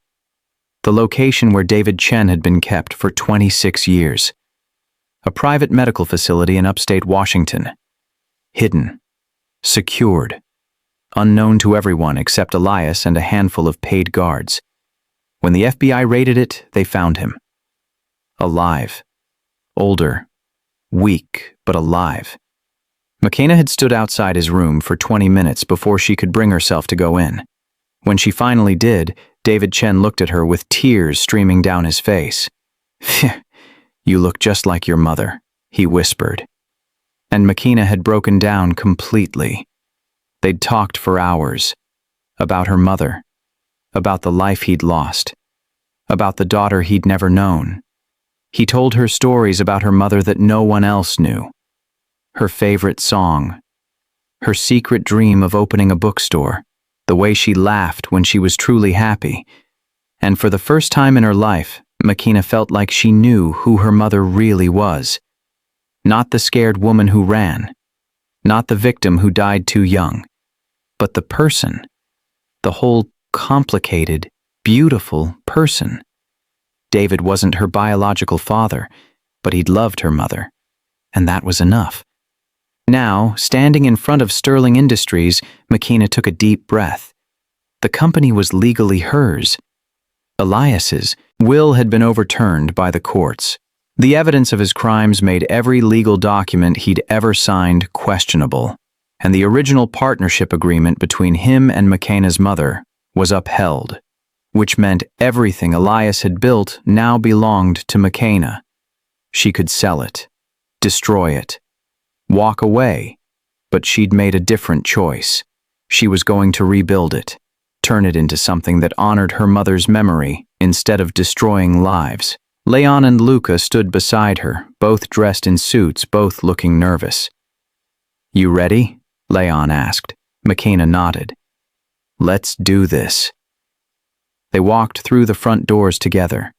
The location where David Chen had been kept for 26 years. A private medical facility in upstate Washington. Hidden. Secured. Unknown to everyone except Elias and a handful of paid guards. When the FBI raided it, they found him. Alive. Older. Weak, but alive. McKenna had stood outside his room for 20 minutes before she could bring herself to go in. When she finally did, David Chen looked at her with tears streaming down his face. "You look just like your mother," he whispered. And McKenna had broken down completely. They'd talked for hours. About her mother. About the life he'd lost. About the daughter he'd never known. He told her stories about her mother that no one else knew. Her favorite song. Her secret dream of opening a bookstore. The way she laughed when she was truly happy. And for the first time in her life, Makina felt like she knew who her mother really was. Not the scared woman who ran. Not the victim who died too young. But the person. The whole complicated, beautiful person. David wasn't her biological father, but he'd loved her mother. And that was enough. Now, standing in front of Sterling Industries, Makina took a deep breath. The company was legally hers. Elias's will had been overturned by the courts. The evidence of his crimes made every legal document he'd ever signed questionable, and the original partnership agreement between him and Makina's mother was upheld, which meant everything Elias had built now belonged to Makina. She could sell it, destroy it, walk away, but she'd made a different choice. She was going to rebuild it, turn it into something that honored her mother's memory instead of destroying lives. Leon and Luca stood beside her, both dressed in suits, both looking nervous. "You ready?" Leon asked. Makina nodded. "Let's do this." They walked through the front doors together.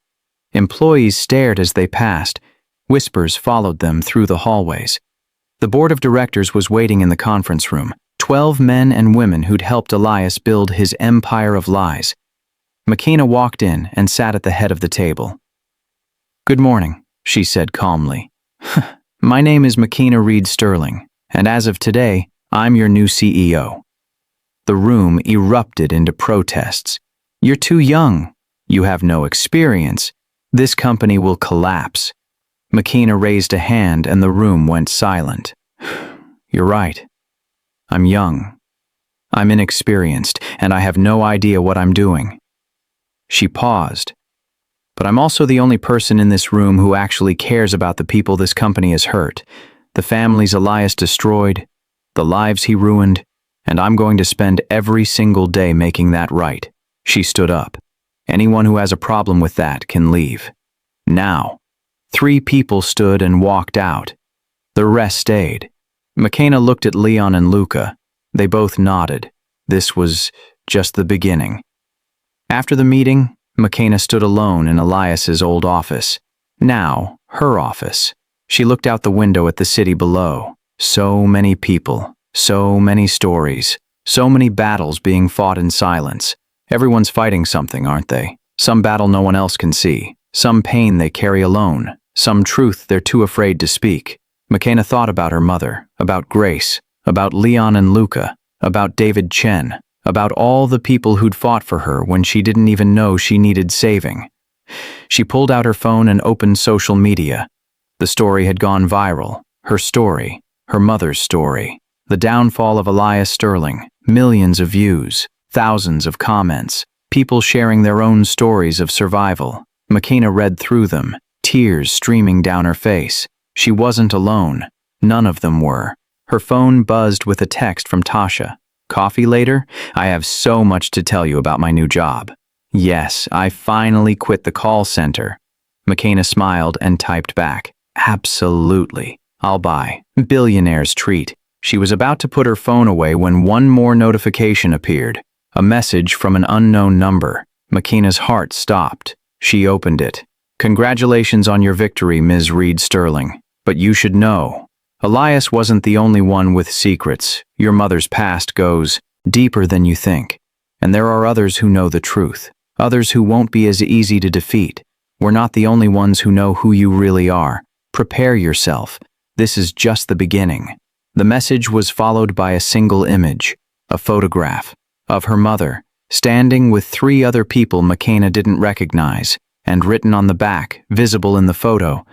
Employees stared as they passed. Whispers followed them through the hallways. The board of directors was waiting in the conference room, 12 men and women who'd helped Elias build his empire of lies. Makina walked in and sat at the head of the table. "Good morning," she said calmly. "My name is Makina Reed Sterling, and as of today, I'm your new CEO." The room erupted into protests. "You're too young. You have no experience. This company will collapse." Makina raised a hand and the room went silent. "You're right. I'm young. I'm inexperienced, and I have no idea what I'm doing." She paused. "But I'm also the only person in this room who actually cares about the people this company has hurt, the families Elias destroyed, the lives he ruined, and I'm going to spend every single day making that right." She stood up. "Anyone who has a problem with that can leave. Now." 3 people stood and walked out. The rest stayed. Makina looked at Leon and Luca. They both nodded. This was just the beginning. After the meeting, Makina stood alone in Elias's old office. Now, her office. She looked out the window at the city below. So many people, so many stories, so many battles being fought in silence. Everyone's fighting something, aren't they? Some battle no one else can see. Some pain they carry alone. Some truth they're too afraid to speak. Makina thought about her mother, about Grace, about Leon and Luca, about David Chen, about all the people who'd fought for her when she didn't even know she needed saving. She pulled out her phone and opened social media. The story had gone viral. Her story, her mother's story. The downfall of Elias Sterling. Millions of views, thousands of comments, people sharing their own stories of survival. Makina read through them, tears streaming down her face. She wasn't alone. None of them were. Her phone buzzed with a text from Tasha. "Coffee later? I have so much to tell you about my new job." "Yes, I finally quit the call center." Makina smiled and typed back. "Absolutely. I'll buy. Billionaire's treat." She was about to put her phone away when one more notification appeared. A message from an unknown number. Makina's heart stopped. She opened it. "Congratulations on your victory, Ms. Reed Sterling. But you should know, Elias wasn't the only one with secrets. Your mother's past goes deeper than you think. And there are others who know the truth. Others who won't be as easy to defeat. We're not the only ones who know who you really are. Prepare yourself. This is just the beginning." The message was followed by a single image, a photograph, of her mother, standing with 3 other people Makina didn't recognize, and written on the back, visible in the photo,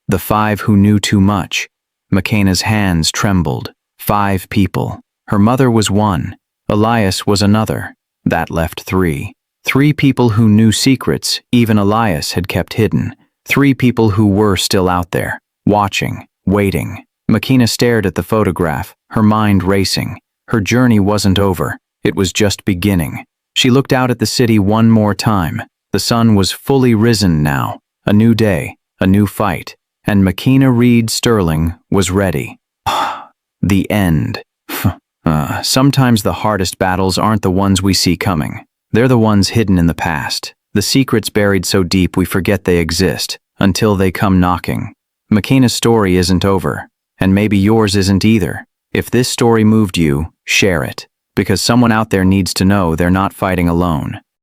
"The 5 who knew too much." Makina's hands trembled. 5 people. Her mother was one. Elias was another. That left 3. 3 people who knew secrets even Elias had kept hidden. 3 people who were still out there, watching, waiting. Makina stared at the photograph, her mind racing. Her journey wasn't over. It was just beginning. She looked out at the city one more time. The sun was fully risen now. A new day, a new fight, and Makina Reed Sterling was ready. The end. Sometimes the hardest battles aren't the ones we see coming. They're the ones hidden in the past, the secrets buried so deep we forget they exist, until they come knocking. Makina's story isn't over, and maybe yours isn't either. If this story moved you, share it, because someone out there needs to know they're not fighting alone.